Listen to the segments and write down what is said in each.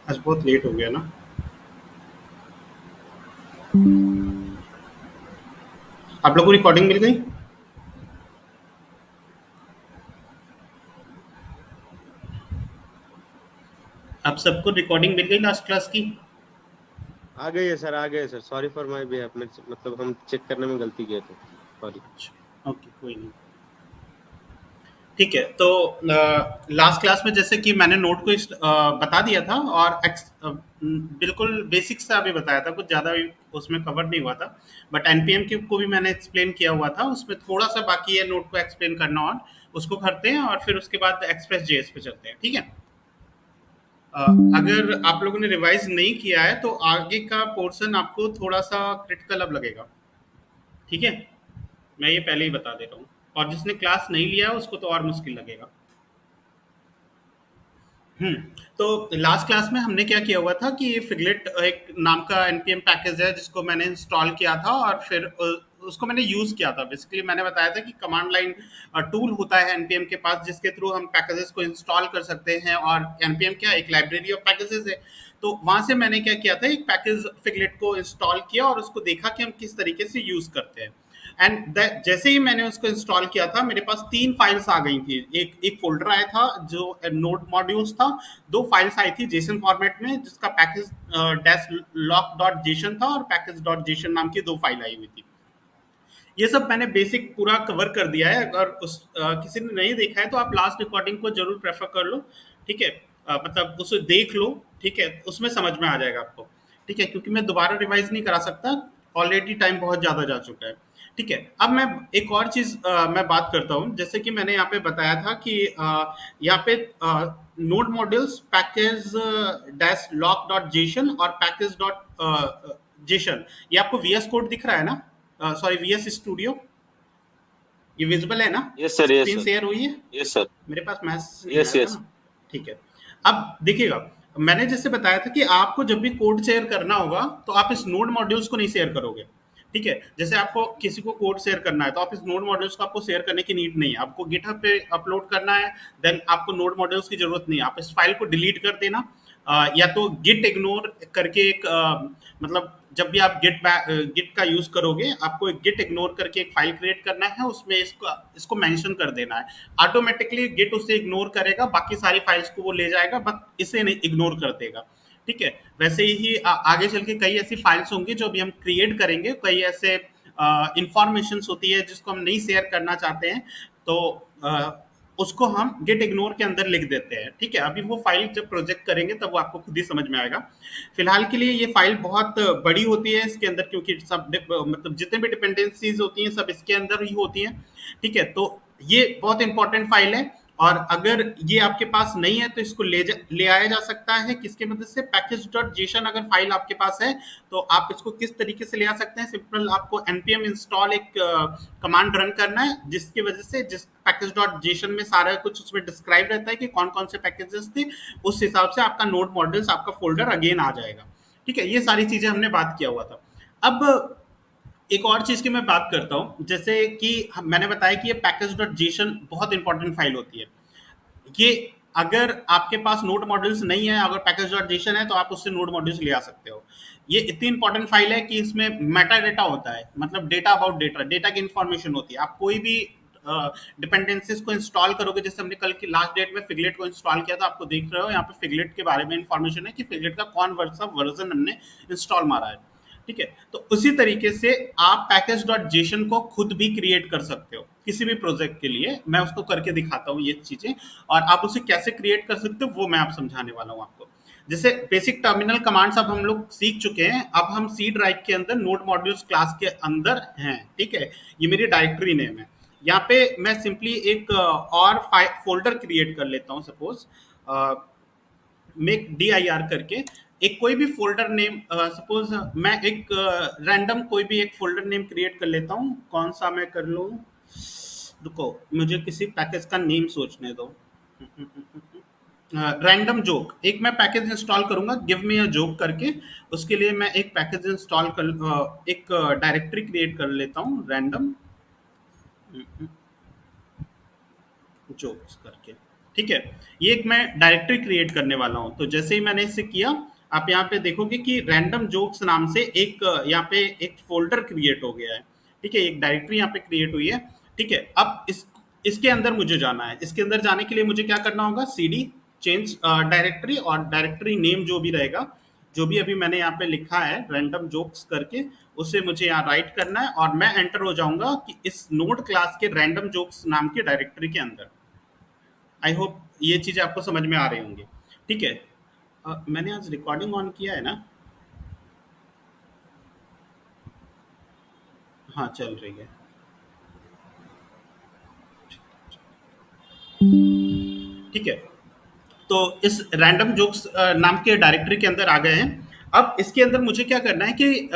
आज बहुत लेट हो गया ना। आप लोग को रिकॉर्डिंग मिल गई? आप सबको रिकॉर्डिंग मिल गई लास्ट क्लास की? आ गई है सर, आ गए sir. Sorry for my behave, मतलब हम चेक करने में गलती किए थे। सॉरी। अच्छा, ओके, कोई नहीं। ठीक है, तो लास्ट क्लास में जैसे कि मैंने नोट को बता दिया था और बिल्कुल बेसिक्स सा भी बताया था, कुछ ज़्यादा भी उसमें कवर नहीं हुआ था। बट एनपीएम के को भी मैंने एक्सप्लेन किया हुआ था, उसमें थोड़ा सा बाकी है नोट को एक्सप्लेन करना, और उसको करते हैं और फिर उसके बाद एक्सप्रेस जेएस पे चलते हैं, ठीक है। अ, अगर आप लोगों ने रिवाइज नहीं किया है तो आगे का पोर्शन आपको थोड़ा सा क्रिटिकल अब लगेगा, ठीक है। मैं ये पहले ही बता दे रहा हूँ, और जिसने क्लास नहीं लिया है उसको तो और मुश्किल लगेगा। हम्म। तो लास्ट क्लास में हमने क्या किया हुआ था कि ये फिगलेट एक नाम का एनपीएम पैकेज है जिसको मैंने इंस्टॉल किया था, और फिर उसको मैंने यूज किया था। बेसिकली मैंने बताया था कि कमांड लाइन टूल होता है एनपीएम के पास, जिसके थ्रू हम पैकेजेस को इंस्टॉल कर सकते हैं, और एनपीएम क्या एक लाइब्रेरी ऑफ पैकेजेस है। तो वहां से मैंने क्या किया था, एक पैकेज फिगलेट को इंस्टॉल किया और उसको देखा कि हम किस तरीके से यूज करते हैं। एंड जैसे ही मैंने उसको इंस्टॉल किया था, मेरे पास 3 फाइल्स आ गई थी। एक एक फ़ोल्डर आया था जो नोड मॉड्यूल्स था, 2 फाइल्स आई थी जेसन फॉर्मेट में जिसका package dash lock dot JSON था, और पैकेज डॉट जेसन नाम की 2 फाइल आई हुई थी। ये सब मैंने बेसिक पूरा कवर कर दिया है। अगर किसी ने नहीं देखा है तो आप लास्ट रिकॉर्डिंग को ज़रूर प्रेफ़र कर लो, ठीक है? मतलब उसे देख लो, ठीक है? उसमें समझ में आ जाएगा आपको, ठीक है? क्योंकि मैं दोबारा रिवाइज़ नहीं करा सकता, ऑलरेडी टाइम बहुत ज़्यादा जा चुका है, ठीक है? अब मैं एक और चीज़ मैं बात करता हूँ, जैसे कि मैंने यहाँ पे बताया था कि यहाँ पे node modules package dash lock dot JSON और पैकेज डॉट जेसन, ये आपको वीएस कोड दिख रहा है ना? सॉरी, वीएस स्टूडियो, ये विजिबल है ना? Yes sir, yes screen sir, share हुई है? यस सर, मेरे पास मैसेज नहीं यस आया था यस। ना। ठीक है। अब देखिएगा, मैंने जैसे बताया था कि आपको जब भी कोड शेयर करना होगा तो आप इस नोड मॉड्यूल्स को नहीं शेयर करोगे, ठीक है। जैसे आपको किसी को कोड शेयर करना है तो आप इस नोड मॉड्यूल्स को आपको शेयर करने की नीड नहीं है, आपको गिटहब पे अपलोड करना है। देन आपको नोड मॉड्यूल्स की जरूरत नहीं है, आप इस फाइल को डिलीट कर देना। या तो गिट इग्नोर करके एक मतलब जब भी आप गिट का यूज करोगे, आपको एक गिट इग्नोर करके एक फाइल क्रिएट करना है, उसमें इसको इसको मेंशन कर देना है। ऑटोमेटिकली गिट उसे इग्नोर करेगा, बाकी सारी फाइल्स को वो ले जाएगा, बस इसे नहीं इग्नोर कर देगा, ठीक है। वैसे ही आगे चल के कई ऐसी फाइल्स होंगी जो भी हम क्रिएट करेंगे, कई ऐसे इंफॉर्मेशन होती है जिसको हम नहीं शेयर करना चाहते हैं, तो उसको हम गेट इग्नोर के अंदर लिख देते हैं, ठीक है। अभी वो फाइल जब प्रोजेक्ट करेंगे तब वो आपको खुद ही समझ में आएगा। फिलहाल के लिए ये फाइल बहुत बड़ी होती है इसके अंदर, क्योंकि सब मतलब जितने भी डिपेंडेंसीज होती हैं सब इसके अंदर ही होती हैं, ठीक है। तो ये बहुत इंपॉर्टेंट फाइल है, और अगर ये आपके पास नहीं है तो इसको ले आया जा सकता है किसके मदद से, पैकेज डॉट जेसन अगर फाइल आपके पास है तो आप इसको किस तरीके से ले आ सकते हैं। सिंपल आपको npm इंस्टॉल एक कमांड रन करना है, जिसकी वजह से जिस पैकेज डॉट जेसन में सारा कुछ उसमें डिस्क्राइब रहता है कि कौन कौन से पैकेजेस थे, उस हिसाब से आपका नोड मॉडल्स आपका फोल्डर अगेन आ जाएगा, ठीक है। ये सारी चीजें हमने बात किया हुआ था। अब एक और चीज की मैं बात करता हूँ, जैसे कि मैंने बताया कि ये पैकेज डॉट जेसन बहुत इंपॉर्टेंट फाइल होती है। ये अगर आपके पास नोड मॉड्यूल्स नहीं है, अगर पैकेज डॉट जेसन है तो आप उससे नोड मॉड्यूल्स ले आ सकते हो। ये इतनी इंपॉर्टेंट फाइल है कि इसमें मेटा डेटा होता है, मतलब डेटा अबाउट डेटा, डेटा की इंफॉर्मेशन होती है। आप कोई भी डिपेंडेंसीज को इंस्टॉल करोगे, जैसे हमने कल की लास्ट डेट में फिगलेट को इंस्टॉल किया था, आपको देख रहे हो यहाँ पे फिगलेट के बारे में इंफॉर्मेशन है कि फिगलेट का कौन सा वर्जन हमने इंस्टॉल मारा है, ठीक है। तो उसी तरीके से आप पैकेज डॉट जेसन को खुद भी क्रिएट कर सकते हो किसी भी प्रोजेक्ट के लिए। मैं उसको करके दिखाता हूँ ये चीजें, और आप उसे कैसे क्रिएट कर सकते हो वो मैं आप समझाने वाला हूँ आपको। जैसे बेसिक टर्मिनल कमांड्स अब हम लोग सीख चुके हैं, अब हम सी ड्राइव के अंदर नोड मॉड्यूल्स क्लास के अंदर हैं, ठीक है। ये मेरी डायरेक्टरी नेम है। यहाँ पे मैं सिंपली एक और फोल्डर क्रिएट कर लेता हूँ, suppose make D I R करके एक कोई भी फोल्डर नेम, सपोज मैं एक रैंडम कोई भी एक फोल्डर नेम क्रिएट कर लेता हूँ। कौन सा मैं कर लूँ, रुको मुझे किसी पैकेज का नेम सोचने दो। रैंडम जोक एक मैं पैकेज इंस्टॉल करूंगा, गिव मी अ जोक करके। उसके लिए मैं एक पैकेज इंस्टॉल कर एक डायरेक्टरी क्रिएट कर लेता हूँ, रैंडम जोक्स करके, ठीक है। ये एक मैं डायरेक्टरी क्रिएट करने वाला हूँ, तो जैसे ही मैंने इसे किया, आप यहाँ पे देखोगे कि रैंडम जोक्स नाम से एक यहाँ पे एक फोल्डर क्रिएट हो गया है। ठीक है, एक डायरेक्टरी यहाँ पे क्रिएट हुई है। ठीक है, अब इसके अंदर मुझे जाना है। इसके अंदर जाने के लिए मुझे क्या करना होगा, सीडी चेंज डायरेक्टरी, और डायरेक्टरी नेम जो भी रहेगा, जो भी अभी मैंने यहाँ पे लिखा है रैंडम जोक्स करके, उसे मुझे यहाँ राइट करना है, और मैं एंटर हो जाऊंगा कि इस नोड क्लास के रैंडम जोक्स नाम की डायरेक्टरी के अंदर। आई होप ये चीज़ें आपको समझ में आ रही होंगी। ठीक है। मैंने आज रिकॉर्डिंग ऑन किया है ना? हाँ, चल रही है। ठीक है, तो इस रैंडम जोक्स नाम के डायरेक्टरी के अंदर आ गए हैं। अब इसके अंदर मुझे क्या करना है कि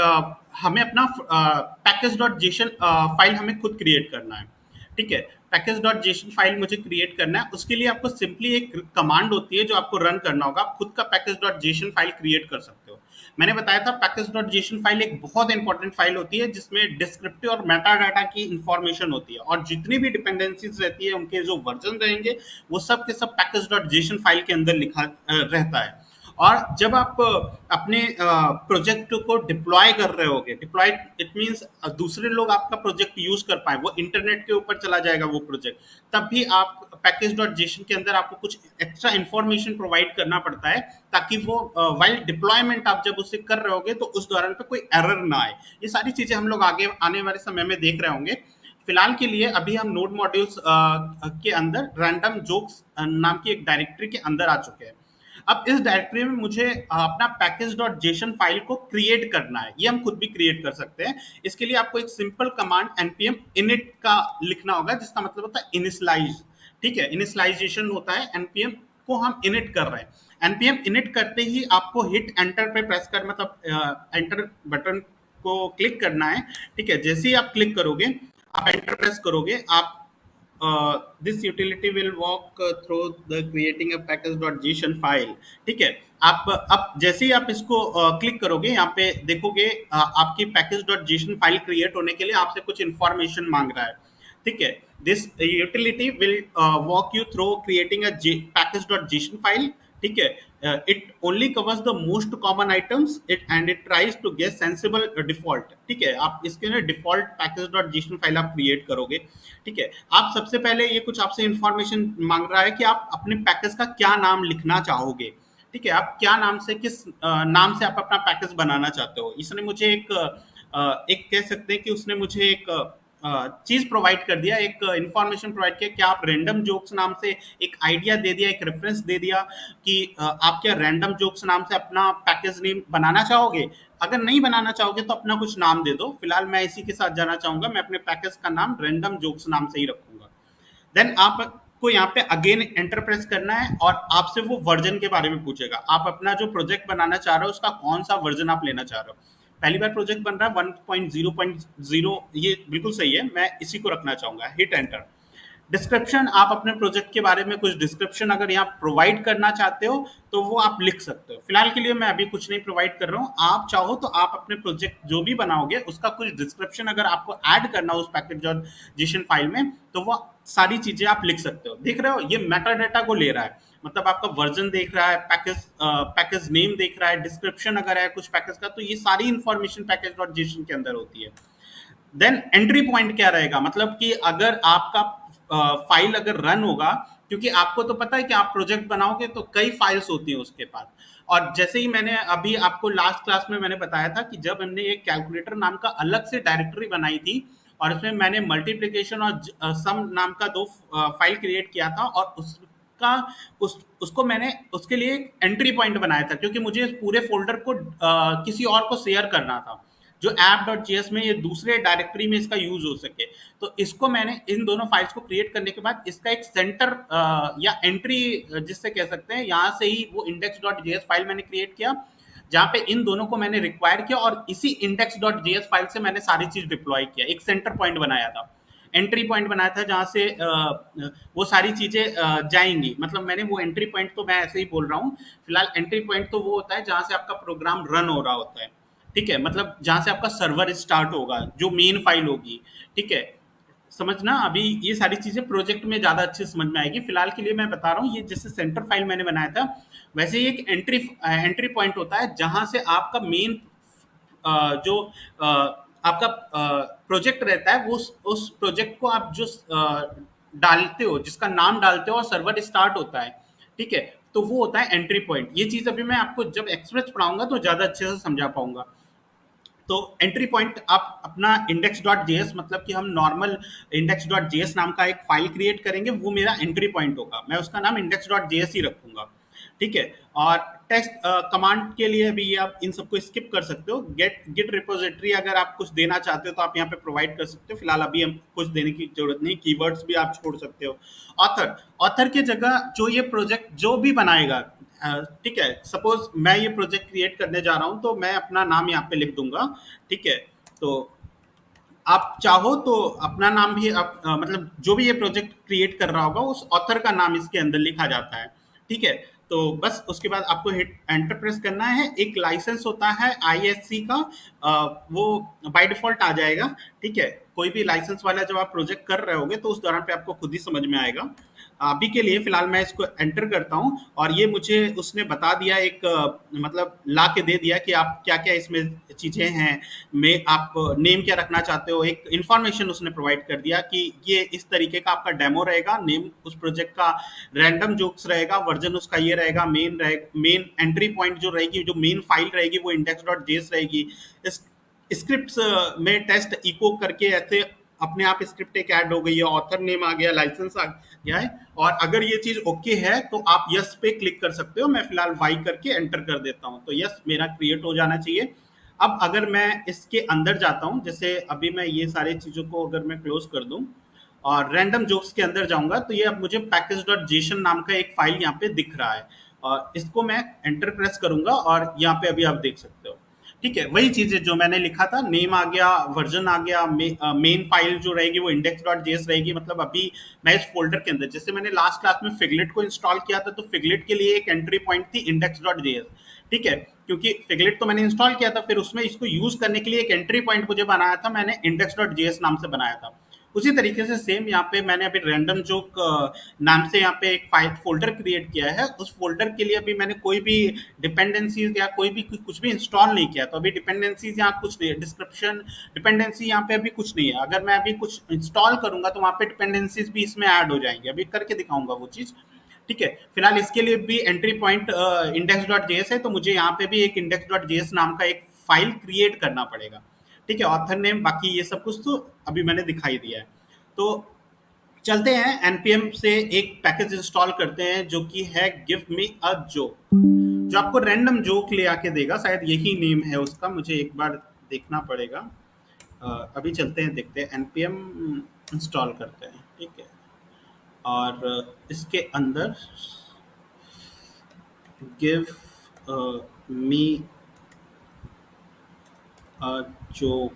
हमें अपना पैकेज डॉट जेसन फाइल हमें खुद क्रिएट करना है। ठीक है, पैकेज डॉट जेसन फाइल मुझे क्रिएट करना है। उसके लिए आपको सिंपली एक कमांड होती है जो आपको रन करना होगा। आप खुद का package dot JSON file create कर सकते हो। मैंने बताया था पैकेज डॉट जेसन फाइल एक बहुत इंपॉर्टेंट फाइल होती है जिसमें डिस्क्रिप्टिव और मेटा डाटा की इंफॉर्मेशन होती है, और जितनी भी डिपेंडेंसीज रहती है उनके जो वर्जन रहेंगे वो सब के सब पैकेज डॉट जेसन फाइल के अंदर लिखा रहता है। और जब आप अपने प्रोजेक्ट को डिप्लॉय कर रहे होगे, डिप्लॉय इट मीन्स दूसरे लोग आपका प्रोजेक्ट यूज कर पाए, वो इंटरनेट के ऊपर चला जाएगा वो प्रोजेक्ट, तब भी आप पैकेज डॉट जेसन के अंदर आपको कुछ एक्स्ट्रा इन्फॉर्मेशन प्रोवाइड करना पड़ता है, ताकि वो वाइल डिप्लॉयमेंट आप जब उसे कर रहे होगे तो उस दौरान पे कोई एरर ना आए। ये सारी चीजें हम लोग आगे आने वाले समय में देख रहे होंगे। फिलहाल के लिए अभी हम नोड मॉड्यूल्स के अंदर रैंडम जोक्स नाम की एक डायरेक्टरी के अंदर आ चुके हैं। अब इस डायरेक्टरी में मुझे अपना पैकेज डॉट जेसन फाइल को क्रिएट करना है। ये हम खुद भी क्रिएट कर सकते हैं। इसके लिए आपको एक सिंपल कमांड npm init का लिखना होगा, जिसका मतलब होता है इनिशलाइज। ठीक है, इनिशलाइजेशन होता है, npm को हम इनिट कर रहे हैं। npm init करते ही आपको हिट एंटर पे प्रेस कर, मतलब एंटर बटन को क्लिक करना है। ठीक है, जैसे ही आप क्लिक करोगे, आप एंटर प्रेस करोगे, आप this utility will walk through the creating a package.json file। ठीक है, आप अब जैसे ही आप इसको क्लिक करोगे, यहाँ पे देखोगे आपकी package.json फाइल क्रिएट होने के लिए आपसे कुछ इंफॉर्मेशन मांग रहा है। ठीक है, this utility will walk you through creating a package.json file. ठीक है, it only covers the most common items it and it tries to get sensible default. ठीक है, आप इसके लिए default package dot JSON file आप क्रिएट करोगे। ठीक है, आप सबसे पहले ये कुछ आपसे इंफॉर्मेशन मांग रहा है कि आप अपने पैकेज का क्या नाम लिखना चाहोगे। ठीक है, आप क्या नाम से, किस नाम से आप अपना पैकेज बनाना चाहते हो। इसने मुझे एक कह सकते हैं कि उसने मुझे एक चीज प्रोवाइड कर दिया, एक इंफॉर्मेशन प्रोवाइड किया कि आप रैंडम जोक्स नाम से एक आइडिया दे दिया, एक रेफरेंस दे दिया कि आप क्या रैंडम जोक्स नाम से अपना पैकेज नेम बनाना चाहोगे। अगर नहीं बनाना चाहोगे तो अपना कुछ नाम दे दो। फिलहाल मैं इसी के साथ जाना चाहूंगा, मैं अपने पैकेज का नाम रैंडम जोक्स नाम से ही रखूंगा। देन आपको यहाँ पे अगेन एंटर प्रेस करना है, और आपसे वो वर्जन के बारे में पूछेगा। आप अपना जो प्रोजेक्ट बनाना चाह रहे हो उसका कौन सा वर्जन आप लेना चाह रहे हो। पहली बार प्रोजेक्ट बन रहा है 1.0.0, ये बिल्कुल सही है, मैं इसी को रखना चाहूंगा। Hit enter. डिस्क्रिप्शन, आप अपने प्रोजेक्ट के बारे में कुछ डिस्क्रिप्शन अगर यहाँ प्रोवाइड करना चाहते हो तो वो आप लिख सकते हो। फिलहाल के लिए मैं अभी कुछ नहीं प्रोवाइड कर रहा हूँ। आप चाहो तो आप अपने प्रोजेक्ट जो भी बनाओगे उसका कुछ डिस्क्रिप्शन अगर आपको ऐड करना हो उस पैकेज और जेसन फाइल में, तो वो सारी चीजें आप लिख सकते हो। देख रहे हो, ये मेटा डाटा को ले रहा है, मतलब आपका वर्जन देख रहा है, पैकेज नेम देख रहा है, डिस्क्रिप्शन अगर है कुछ पैकेज का, तो ये सारी इंफॉर्मेशन पैकेज डॉट जेसन के अंदर होती है। देन एंट्री पॉइंट क्या रहेगा, मतलब कि अगर आपका फाइल अगर रन होगा, क्योंकि आपको तो पता है कि आप प्रोजेक्ट बनाओगे तो कई फाइल्स होती हैं उसके पास। और जैसे ही मैंने अभी आपको लास्ट क्लास में मैंने बताया था कि जब हमने एक कैलकुलेटर नाम का अलग से डायरेक्टरी बनाई थी, और उसमें मैंने मल्टीप्लिकेशन और सम नाम का दो फाइल क्रिएट किया था, और उसको मैंने उसके लिए एक एंट्री पॉइंट बनाया था, क्योंकि मुझे इस पूरे फोल्डर को किसी और को शेयर करना था, जो app.js में ये दूसरे डायरेक्टरी में इसका यूज हो सके। तो इसको मैंने इन दोनों फाइल्स को क्रिएट करने के बाद इसका एक सेंटर या एंट्री जिससे कह सकते हैं, यहाँ से ही वो index.js फाइल मैंने क्रिएट किया, जहाँ पे इन दोनों को मैंने रिक्वायर किया, और इसी index.js फाइल से मैंने सारी चीज डिप्लॉय किया, एक सेंटर पॉइंट बनाया था, एंट्री पॉइंट बनाया था, जहाँ से वो सारी चीजें जाएंगी। मतलब मैंने वो एंट्री पॉइंट, तो मैं ऐसे ही बोल रहा हूँ। फिलहाल एंट्री पॉइंट तो वो होता है जहाँ से आपका प्रोग्राम रन हो रहा होता है। ठीक है, मतलब जहाँ से आपका सर्वर स्टार्ट होगा, जो मेन फाइल होगी। ठीक है, समझना, अभी ये सारी चीज़ें प्रोजेक्ट में ज़्यादा अच्छे से समझ में आएगी। फिलहाल के लिए मैं बता रहा हूँ, ये जैसे सेंटर फाइल मैंने बनाया था, वैसे ही एक एंट्री पॉइंट होता है जहाँ से आपका मेन जो आपका प्रोजेक्ट रहता है, वो उस प्रोजेक्ट को आप जो डालते हो, जिसका नाम डालते हो और सर्वर स्टार्ट होता है, ठीक है, तो वो होता है एंट्री पॉइंट। ये चीज़ अभी मैं आपको जब एक्सप्रेस पढ़ाऊंगा तो ज़्यादा अच्छे से समझा पाऊंगा। तो एंट्री पॉइंट आप अपना इंडेक्स डॉट जेएस, मतलब कि हम नॉर्मल इंडेक्स डॉट जेएस नाम का एक फाइल क्रिएट करेंगे, वो मेरा एंट्री पॉइंट होगा, मैं उसका नाम इंडेक्स डॉट जेएस ही रखूंगा, ठीक है। और टेक्स्ट कमांड के लिए भी ये आप इन सबको स्किप कर सकते हो। गेट गिट रिपोजिटरी अगर आप कुछ देना चाहते हो तो आप यहाँ पे प्रोवाइड कर सकते हो, फिलहाल अभी हम कुछ देने की जरूरत नहीं। कीवर्ड्स भी आप छोड़ सकते हो। ऑथर, ऑथर की जगह जो ये प्रोजेक्ट जो भी बनाएगा, ठीक है, सपोज मैं ये प्रोजेक्ट क्रिएट करने जा रहा हूँ तो मैं अपना नाम यहाँ पे लिख दूंगा, ठीक है। तो आप चाहो तो अपना नाम भी आप मतलब जो भी ये प्रोजेक्ट क्रिएट कर रहा होगा उस ऑथर का नाम इसके अंदर लिखा जाता है, ठीक है। तो बस उसके बाद आपको हिट एंटर प्रेस करना है। एक लाइसेंस होता है आईएससी का, वो बाय डिफॉल्ट आ जाएगा, ठीक है। कोई भी लाइसेंस वाला जब आप प्रोजेक्ट कर रहे होगे तो उस दौरान पे आपको खुद ही समझ में आएगा। अभी के लिए फिलहाल मैं इसको एंटर करता हूँ और ये मुझे उसने बता दिया, एक मतलब ला के दे दिया कि आप क्या क्या इसमें चीज़ें हैं, में आप नेम क्या रखना चाहते हो। एक इन्फॉर्मेशन उसने प्रोवाइड कर दिया कि ये इस तरीके का आपका डेमो रहेगा, नेम उस प्रोजेक्ट का रैंडम जोक्स रहेगा, वर्जन उसका ये रहेगा, मेन एंट्री पॉइंट जो रहेगी, जो मेन फाइल रहेगी वो इंडेक्स डॉट जेएस रहेगी। इस स्क्रिप्ट्स में टेस्ट इको करके ऐसे अपने आप स्क्रिप्ट एक ऐड हो गई है, ऑथर नेम आ गया, लाइसेंस आ गया है। और अगर ये चीज ओके है तो आप यस पे क्लिक कर सकते हो। मैं फिलहाल वाई करके एंटर कर देता हूँ, तो यस मेरा क्रिएट हो जाना चाहिए। अब अगर मैं इसके अंदर जाता हूँ, जैसे अभी मैं ये सारी चीज़ों को अगर मैं क्लोज कर दूँ और रैंडम जोक्स के अंदर जाऊँगा, तो ये अब मुझे पैकेज डॉट जेसन नाम का एक फाइल यहाँ पे दिख रहा है। और इसको मैं एंटर प्रेस करूँगा और यहाँ पे अभी आप देख सकते हो, ठीक है। वही चीज़ है जो मैंने लिखा था, नेम आ गया, वर्जन आ गया, मेन फाइल जो रहेगी वो इंडेक्स डॉट जेएस रहेगी। मतलब अभी मैं इस फ़ोल्डर के अंदर, जैसे मैंने लास्ट क्लास में फिगलेट को इंस्टॉल किया था, तो फिगलेट के लिए एक एंट्री पॉइंट थी इंडेक्स डॉट जेएस, ठीक है। क्योंकि फिगलेट तो मैंने इंस्टॉल किया था, फिर उसमें इसको यूज़ करने के लिए एक एंट्री पॉइंट मुझे बनाया था, मैंने इंडेक्स डॉट जेएस नाम से बनाया था। उसी तरीके से सेम यहाँ पे मैंने अभी रैंडम जोक नाम से यहाँ पे एक फाइल फ़ोल्डर क्रिएट किया है। उस फ़ोल्डर के लिए अभी मैंने कोई भी डिपेंडेंसीज़ या कोई भी कुछ भी इंस्टॉल नहीं किया, तो अभी डिपेंडेंसीज़ यहाँ कुछ नहीं है, डिस्क्रिप्शन डिपेंडेंसी यहाँ पे अभी कुछ नहीं है। अगर मैं अभी कुछ इंस्टॉल करूँगा तो वहाँ पे डिपेंडेंसीज़ भी इसमें ऐड हो जाएँगी, अभी करके दिखाऊँगा वो चीज़, ठीक है। फिलहाल इसके लिए भी entry point index dot JS है, तो मुझे यहाँ पे भी एक इंडेक्स डॉट जेएस नाम का एक फाइल क्रिएट करना पड़ेगा, ठीक है। ऑथर नेम बाकी ये सब कुछ तो अभी मैंने दिखाई दिया है। तो चलते हैं एनपीएम से एक पैकेज इंस्टॉल करते हैं जो कि है गिव मी अ जोक, जो आपको रैंडम जोक ले आके देगा, शायद यही नेम है उसका, मुझे एक बार देखना पड़ेगा। अभी चलते हैं, देखते हैं, एनपीएम इंस्टॉल करते हैं, ठीक है। और इसके अंदर give me a joke,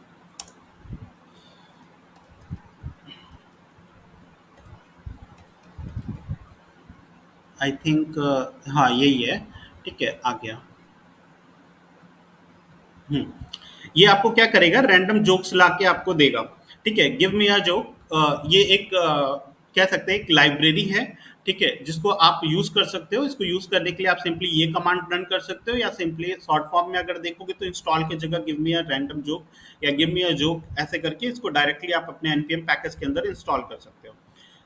I think हाँ यही है, ठीक है, आ गया। हुँ। ये आपको क्या करेगा, रैंडम जोक्स लाके आपको देगा, ठीक है। गिव मी अ जोक, ये एक कह सकते हैं एक लाइब्रेरी है, ठीक है, जिसको आप यूज़ कर सकते हो। इसको यूज़ करने के लिए आप सिंपली ये कमांड रन कर सकते हो, या सिंपली शॉर्ट फॉर्म में अगर देखोगे तो इंस्टॉल की जगह give me a random joke या गिव मी अ जोक ऐसे करके इसको डायरेक्टली आप अपने एनपीएम पैकेज के अंदर इंस्टॉल कर सकते हो।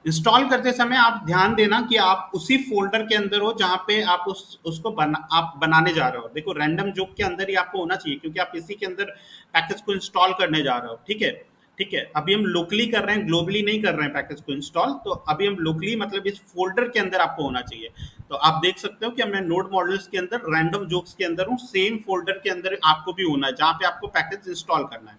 इंस्टॉल करते समय आप ध्यान देना कि आप उसी फ़ोल्डर के अंदर हो जहाँ पे आप उसको आप बनाने जा रहे हो। देखो रैंडम जोक के अंदर ही आपको होना चाहिए, क्योंकि आप इसी के अंदर पैकेज को इंस्टॉल करने जा रहे हो, ठीक है? ठीक है? अभी हम लोकली कर रहे हैं, ग्लोबली नहीं कर रहे हैं पैकेज को इंस्टॉल, तो अभी हम लोकली मतलब इस फ़ोल्डर के अंदर आपको होना चाहिए। तो आप देख सकते हो कि मैं नोड मॉडल्स के अंदर रैंडम जोक्स के अंदर हूँ, सेम फ़ोल्डर के अंदर आपको भी होना है, जहाँ पे आपको पैकेज इंस्टॉल करना है।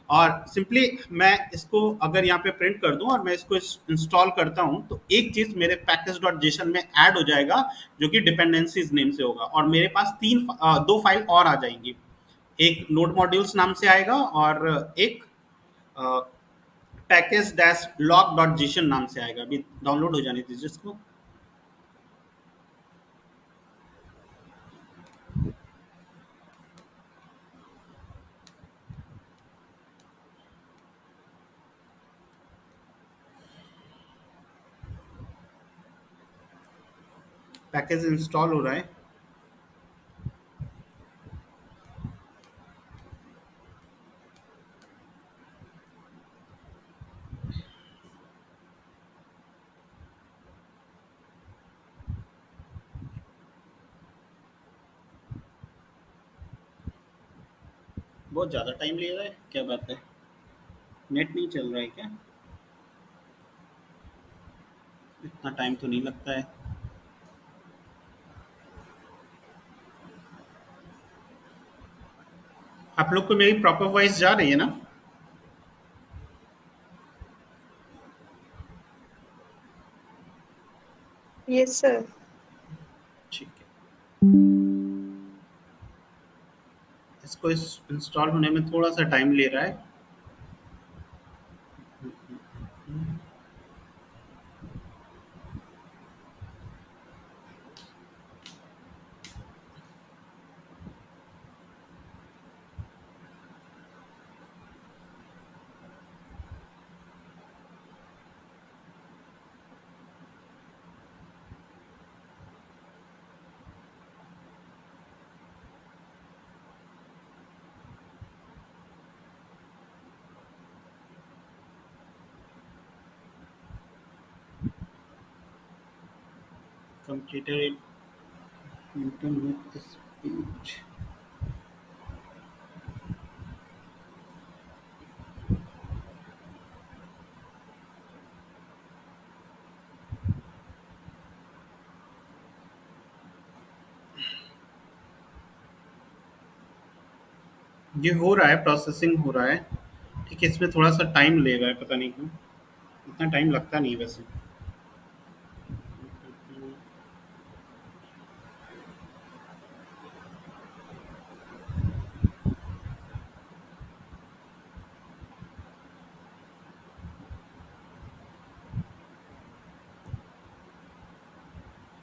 और सिंपली मैं इसको अगर यहाँ पे प्रिंट कर दूं और मैं इसको इंस्टॉल करता हूं, तो एक चीज मेरे पैकेज डॉट जेसन में ऐड हो जाएगा, जो कि डिपेंडेंसीज नेम से होगा, और मेरे पास दो फाइल और आ जाएंगी। एक नोड मॉड्यूल्स नाम से आएगा और एक package dash log dot JSON नाम से आएगा। अभी डाउनलोड हो जाने दीजिए इसको। पैकेज इंस्टॉल हो रहा है। बहुत ज़्यादा टाइम ले रहा है, क्या बात है? नेट नहीं चल रहा है क्या? इतना टाइम तो नहीं लगता है। आप लोग को मेरी प्रॉपर वॉइस जा रही है ना? Yes, sir. ठीक है। इसको इंस्टॉल होने में थोड़ा सा टाइम ले रहा है। Completed internet speed. ये हो रहा है, प्रोसेसिंग हो रहा है। ठीक है, इसमें थोड़ा सा टाइम ले रहा है, पता नहीं क्यों। इतना टाइम लगता नहीं है वैसे।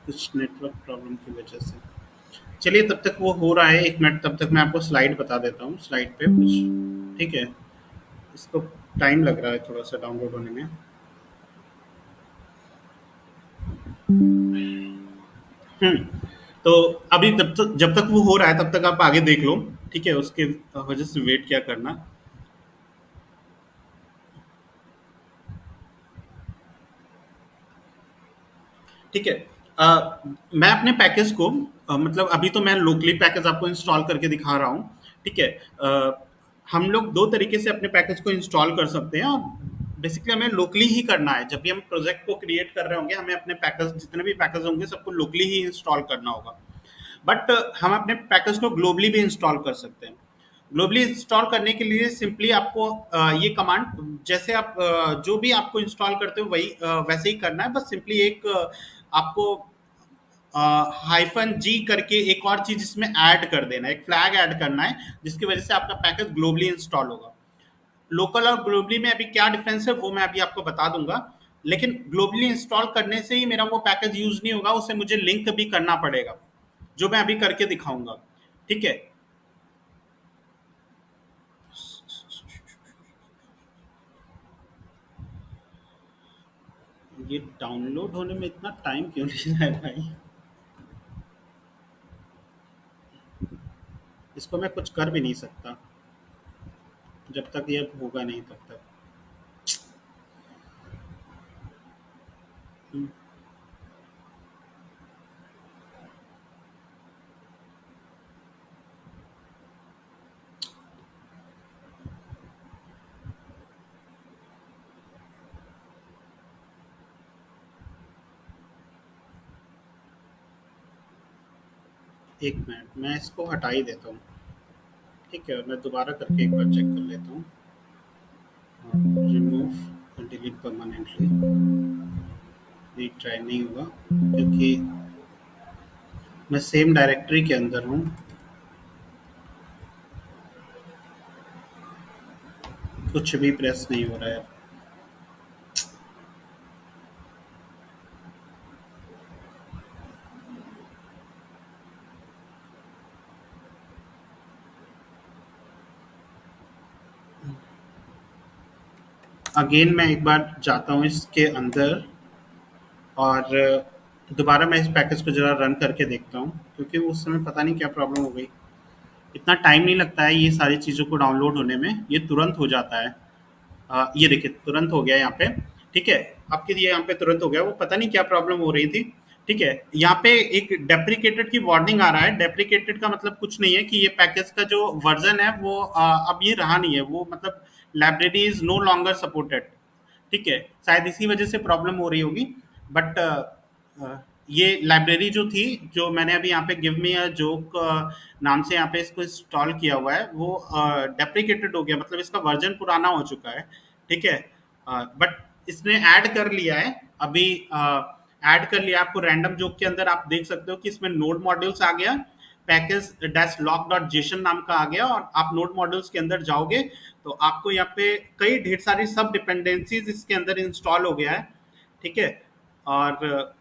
कुछ नेटवर्क प्रॉब्लम की वजह से। चलिए, तब तक वो हो रहा है, 1 मिनट, तब तक मैं आपको स्लाइड बता देता हूँ, स्लाइड पे कुछ। ठीक है? इसको टाइम लग रहा है थोड़ा-सा डाउनलोड होने में। हुँ, तो अभी जब तक वो हो रहा है तब तक आप आगे देख लो, ठीक है? उसके वजह से वेट क्या करना। ठीक है। मैं अपने पैकेज को मतलब अभी तो मैं लोकली पैकेज आपको इंस्टॉल करके दिखा रहा हूँ, ठीक है? हम लोग 2 तरीके से अपने पैकेज को इंस्टॉल कर सकते हैं, और बेसिकली हमें लोकली ही करना है। जब भी हम प्रोजेक्ट को क्रिएट कर रहे होंगे, हमें अपने पैकेज, जितने भी पैकेज होंगे, सबको लोकली ही इंस्टॉल करना होगा। बट हम अपने पैकेज को ग्लोबली भी इंस्टॉल कर सकते हैं। ग्लोबली इंस्टॉल करने के लिए सिंपली आपको ये कमांड, जैसे आप जो भी आपको इंस्टॉल करते हो वही वैसे ही करना है। बस सिंपली एक आपको हाइफन जी करके एक और चीज इसमें ऐड कर देना है, एक फ्लैग ऐड करना है, जिसकी वजह से आपका पैकेज ग्लोबली इंस्टॉल होगा। लोकल और ग्लोबली में अभी क्या डिफरेंस है वो मैं अभी आपको बता दूंगा। लेकिन ग्लोबली इंस्टॉल करने से ही मेरा वो पैकेज यूज नहीं होगा, उसे मुझे लिंक भी करना पड़ेगा, जो मैं अभी करके दिखाऊंगा। ठीक है? ये डाउनलोड होने में इतना टाइम क्यों ले रहा है भाई? इसको मैं कुछ कर भी नहीं सकता जब तक ये होगा नहीं तब तक। हम्म, एक मिनट, मैं इसको हटा ही देता हूँ। ठीक है, मैं दोबारा करके एक बार चेक कर लेता हूँ। Remove delete permanently. रीट्राई नहीं हुआ क्योंकि मैं सेम डायरेक्टरी के अंदर हूँ। कुछ भी प्रेस नहीं हो रहा है। अगेन मैं एक बार जाता हूँ इसके अंदर, और दोबारा मैं इस पैकेज को ज़रा रन करके देखता हूँ, क्योंकि उस समय पता नहीं क्या प्रॉब्लम हो गई। इतना टाइम नहीं लगता है ये सारी चीज़ों को डाउनलोड होने में, ये तुरंत हो जाता है। ये देखिए तुरंत हो गया यहाँ पे। ठीक है, आपके लिए यहाँ पे तुरंत हो गया, वो पता नहीं क्या प्रॉब्लम हो रही थी। ठीक है, यहाँ पे एक डेप्रिकेटेड की वार्निंग आ रहा है। डेप्रिकेटेड का मतलब कुछ नहीं है कि ये पैकेज का जो वर्जन है वो अब ये रहा नहीं है, वो मतलब library is no longer supported. ठीक है, शायद इसी वजह से प्रॉब्लम हो रही होगी। बट ये लाइब्रेरी जो थी, जो मैंने अभी यहाँ पे गिव मी अ जोक नाम से यहाँ पे इसको इंस्टॉल किया हुआ है, वो डेप्रिकेटेड हो गया, मतलब इसका वर्जन पुराना हो चुका है। ठीक है, बट इसने ऐड कर लिया है अभी। ऐड कर लिया आपको रैंडम जोक के अंदर, आप देख सकते हो कि इसमें नोड मॉड्यूल्स आ गया, package dash lock dot JSON नाम का आ गया, और आप नोड मॉड्यूल्स के अंदर जाओगे तो आपको यहाँ पे कई ढेर सारी सब डिपेंडेंसीज इसके अंदर इंस्टॉल हो गया है। ठीक है, और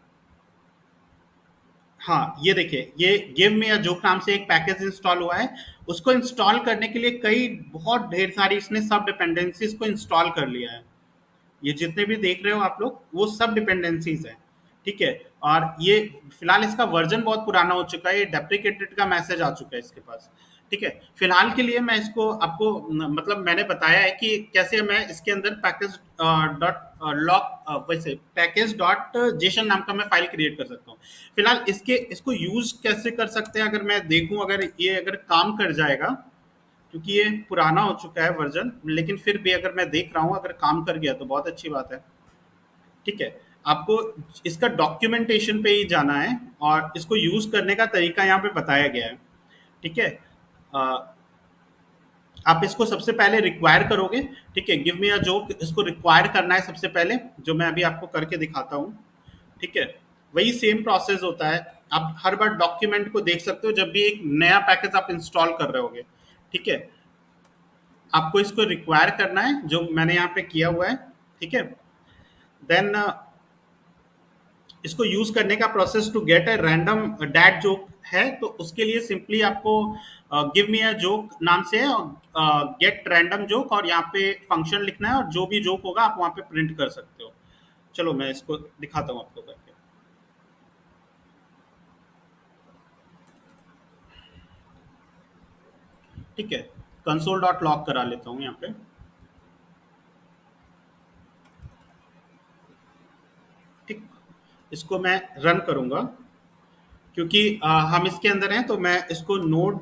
हाँ, ये देखिए, ये गिव मी अ जोक नाम से एक पैकेज इंस्टॉल हुआ है। उसको इंस्टॉल करने के लिए कई बहुत ढेर सारी इसने सब डिपेंडेंसीज को इंस्टॉल कर लिया है। ये जितने भी देख रहे हो आप लोग, वो सब डिपेंडेंसीज है। ठीक है, और ये फिलहाल इसका वर्जन बहुत पुराना हो चुका है, ये डेप्रिकेटेड का मैसेज आ चुका है इसके पास। ठीक है, फिलहाल के लिए मैं इसको आपको मतलब मैंने बताया है कि कैसे मैं इसके अंदर पैकेज डॉट लॉक वैसे पैकेज डॉट जेसन नाम का मैं फाइल क्रिएट कर सकता हूँ। फिलहाल इसके इसको यूज कैसे कर सकते हैं, अगर मैं देखूं, अगर ये अगर काम कर जाएगा, क्योंकि ये पुराना हो चुका है वर्जन, लेकिन फिर भी अगर मैं देख रहा हूँ अगर काम कर गया तो बहुत अच्छी बात है। ठीक है, आपको इसका डॉक्यूमेंटेशन पे ही जाना है, और इसको यूज करने का तरीका यहाँ पे बताया गया है। ठीक है, अ, आप इसको सबसे पहले रिक्वायर करोगे। ठीक है, गिव मी अ जोक, इसको रिक्वायर करना है सबसे पहले, जो मैं अभी आपको करके दिखाता हूँ। ठीक है, वही सेम प्रोसेस होता है। आप हर बार डॉक्यूमेंट को देख सकते हो जब भी एक नया पैकेज आप इंस्टॉल कर रहे होगे। ठीक है, आपको इसको रिक्वायर करना है, जो मैंने यहाँ पे किया हुआ है। ठीक है, देन इसको यूज करने का process to get a random dad joke है, तो उसके लिए सिंपली आपको गिव मी अ जोक नाम से गेट रैंडम जोक, और यहाँ पे फंक्शन लिखना है, और जो भी जोक होगा आप वहाँ पे प्रिंट कर सकते हो। चलो मैं इसको दिखाता हूँ आपको करके। ठीक है, कंसोल डॉट लॉग करा लेता हूँ यहाँ पे। ठीक, इसको मैं रन करूंगा, क्योंकि हम इसके अंदर हैं, तो मैं इसको नोड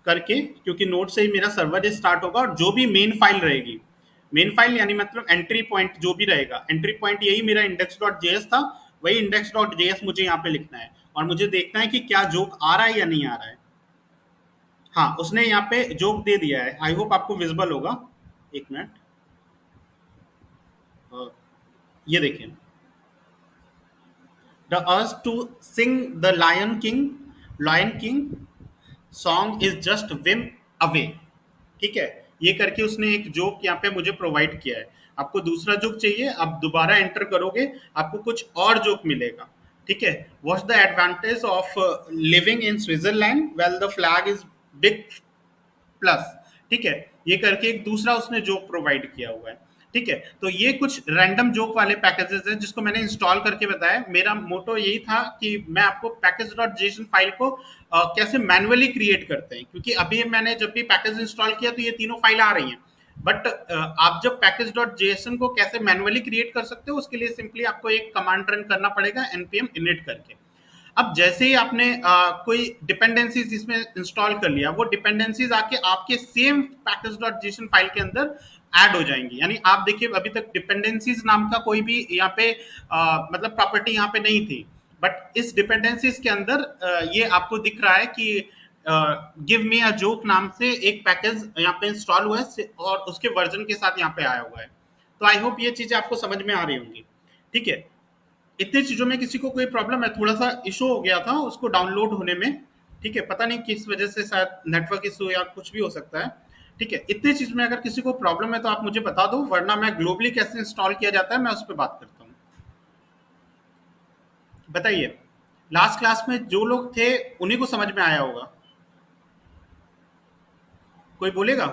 करके, क्योंकि नोड से ही मेरा सर्वर स्टार्ट होगा, और जो भी मेन फाइल रहेगी, मेन फाइल यानी मतलब एंट्री पॉइंट जो भी रहेगा, एंट्री पॉइंट यही मेरा इंडेक्स डॉट जेएस था, वही इंडेक्स डॉट जेएस मुझे यहाँ पे लिखना है, और मुझे देखना है कि क्या जोक आ रहा है या नहीं आ रहा है। हाँ, उसने यहाँ पे जोक दे दिया है, आई होप आपको विजिबल होगा। एक मिनट, ये देखिए, the urge to sing the Lion King song is just whim away. ठीक है, ये करके उसने एक जोक यहाँ पे मुझे प्रोवाइड किया है। आपको दूसरा जोक चाहिए, आप दोबारा एंटर करोगे, आपको कुछ और जोक मिलेगा। ठीक है, what's the advantage of living in Switzerland, well the flag is big plus. ठीक है, ये करके एक दूसरा उसने जोक प्रोवाइड किया हुआ है। ठीक है, तो ये कुछ रैंडम जोक वाले पैकेजेस हैं जिसको मैंने इंस्टॉल करके बताया। मेरा मोटो यही था कि मैं आपको पैकेज डॉट जेसन फाइल को कैसे मैनुअली क्रिएट करते हैं, क्योंकि अभी मैंने जब भी पैकेज इंस्टॉल किया तो ये तीनों फाइल आ रही हैं। बट आप जब पैकेज डॉट जेसन को कैसे मैनुअली क्रिएट कर सकते हो, उसके लिए सिंपली आपको एक कमांड रन करना पड़ेगा, npm init करके। अब जैसे ही आपने कोई डिपेंडेंसीज इसमें इंस्टॉल कर लिया, वो डिपेंडेंसीज आके आपके same package dot JSON file के अंदर ऐड हो जाएंगी। यानी आप देखिए, अभी तक डिपेंडेंसीज नाम का कोई भी यहाँ पे मतलब प्रॉपर्टी यहाँ पे नहीं थी, बट इस डिपेंडेंसीज के अंदर ये आपको दिख रहा है कि गिव मी अ जोक नाम से एक पैकेज यहाँ पे इंस्टॉल हुआ है, और उसके वर्जन के साथ यहाँ पे आया हुआ है। तो आई होप ये चीजें आपको समझ में आ रही होंगी। ठीक है, इतनी चीज़ों में किसी को कोई प्रॉब्लम है, थोड़ा सा इशू हो गया था उसको डाउनलोड होने में। ठीक है, पता नहीं किस वजह से, शायद नेटवर्क इशू या कुछ भी हो सकता है। ठीक है, इतनी चीज़ में अगर किसी को प्रॉब्लम है तो आप मुझे बता दो, वरना मैं ग्लोबली कैसे इंस्टॉल किया जाता है मैं उस पर बात करता हूँ। बताइए, लास्ट क्लास में जो लोग थे उन्हीं को समझ में आया होगा, कोई बोलेगा?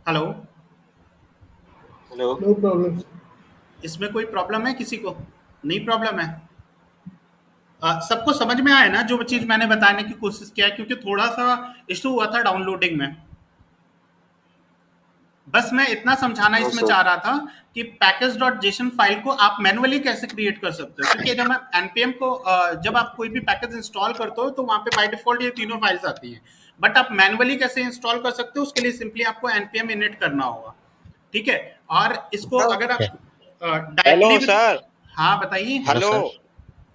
हेलो? हेलो। No problem. इसमें कोई प्रॉब्लम है किसी को? नहीं प्रॉब्लम है? सबको समझ में आया ना जो चीज़ मैंने बताने की कोशिश किया है? क्योंकि थोड़ा-सा इश्यू हुआ था डाउनलोडिंग में। बस मैं इतना समझाना हाँ इसमें सर। चाह रहा था कि पैकेज.जेसन फाइल को आप मैन्युअली कैसे क्रिएट कर सकते हो, क्योंकि जब आप एनपीएम को जब आप कोई भी पैकेज इंस्टॉल करते हो तो वहां पे बाय डिफॉल्ट ये तीनों फाइल्स आती हैं, बट आप मैन्युअली कैसे इंस्टॉल कर सकते हो उसके लिए सिंपली आपको एनपीएम इनिट करना होगा। ठीक है? और इसको अगर आप हेलो डायरेक्टली भी, सर। हाँ बताइए। Hello hello sir.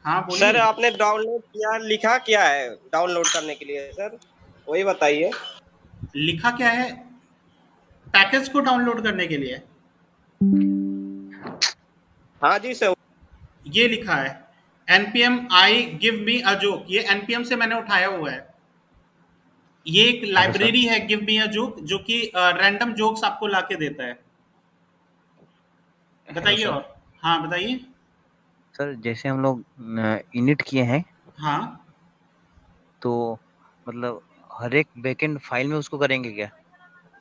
हाँ सर, बोलिए। आपने डाउनलोड किया, लिखा क्या है डाउनलोड करने के लिए सर, वही बताइए। लिखा क्या है पैकेज को डाउनलोड करने के लिए? हाँ जी सर। ये लिखा है npm I give me a joke, ये npm से मैंने उठाया हुआ है। ये एक हेलो सर। लाइब्रेरी है गिव मी अ जोक, जो कि रैंडम जोक्स आपको लाके देता है। हेलो बताइए सर। और। हाँ बताइए। सर जैसे हम लोग इनिट किए हैं हाँ, तो मतलब हर एक बैकएंड फाइल में उसको करेंगे क्या?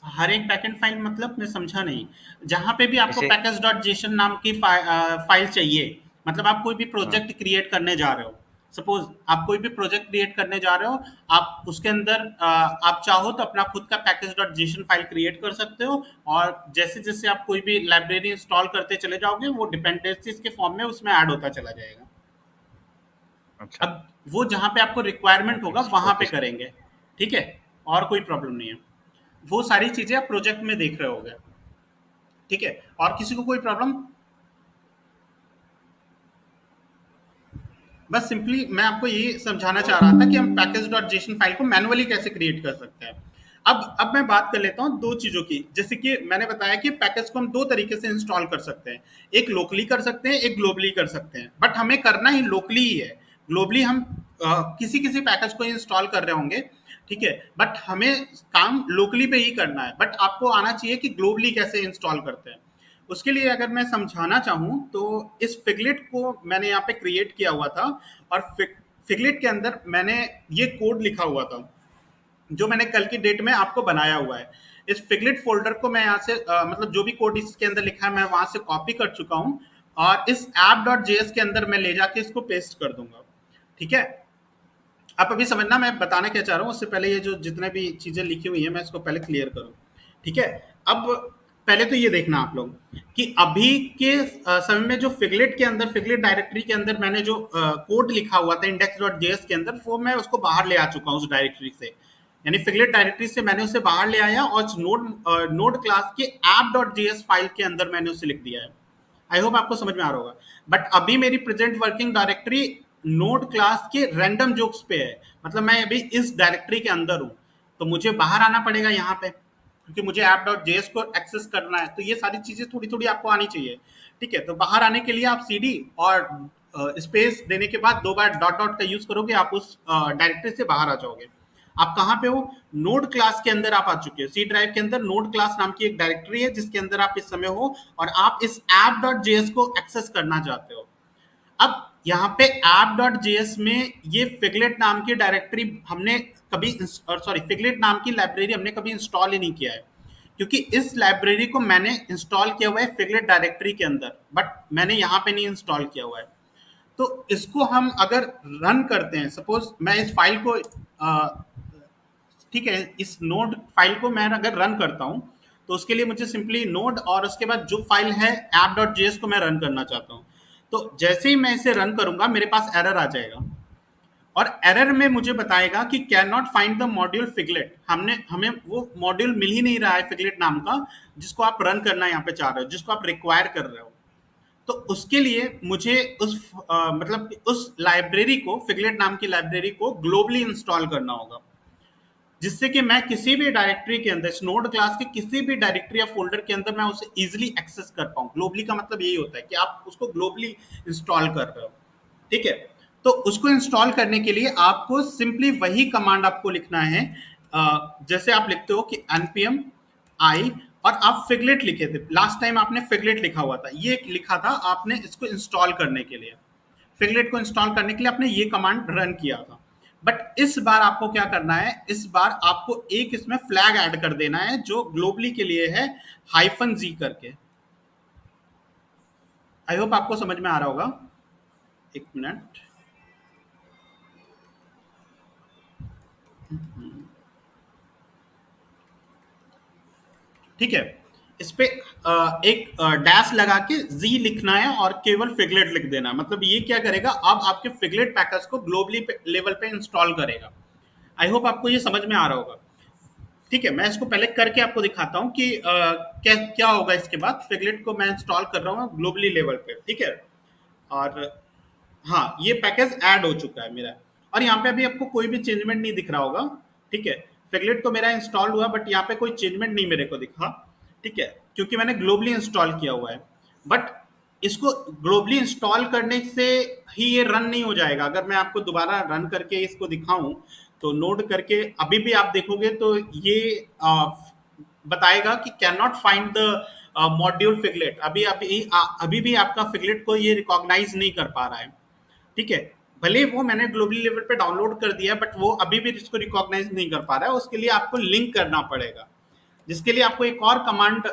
हर एक बैकएंड फाइल मतलब मैं समझा नहीं। जहां पे भी आपको जैसे पैकेज डॉट जेसन नाम की फाइल चाहिए, मतलब आप कोई भी हाँ, प्रोजेक्ट क्रिएट करने जा रहे हो, सपोज आप कोई भी प्रोजेक्ट क्रिएट करने जा रहे हो, आप उसके अंदर आप चाहो तो अपना खुद का package dot JSON file create कर सकते हो, और जैसे जैसे आप कोई भी लाइब्रेरी इंस्टॉल करते चले जाओगे वो डिपेंडेंसीज के फॉर्म में उसमें ऐड होता चला जाएगा। अच्छा। अब वो जहाँ पे आपको रिक्वायरमेंट ओके होगा वहाँ ओके पे सर। करेंगे। ठीक है? और कोई प्रॉब्लम नहीं है। वो सारी चीज़ें आप प्रोजेक्ट में देख रहे होगे। ठीक है? और किसी को कोई प्रॉब्लम? बस सिंपली मैं आपको ये समझाना चाह रहा था कि हम पैकेज डॉट जेसन फाइल को मैनुअली कैसे क्रिएट कर सकते हैं। अब मैं बात कर लेता हूँ दो चीज़ों की। जैसे कि मैंने बताया कि पैकेज को हम दो तरीके से इंस्टॉल कर सकते हैं, एक लोकली कर सकते हैं, एक ग्लोबली कर सकते हैं, बट हमें करना ही लोकली ही है। ग्लोबली हम किसी किसी पैकेज को इंस्टॉल कर रहे होंगे, ठीक है, बट हमें काम लोकली पे ही करना है, बट आपको आना चाहिए कि ग्लोबली कैसे इंस्टॉल करते हैं। उसके लिए अगर मैं समझाना चाहूँ तो इस फिगलेट को मैंने यहाँ पे क्रिएट किया हुआ था, और फिगलेट के अंदर मैंने ये कोड लिखा हुआ था जो मैंने कल की डेट में आपको बनाया हुआ है। इस फिगलेट फ़ोल्डर को मैं यहाँ से मतलब जो भी कोड इसके अंदर लिखा है मैं वहाँ से कॉपी कर चुका हूँ, और इस app.js के अंदर मैं ले जाके इसको पेस्ट कर दूँगा। ठीक है? आप अभी समझना मैं बताना क्या चाह रहा हूँ, उससे पहले ये जो जितने भी चीज़ें लिखी हुई हैं मैं इसको पहले क्लियर करूँ। ठीक है? अब पहले तो ये देखना आप लोग कि अभी के समय में जो फिगलेट के अंदर, फिगलेट डायरेक्टरी के अंदर मैंने जो कोड लिखा हुआ था index.js के अंदर, वो मैं उसको बाहर ले आ चुका हूँ उस डायरेक्टरी से। यानी फिगलेट डायरेक्टरी से मैंने उसे बाहर ले आया और नोड क्लास के app.js फाइल के अंदर मैंने उसे लिख दिया है। आई होप आपको समझ में आ रहा होगा। बट अभी मेरी present working directory node class के रैंडम जोक्स पे है, मतलब मैं अभी इस डायरेक्टरी के अंदर हूँ, तो मुझे बाहर आना पड़ेगा यहाँ पे, क्योंकि मुझे app.js को एक्सेस करना है, तो ये सारी चीजें थोड़ी थोड़ी आपको आनी चाहिए। ठीक है? तो बाहर आने के लिए आप cd और स्पेस देने के बाद दो बार डॉट डॉट का यूज करोगे, आप उस डायरेक्टरी से बाहर आ जाओगे। आप कहाँ पे हो? नोड क्लास के अंदर आप आ चुके हो। सी ड्राइव के अंदर नोड क्लास नाम की एक डायरेक्टरी है जिसके अंदर आप इस समय हो, और आप इस app.js को एक्सेस करना चाहते हो। अब यहाँ पे app.js में ये फिगलेट नाम की डायरेक्टरी हमने कभी, सॉरी, फिगलेट नाम की लाइब्रेरी हमने कभी इंस्टॉल ही नहीं किया है, क्योंकि इस लाइब्रेरी को मैंने इंस्टॉल किया हुआ है फिगलेट डायरेक्टरी के अंदर, बट मैंने यहाँ पे नहीं इंस्टॉल किया हुआ है। तो इसको हम अगर रन करते हैं, सपोज मैं इस फाइल को ठीक है, इस नोड फाइल को मैं अगर रन करता हूँ, तो उसके लिए मुझे सिंपली नोड और उसके बाद जो फाइल है app.js को मैं रन करना चाहता हूँ। तो जैसे ही मैं इसे रन करूंगा मेरे पास एरर आ जाएगा, और एरर में मुझे बताएगा कि can not find the module figlet. हमें वो मॉड्यूल मिल ही नहीं रहा है फिगलेट नाम का, जिसको आप रन करना यहाँ पे चाह रहे हो, जिसको आप रिक्वायर कर रहे हो। तो उसके लिए मुझे मतलब उस लाइब्रेरी को, फिगलेट नाम की लाइब्रेरी को ग्लोबली इंस्टॉल करना होगा, जिससे कि मैं किसी भी डायरेक्टरी के अंदर, नोड क्लास के किसी भी डायरेक्टरी या फोल्डर के अंदर मैं उसे इजीली एक्सेस कर पाऊँ। ग्लोबली का मतलब यही होता है कि आप उसको ग्लोबली इंस्टॉल कर रहे हो। ठीक है? तो उसको इंस्टॉल करने के लिए आपको सिंपली वही कमांड आपको लिखना है, जैसे आप लिखते हो कि npm i, और आप फिगलेट लिखे थे लास्ट टाइम, आपने फिगलेट लिखा हुआ था, ये लिखा था आपने इसको इंस्टॉल करने के लिए। फिगलेट को इंस्टॉल करने के लिए आपने ये कमांड रन किया था। बट इस बार आपको क्या करना है, इस बार आपको एक इसमें फ्लैग ऐड कर देना है जो ग्लोबली के लिए है, -z करके। आई होप आपको समझ में आ रहा होगा। एक मिनट। ठीक है, इस पे एक डैश लगा के जी लिखना है और केवल फिगलेट लिख देना है। मतलब ये क्या करेगा, अब आपके फिगलेट पैकेज को ग्लोबली लेवल पे इंस्टॉल करेगा। आई होप आपको ये समझ में आ रहा होगा। ठीक है, मैं इसको पहले करके आपको दिखाता हूँ कि क्या क्या होगा इसके बाद। फिगलेट को मैं इंस्टॉल कर रहा हूँ ग्लोबली लेवल पे। ठीक है, और हाँ, ये पैकेज ऐड हो चुका है मेरा, और यहाँ पे अभी आपको कोई भी चेंजमेंट नहीं दिख रहा होगा। ठीक है, फिगलेट तो मेरा इंस्टॉल हुआ, बट यहाँ पे कोई चेंजमेंट नहीं मेरे को दिखा। ठीक है, क्योंकि मैंने ग्लोबली इंस्टॉल किया हुआ है। बट इसको ग्लोबली इंस्टॉल करने से ही ये रन नहीं हो जाएगा। अगर मैं आपको दोबारा रन करके इसको दिखाऊं, तो नोड करके अभी भी आप देखोगे तो ये बताएगा कि can not find the module figlet. अभी भी आपका फिगलेट को ये रिकॉग्नाइज नहीं कर पा रहा है। ठीक है, भले वो मैंने ग्लोबली लेवल पे डाउनलोड कर दिया, बट वो अभी भी इसको रिकॉग्नाइज नहीं कर पा रहा है। उसके लिए आपको लिंक करना पड़ेगा, जिसके लिए आपको एक और कमांड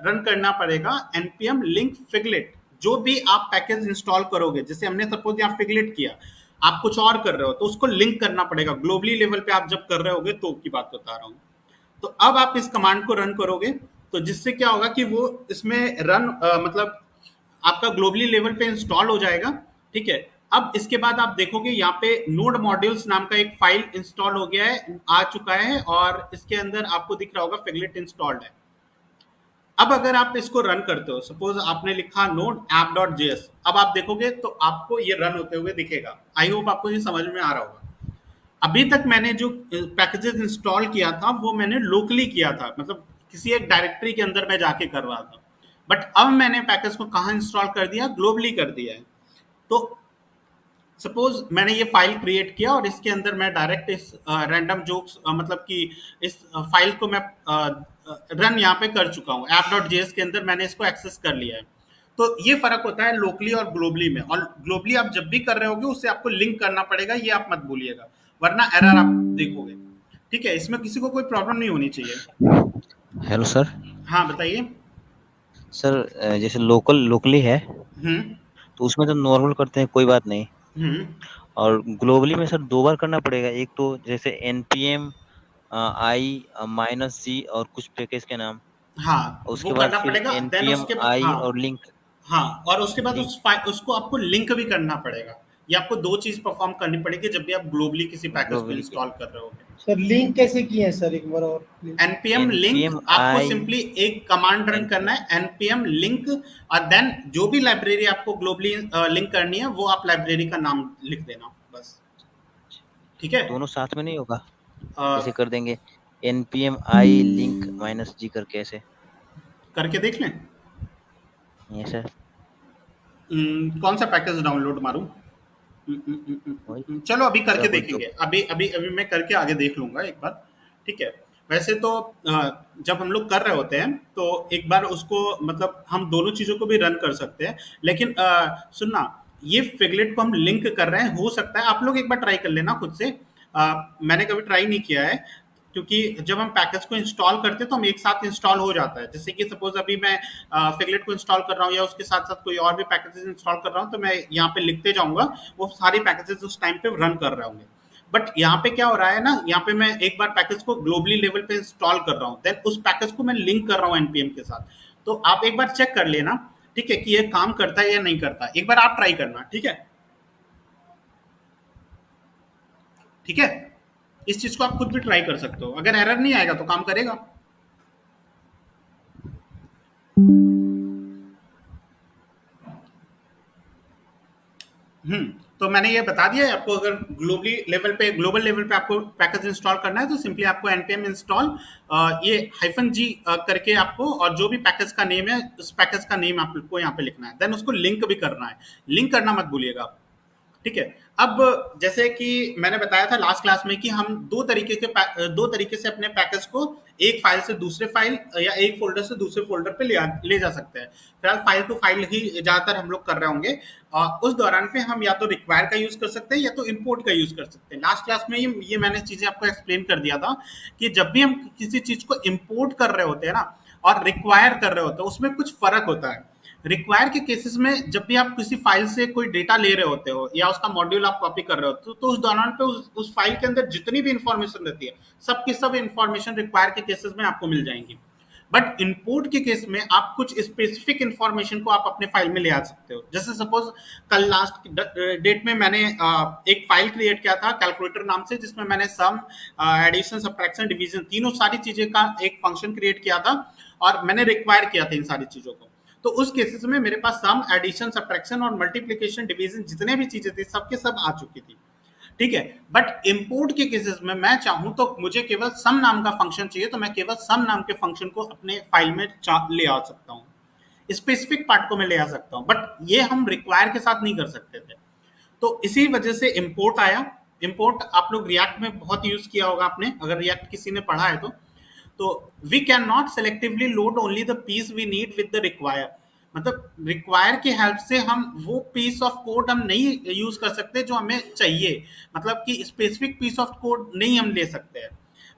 रन करना पड़ेगा, npm link figlet। जो भी आप पैकेज इंस्टॉल करोगे, जैसे हमने सपोज यहाँ फिगलेट किया, आप कुछ और कर रहे हो तो उसको लिंक करना पड़ेगा। ग्लोबली लेवल पे आप जब कर रहे होगे तो की बात बता रहा हूँ। तो अब आप इस कमांड को रन करोगे, तो जिससे क्या होगा कि वो इसमें रन मतलब आपका ग्लोबली लेवल पे इंस्टॉल हो जाएगा। ठीक है, अब इसके बाद आप देखोगे यहाँ पे नोड मॉड्यूल्स नाम का एक फाइल इंस्टॉल हो गया है, आ चुका है, और इसके अंदर आपको दिख रहा होगा फिगलेट इंस्टॉल्ड है। अब अगर आप इसको रन करते हो, सपोज आपने लिखा नोड app.js, अब आप देखोगे तो आपको ये रन होते हुए दिखेगा। आई होप आपको ये समझ में आ रहा होगा। अभी तक मैंने जो पैकेजेस इंस्टॉल किया था वो मैंने लोकली किया था, मतलब किसी एक डायरेक्टरी के अंदर मैं जाके कर रहा था। बट अब मैंने पैकेज को कहाँ इंस्टॉल कर दिया, ग्लोबली कर दिया है। तो सपोज मैंने ये फाइल क्रिएट किया और इसके अंदर मैं डायरेक्ट इस रैंडम जोक्स मतलब कि इस फाइल को मैं रन यहाँ पे कर चुका हूँ। app.js के अंदर मैंने इसको एक्सेस कर लिया है। तो ये फर्क होता है लोकली और ग्लोबली में। और ग्लोबली आप जब भी कर रहे होगे उससे आपको लिंक करना पड़ेगा, ये आप मत भूलिएगा, वरना एरर आप देखोगे। ठीक है, इसमें किसी को कोई प्रॉब्लम नहीं होनी चाहिए। Hello sir. हाँ बताइए। सर जैसे लोकली है हम्म तो उसमें तो नॉर्मल करते हैं, कोई बात नहीं। हम्म और ग्लोबली में सर 2 बार करना पड़ेगा। एक तो जैसे npm i-c और कुछ पैकेज के नाम, हाँ, और वो उसके बाद करना फिर पड़ेगा। देन npm उसके बाद i हाँ, और लिंक हाँ, और उसके बाद लिंक उसको आपको लिंक भी करना पड़ेगा। ये आपको दो चीज परफॉर्म करनी पड़ेगी जब भी आप ग्लोबली किसी पैकेज को ग्लोबली के इंस्टॉल कर रहे होगे। सर लिंक कैसे किए हैं सर, एक बार और प्लीज। npm लिंक, npm आपको i सिंपली एक कमांड रन करना है, npm लिंक, और देन जो भी लाइब्रेरी आपको ग्लोबली लिंक करनी है वो आप लाइब्रेरी का नाम लिख देना बस। ठीक है, दोनों साथ में नहीं होगा? अ, जैसे कर देंगे npm i link -g करके, ऐसे? करके देख लें। ये सर कौन सा पैकेज डाउनलोड मारूं? वही चलो अभी करके सब तो देखेंगे। अभी अभी अभी मैं करके आगे देख लूंगा एक बार। ठीक है, वैसे तो जब हम लोग कर रहे होते हैं तो एक बार उसको मतलब हम दोनों चीज़ों को भी रन कर सकते हैं। लेकिन सुनना, ये फिगलेट को हम लिंक कर रहे हैं, हो सकता है आप लोग एक बार ट्राई कर लेना खुद से। मैंने कभी ट्राई नहीं किया है, क्योंकि जब हम पैकेज को इंस्टॉल करते हैं तो हम एक साथ इंस्टॉल हो जाता है। जैसे कि सपोज अभी मैं फिगलेट को इंस्टॉल कर रहा हूँ या उसके साथ साथ कोई और भी पैकेजेस इंस्टॉल कर रहा हूँ, तो मैं यहाँ पे लिखते जाऊंगा, वो सारी पैकेजेस उस टाइम पे रन कर रहे होंगे। बट यहाँ पे क्या हो रहा है ना, यहाँ पे मैं एक बार पैकेज को ग्लोबली लेवल पे इंस्टॉल कर रहा हूँ, देन उस पैकेज को मैं लिंक कर रहा हूँ npm के साथ। तो आप एक बार चेक कर लेना, ठीक है, कि ये काम करता है या नहीं करता। एक बार आप ट्राई करना, ठीक है। ठीक है, इस चीज को आप खुद भी ट्राई कर सकते हो। अगर एरर नहीं आएगा तो काम करेगा। तो मैंने ये बता दिया है आपको। अगर ग्लोबल लेवल पे आपको पैकेज इंस्टॉल करना है तो सिंपली आपको npm इंस्टॉल ये -g करके आपको, और जो भी पैकेज का नेम है उस पैकेज का नेम आपको यहाँ पे लिखना है, देन उसको लिंक भी करना है। लिंक करना मत भूलिएगा आप। ठीक है, अब जैसे कि मैंने बताया था लास्ट क्लास में कि हम दो तरीके से अपने पैकेज को एक फाइल से दूसरे फाइल या एक फोल्डर से दूसरे फोल्डर पे ले जा सकते हैं। फिलहाल फाइल टू फाइल ही ज्यादातर हम लोग कर रहे होंगे। उस दौरान पे हम या तो रिक्वायर का यूज कर सकते हैं या तो इम्पोर्ट का यूज कर सकते हैं। लास्ट क्लास में ये मैंने चीजें आपको एक्सप्लेन कर दिया था कि जब भी हम किसी चीज को इम्पोर्ट कर रहे होते हैं ना और रिक्वायर कर रहे होते हैं, उसमें कुछ फर्क होता है। रिक्वायर के केसेस में जब भी आप किसी फाइल से कोई डेटा ले रहे होते हो या उसका मॉड्यूल आप कॉपी कर रहे होते हो, तो उस दौरान पे उस फाइल के अंदर जितनी भी इंफॉर्मेशन रहती है, सब की सब इंफॉर्मेशन रिक्वायर के केसेस में आपको मिल जाएंगी। बट इंपोर्ट के केस में आप कुछ स्पेसिफिक इंफॉर्मेशन को आप अपने फाइल में ले आ सकते हो। जैसे सपोज कल लास्ट डेट में मैंने एक फाइल क्रिएट किया था कैलकुलेटर नाम से, जिसमें मैंने सम, एडिशन, सब्ट्रैक्शन, डिवीजन, तीनों सारी चीजें का एक फंक्शन क्रिएट किया था और मैंने रिक्वायर किया था इन सारी चीजों को। तो उस केसेस में मेरे पास सम, एडिशन, सब्ट्रैक्शन और मल्टीप्लिकेशन, डिवीजन जितने भी चीजें थी सबके सब आ चुकी थी, ठीक है। बट इंपोर्ट के केसेस में मैं चाहूं तो मुझे केवल सम नाम का फंक्शन चाहिए, तो मैं केवल सम नाम के फंक्शन को अपने फाइल में ले आ सकता हूं, स्पेसिफिक पार्ट को मैं ले आ सकता हूं, बट ये हम रिक्वायर के साथ नहीं कर सकते थे। तो इसी वजह से इंपोर्ट आया। इंपोर्ट आप लोग रिएक्ट में बहुत यूज किया होगा आपने, अगर रिएक्ट किसी ने पढ़ा है तो we can not selectively load only the piece we need with the require. मतलब रिक्वायर की हेल्प से हम वो पीस ऑफ कोड हम नहीं यूज कर सकते जो हमें चाहिए, मतलब कि स्पेसिफिक पीस ऑफ कोड नहीं हम ले सकते हैं।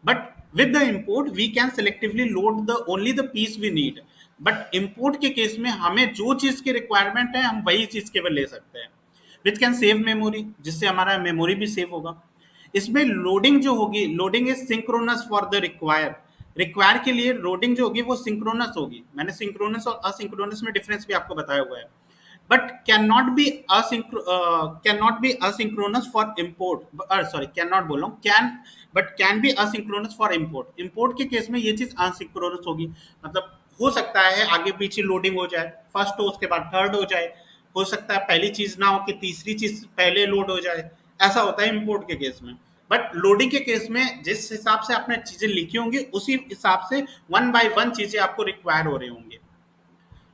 But with the import we can selectively load the only the piece we need. But import के केस में हमें जो चीज की रिक्वायरमेंट है हम वही चीज केवल ले सकते हैं, विच कैन सेव मेमोरी, जिससे हमारा मेमोरी भी सेव होगा। इसमें लोडिंग जो होगी, loading is synchronous for the require. Require के लिए लोडिंग जो होगी वो सिंक्रोनस होगी। मैंने सिंक्रोनस और असिंक्रोनस में डिफरेंस भी आपको बताया हुआ है। But can not B asynchronous for import, sorry can not बोल रहा हूँ, can, but can be asynchronous for import. Import के केस में ये चीज असिंक्रोनस होगी, मतलब हो सकता है आगे पीछे लोडिंग हो जाए, फर्स्ट हो उसके बाद थर्ड हो जाए, हो सकता है पहली चीज ना हो कि तीसरी चीज पहले लोड हो जाए, ऐसा होता है इंपोर्ट के केस में। बट लोडिंग के केस में जिस हिसाब से आपने चीजें लिखी होंगी उसी हिसाब से वन बाय वन चीजें आपको रिक्वायर हो रही होंगी।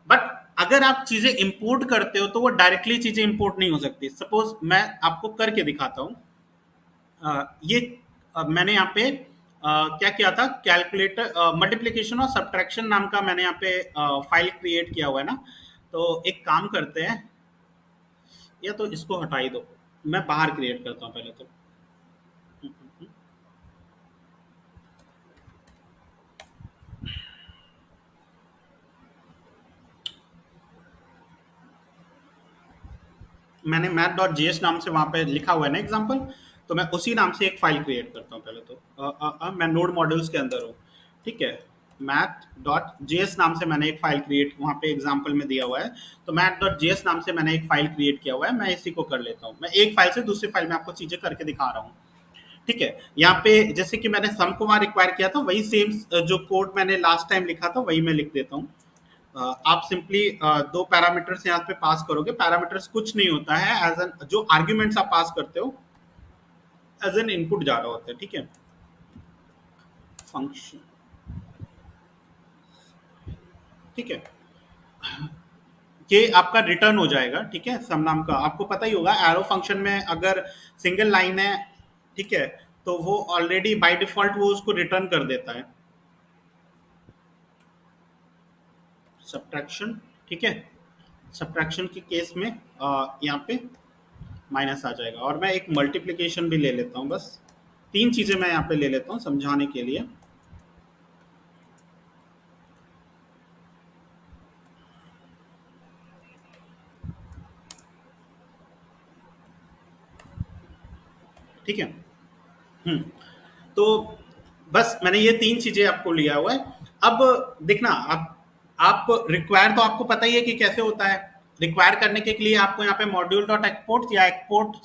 बट अगर आप चीजें इंपोर्ट करते हो तो वो डायरेक्टली चीजें इंपोर्ट नहीं हो सकती। सपोज मैं आपको करके दिखाता हूँ। ये मैंने यहाँ पे क्या किया था, कैलकुलेटर मल्टीप्लिकेशन और सब्ट्रैक्शन नाम का मैंने यहाँ पे फाइल क्रिएट किया हुआ है ना। तो एक काम करते हैं, या तो इसको हटा ही दो, मैं बाहर क्रिएट करता हूँ पहले तो। मैंने math.js नाम से वहां पे लिखा हुआ है ना एग्जाम्पल, तो मैं उसी नाम से एक फाइल क्रिएट करता हूँ पहले तो। मैं नोड मॉड्यूल्स के अंदर हूँ, ठीक है। math.js नाम से मैंने एक फाइल क्रिएट वहां पे एग्जाम्पल में दिया हुआ है, तो math.js नाम से मैंने एक फाइल क्रिएट किया हुआ है। मैं इसी को कर लेता हूँ, मैं एक फाइल से दूसरी फाइल में आपको चीजें करके दिखा रहा हूँ, ठीक है। यहाँ पे जैसे कि मैंने सम को वहां रिक्वायर किया था, वही सेम जो कोड मैंने लास्ट टाइम लिखा था वही मैं लिख देता हूँ। आप सिंपली दो पैरामीटर्स यहाँ पे पास करोगे। पैरामीटर्स कुछ नहीं होता है, एज एन जो आर्ग्यूमेंट्स आप पास करते हो एज एन इनपुट जा रहा होता है, ठीक है। फंक्शन, ठीक है, ये आपका रिटर्न हो जाएगा, ठीक है। सम नाम का आपको पता ही होगा, एरो फंक्शन में अगर सिंगल लाइन है, ठीक है, तो वो ऑलरेडी बाय डिफॉल्ट वो उसको रिटर्न कर देता है। सब्ट्रैक्शन, ठीक है, सब्ट्रैक्शन के केस में यहाँ पे माइनस आ जाएगा। और मैं एक मल्टीप्लिकेशन भी ले लेता हूँ, बस तीन चीजें मैं यहाँ पे ले लेता हूँ समझाने के लिए। ठीक है, तो बस मैंने ये तीन चीजें आपको लिया हुआ है। अब देखना, अब आप रिक्वायर तो आपको पता ही है कि कैसे होता है। रिक्वायर करने के लिए आपको यहाँ पे मॉड्यूल डॉट एक्सपोर्ट या एक्सपोर्ट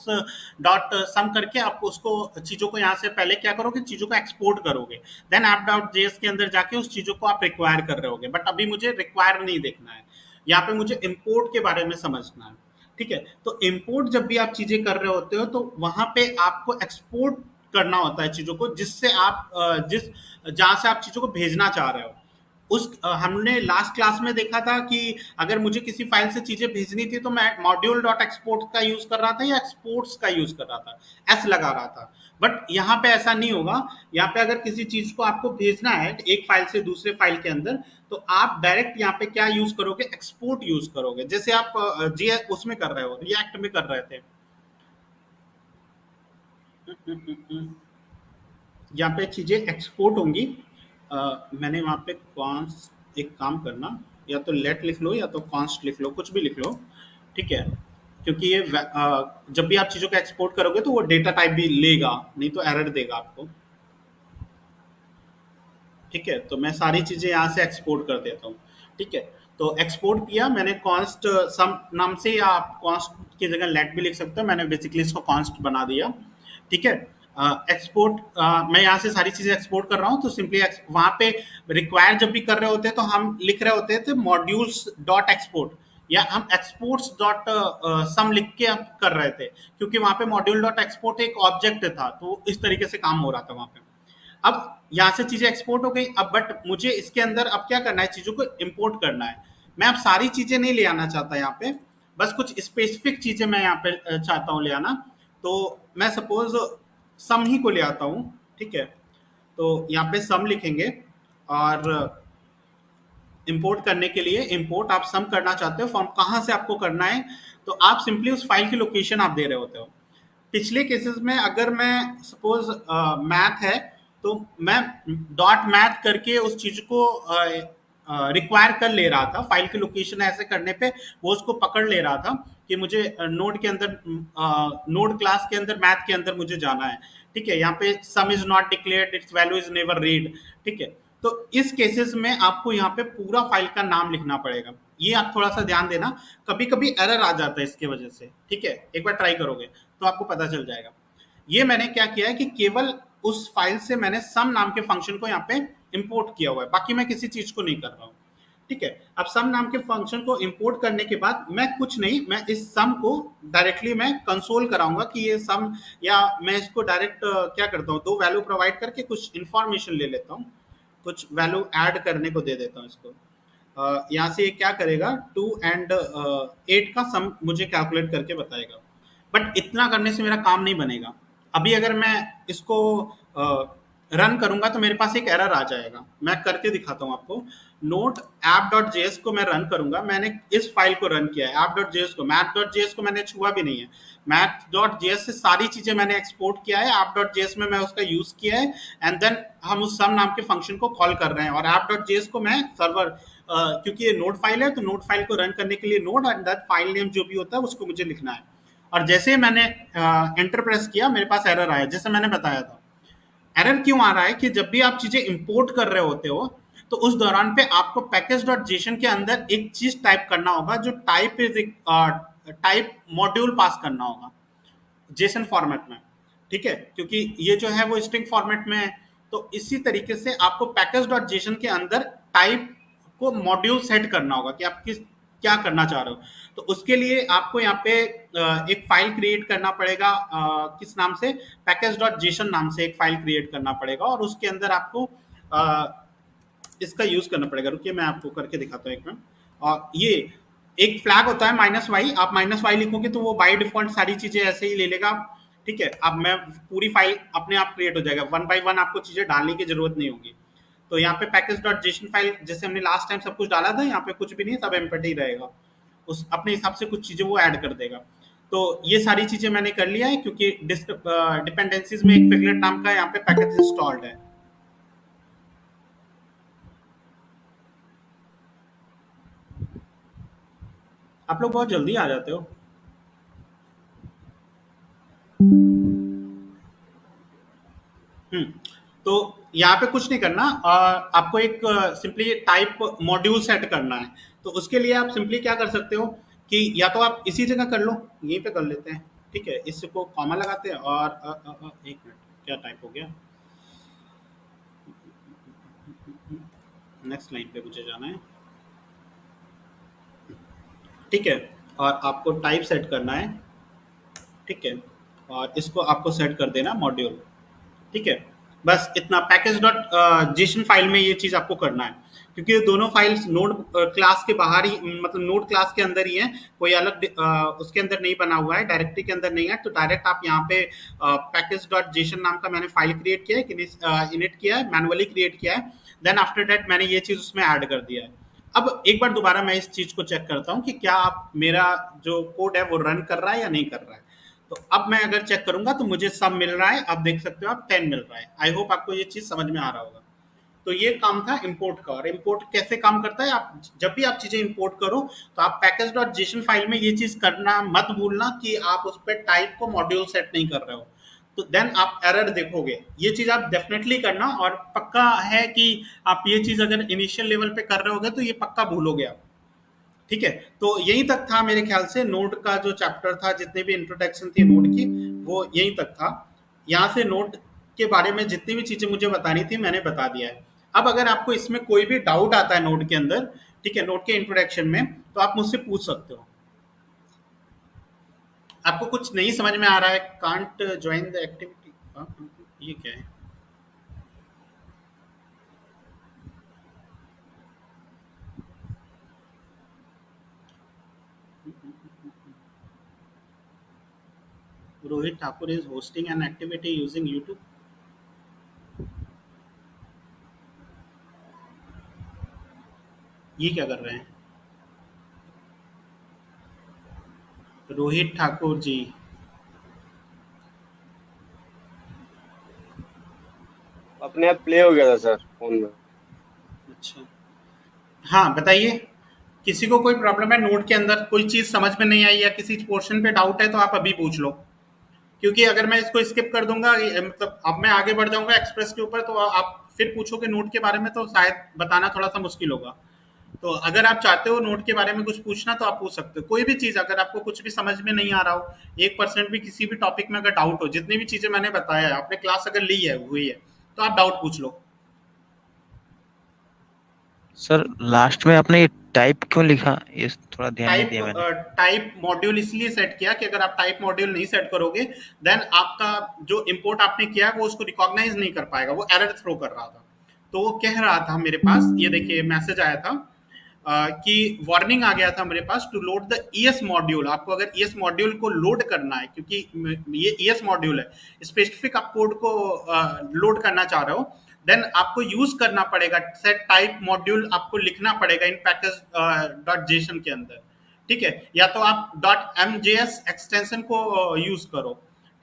डॉट सम करके आपको उसको चीजों को यहाँ से पहले क्या करोगे, चीजों को एक्सपोर्ट करोगे, देन ऐप डॉट जेएस के अंदर जाके उस चीजों को आप रिक्वायर कर रहे होगे। बट अभी मुझे रिक्वायर नहीं देखना है, यहाँ पे मुझे इम्पोर्ट के बारे में समझना है, ठीक है। तो इम्पोर्ट जब भी आप चीजें कर रहे होते हो तो वहां पे आपको एक्सपोर्ट करना होता है चीजों को, जिससे आप जिस जहां से आप चीजों को भेजना चाह रहे हो। उस हमने लास्ट क्लास में देखा था कि अगर मुझे किसी फाइल से चीजें भेजनी थी तो मैं मॉड्यूल डॉट एक्सपोर्ट का यूज कर रहा था या एक्सपोर्ट्स का यूज कर रहा था, एस लगा रहा था। बट यहाँ पे ऐसा नहीं होगा। यहाँ पे अगर किसी चीज को आपको भेजना है एक फाइल से दूसरे फाइल के अंदर, तो आप डायरेक्ट यहाँ पे क्या यूज करोगे, एक्सपोर्ट यूज करोगे, जैसे आप जी उसमें कर रहे हो, रिएक्ट में कर रहे थे। यहाँ पे चीजें एक्सपोर्ट होंगी। मैंने वहां पे कौन एक काम करना, या तो लेट लिख लो या तो कॉन्स्ट लिख लो, कुछ भी लिख लो, ठीक है, क्योंकि ये जब भी आप चीज़ों को एक्सपोर्ट करोगे तो वो डेटा टाइप भी लेगा, नहीं तो एरर देगा आपको। ठीक है, तो मैं सारी चीज़ें यहाँ से एक्सपोर्ट कर देता हूँ। ठीक है, तो एक्सपोर्ट किया मैंने कॉन्स्ट सम नाम से, या आप कॉन्स्ट की जगह लेट भी लिख सकते हो, मैंने बेसिकली इसको कॉन्स्ट बना दिया। ठीक है, एक्सपोर्ट मैं यहाँ से सारी चीज़ें एक्सपोर्ट कर रहा हूँ, तो सिंपली वहाँ पे रिक्वायर जब भी कर रहे होते हैं तो हम लिख रहे होते थे मॉड्यूल्स डॉट एक्सपोर्ट, या हम एक्सपोर्ट्स डॉट सम लिख के हम कर रहे थे, क्योंकि वहाँ पे मॉड्यूल डॉट एक्सपोर्ट एक ऑब्जेक्ट था, तो इस तरीके से काम हो रहा था वहाँ पे। अब यहाँ से चीजें एक्सपोर्ट हो गई, अब बट मुझे इसके अंदर अब क्या करना है, चीजों को इंपोर्ट करना है। मैं अब सारी चीजें नहीं ले आना चाहता यहाँ पे, बस कुछ स्पेसिफिक चीजें मैं यहाँ पे चाहता हूँ ले आना। तो मैं सपोज सम ही को ले आता हूँ। ठीक है, तो यहाँ पे सम लिखेंगे, और इंपोर्ट करने के लिए इंपोर्ट आप सम करना चाहते हो, फॉर्म कहाँ से आपको करना है, तो आप सिंपली उस फाइल की लोकेशन आप दे रहे होते हो। पिछले केसेस में अगर मैं सपोज मैथ है तो मैं डॉट मैथ करके उस चीज को रिक्वायर कर ले रहा था, फाइल की लोकेशन ऐसे करने पे वो उसको पकड़ ले रहा था कि मुझे नोड के अंदर, नोड क्लास के अंदर मैथ के अंदर मुझे जाना है। ठीक है, यहाँ पे सम is not declared, it's value is never read. ठीक है, तो इस केसेस में आपको यहाँ पे पूरा फाइल का नाम लिखना पड़ेगा, ये आप थोड़ा सा ध्यान देना, कभी कभी एरर आ जाता है इसके वजह से। ठीक है, एक बार ट्राई करोगे तो आपको पता चल जाएगा। ये मैंने क्या किया है कि केवल उस फाइल से मैंने सम नाम के फंक्शन को यहाँ पे इंपोर्ट किया हुआ है, बाकी मैं किसी चीज को नहीं कर रहा हूँ। ठीक है, अब सम नाम के फंक्शन को इंपोर्ट करने के बाद मैं कुछ नहीं, मैं इस सम को डायरेक्टली मैं कंसोल कराऊंगा कि ये सम, या मैं इसको डायरेक्ट क्या करता हूँ, दो वैल्यू प्रोवाइड करके कुछ इंफॉर्मेशन ले लेता हूँ, कुछ वैल्यू ऐड करने को दे देता हूँ इसको। यहाँ से ये क्या करेगा, 2 and 8 का सम मुझे कैलकुलेट करके बताएगा, बट इतना करने से मेरा काम नहीं बनेगा। अभी अगर मैं इसको रन करूंगा तो मेरे पास एक एरर आ जाएगा, मैं करके दिखाता हूँ आपको। नोट app.js को मैं रन करूंगा, मैंने इस फाइल को रन किया है app.js को, math.js को मैंने छुआ भी नहीं है, math.js से सारी चीजें मैंने एक्सपोर्ट किया है, app.js में मैं उसका यूज किया है, एंड देन हम उस सम नाम के फंक्शन को कॉल कर रहे हैं, और app.js को मैं सर्वर, क्योंकि ये नोड फाइल है तो नोड फाइल को रन करने के लिए node and that file name जो भी होता है उसको मुझे लिखना है। और जैसे मैंने एंटर प्रेस किया, मेरे पास एरर आया, जैसे मैंने बताया था। एरर क्यों आ रहा है कि जब भी आप चीजें इंपोर्ट कर रहे होते हो तो उस दौरान पे आपको पैकेज.जेसन के अंदर एक चीज टाइप करना होगा, जो टाइप मॉड्यूल पास करना होगा जेसन फॉर्मेट में। ठीक है, क्योंकि ये जो है वो स्ट्रिंग फॉर्मेट में है, तो इसी तरीके से आपको पैकेज.जेसन के अंदर टाइप को मॉड्यूल सेट करना होगा कि आप क्या करना चाह रहे हो। तो उसके लिए आपको यहाँ पे एक फाइल क्रिएट करना पड़ेगा, किस नाम से, पैकेज.जेसन नाम से एक फाइल क्रिएट करना पड़ेगा, और उसके अंदर आपको इसका यूज करना पड़ेगा। रुकिए मैं आपको करके दिखाता हूँ एक मिनट। और ये एक फ्लैग होता है -y, आप -y लिखोगे तो वो बाय डिफॉल्ट सारी चीजें ऐसे ही ले लेगा। ठीक है, अब मैं पूरी फाइल अपने आप क्रिएट हो जाएगा, 1 by 1 आपको चीजें डालने की जरूरत नहीं होगी। तो यहाँ पे पैकेज.जेसन फाइल जैसे हमने लास्ट टाइम सब कुछ डाला था, यहाँ पे कुछ भी नहीं, सब एम्प्टी रहेगा, उस अपने हिसाब से कुछ चीजें वो ऐड कर देगा। तो ये सारी चीजें मैंने कर लिया है, क्योंकि डिपेंडेंसीज में एक फिगलेट नाम का यहाँ पे पैकेज इंस्टॉल्ड है। आप लोग बहुत जल्दी आ जाते हो। तो यहाँ पे कुछ नहीं करना, आपको एक सिंपली टाइप मॉड्यूल सेट करना है। तो उसके लिए आप सिंपली क्या कर सकते हो कि या तो आप इसी जगह कर लो, यहीं पे कर लेते हैं। ठीक है, इसको कॉमा लगाते हैं, और एक मिनट, क्या टाइप हो गया, नेक्स्ट लाइन पे मुझे जाना है। ठीक है, और आपको टाइप सेट करना है। ठीक है, और इसको आपको सेट कर देना मॉड्यूल। ठीक है, बस इतना पैकेज.जेसन फाइल में ये चीज आपको करना है, क्योंकि ये दोनों फाइल्स नोड क्लास के बाहर ही, मतलब नोड क्लास के अंदर ही है, कोई अलग उसके अंदर नहीं बना हुआ है, डायरेक्टरी के अंदर नहीं है। तो डायरेक्ट आप यहाँ पे पैकेज.जेसन नाम का मैंने फाइल क्रिएट किया है, इनिट किया है, मैनुअली क्रिएट किया है, देन आफ्टर दैट मैंने ये चीज उसमें ऐड कर दिया है। अब एक बार दोबारा मैं इस चीज को चेक करता हूँ कि क्या आप मेरा जो कोड है वो रन कर रहा है या नहीं कर रहा है। तो अब मैं अगर चेक करूंगा तो मुझे सब मिल रहा है, अब देख सकते हो आप 10 मिल रहा है। आई होप आपको ये चीज समझ में आ रहा होगा। तो ये काम था इंपोर्ट का। और इंपोर्ट कैसे काम करता है, आप जब भी आप चीजें इंपोर्ट करो तो आप package.json फाइल में ये चीज करना मत भूलना कि आप उस पर टाइप को मॉड्यूल सेट नहीं कर रहे हो, तो देन आप एरर देखोगे। ये चीज आप डेफिनेटली करना, और पक्का है कि आप ये चीज अगर इनिशियल लेवल पे कर रहे होगे तो ये पक्का भूलोगे आप। ठीक है, तो यहीं तक था मेरे ख्याल से नोड का जो चैप्टर था, जितनी भी इंट्रोडक्शन थी नोड की वो यहीं तक था। यहाँ से नोड के बारे में जितनी भी चीजें मुझे बतानी थी मैंने बता दिया है। अब अगर आपको इसमें कोई भी डाउट आता है नोड के अंदर, ठीक है, नोड के इंट्रोडक्शन में, तो आप मुझसे पूछ सकते हो। आपको कुछ नहीं समझ में आ रहा है, कांट ज्वाइन द एक्टिविटी, ये क्या है? Rohit Thakur is hosting an activity using YouTube. ये क्या कर रहे हैं रोहित ठाकुर जी? अपने आप प्ले हो गया था सर फोन में। अच्छा, हाँ बताइए, किसी को कोई प्रॉब्लम है नोट के अंदर, कोई चीज समझ में नहीं आई या किसी पोर्शन पे डाउट है तो आप अभी पूछ लो, क्योंकि अगर मैं इसको स्किप कर दूंगा मतलब अब मैं आगे बढ़ जाऊंगा एक्सप्रेस के ऊपर, तो आप फिर पूछोगे नोट के बारे में तो शायद बताना थोड़ा सा मुश्किल होगा। तो अगर आप चाहते हो नोट के बारे में कुछ पूछना तो आप पूछ सकते हो, कोई भी चीज अगर आपको कुछ भी समझ में नहीं आ रहा हो, 1% भी किसी भी टॉपिक में अगर डाउट हो, जितनी भी चीजें मैंने बताया है, आपने क्लास अगर ली है हुई है, तो आप डाउट पूछ लो। सर लास्ट में आपने टाइप क्यों लिखा, ये थोड़ा ध्यान नहीं दिया मैंने। टाइप मॉड्यूल इसलिए सेट किया कि अगर आप टाइप मॉड्यूल नहीं सेट करोगे देन आपका जो इंपोर्ट आपने किया है वो उसको रिकॉग्नाइज नहीं कर पाएगा, वो एरर थ्रो कर रहा था। तो वो कह रहा था मेरे पास, ये देखिए मैसेज आया था कि वार्निंग आ गया था मेरे पास to load the ES module. आपको अगर ईएस मॉड्यूल को लोड करना है, क्योंकि ये ईएस मॉड्यूल है, स्पेसिफिक आप कोड को लोड करना चाह रहे हो, देन आपको यूज करना पड़ेगा सेट टाइप मॉड्यूल, आपको लिखना पड़ेगा इन पैकेज डॉट जेसन के अंदर। ठीक है, या तो आप डॉट एमजेएस एक्सटेंशन को यूज करो।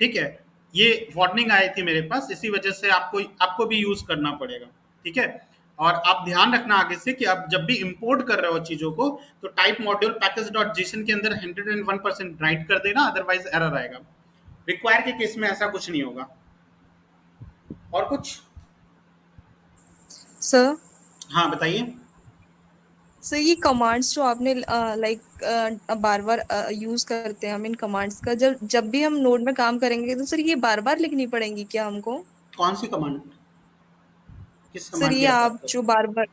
ठीक है, ये वार्निंग आई थी मेरे पास, इसी वजह से आपको भी यूज करना पड़ेगा। ठीक है, और आप ध्यान रखना आगे से कि आप जब भी इंपोर्ट कर रहे हो चीजों को तो type module package dot Jason के अंदर 101% राइट कर देना, अदरवाइज एरर आएगा। रिक्वायर के केस में ऐसा कुछ नहीं होगा। और कुछ सर? हाँ बताइए। सर ये कमांड्स जो आपने बार बार यूज करते हैं हम इन कमांड्स का, जब भी हम नोड में काम करेंगे तो सर ये बार बार लिखनी पड़ेंगी क्या हमको? कौन सी कमांड, किस सर कमांड की ये आप बात आप कर जो बार बार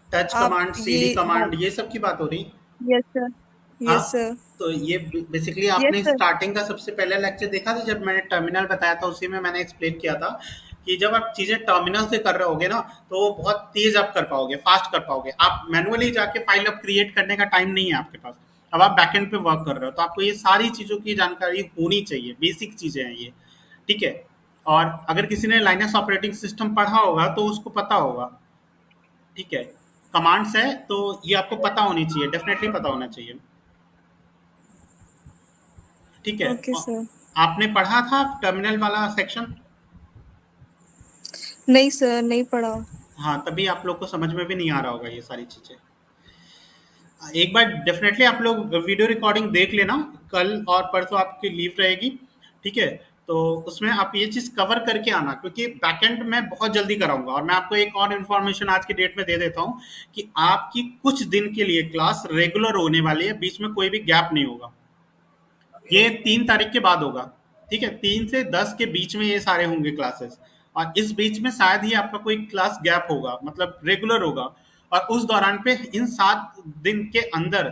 टच आप कमांड, सीडी कमांड, ये सब की बात हो रही? यस सर, हाँ, यस सर, तो ये बेसिकली यस आपने सर। स्टार्टिंग का सबसे पहला लेक्चर देखा था जब मैंने टर्मिनल बताया था, उसी में मैंने एक्सप्लेन किया था कि जब आप चीजें टर्मिनल से कर रहे होगे ना तो वो बहुत तेज आप कर पाओगे, फास्ट कर पाओगे। आप मैनुअली जाके फाइल अब क्रिएट करने का टाइम नहीं है आपके पास, अब आप बैकएंड पे वर्क कर रहे हो, तो आपको ये सारी चीजों की जानकारी होनी चाहिए, बेसिक चीजें हैं ये। ठीक है, और अगर किसी ने लाइनक्स ऑपरेटिंग सिस्टम पढ़ा होगा तो उसको पता होगा। ठीक है, कमांड्स है तो ये आपको पता होनी चाहिए, डेफिनेटली पता होना चाहिए। ठीक है, ओके सर। आपने पढ़ा था टर्मिनल वाला सेक्शन? नहीं सर, नहीं पढ़ा। हाँ, तभी आप लोग को समझ में भी नहीं आ रहा होगा ये सारी चीजें। एक बार डेफिनेटली आप लोग वीडियो रिकॉर्डिंग देख लेना, कल और परसों आपकी लीव रहेगी। ठीक है, तो उसमें आप ये चीज कवर करके आना, क्योंकि बैकएंड मैं बहुत जल्दी कराऊंगा। और मैं आपको एक और इन्फॉर्मेशन आज की डेट में दे देता हूँ कि आपकी कुछ दिन के लिए क्लास रेगुलर होने वाली है, बीच में कोई भी गैप नहीं होगा। ये 3 तारीख के बाद होगा। ठीक है, 3 से 10 के बीच में ये सारे होंगे क्लासेस, और इस बीच में शायद ही आपका कोई क्लास गैप होगा, मतलब रेगुलर होगा। और उस दौरान पे इन 7 दिन के अंदर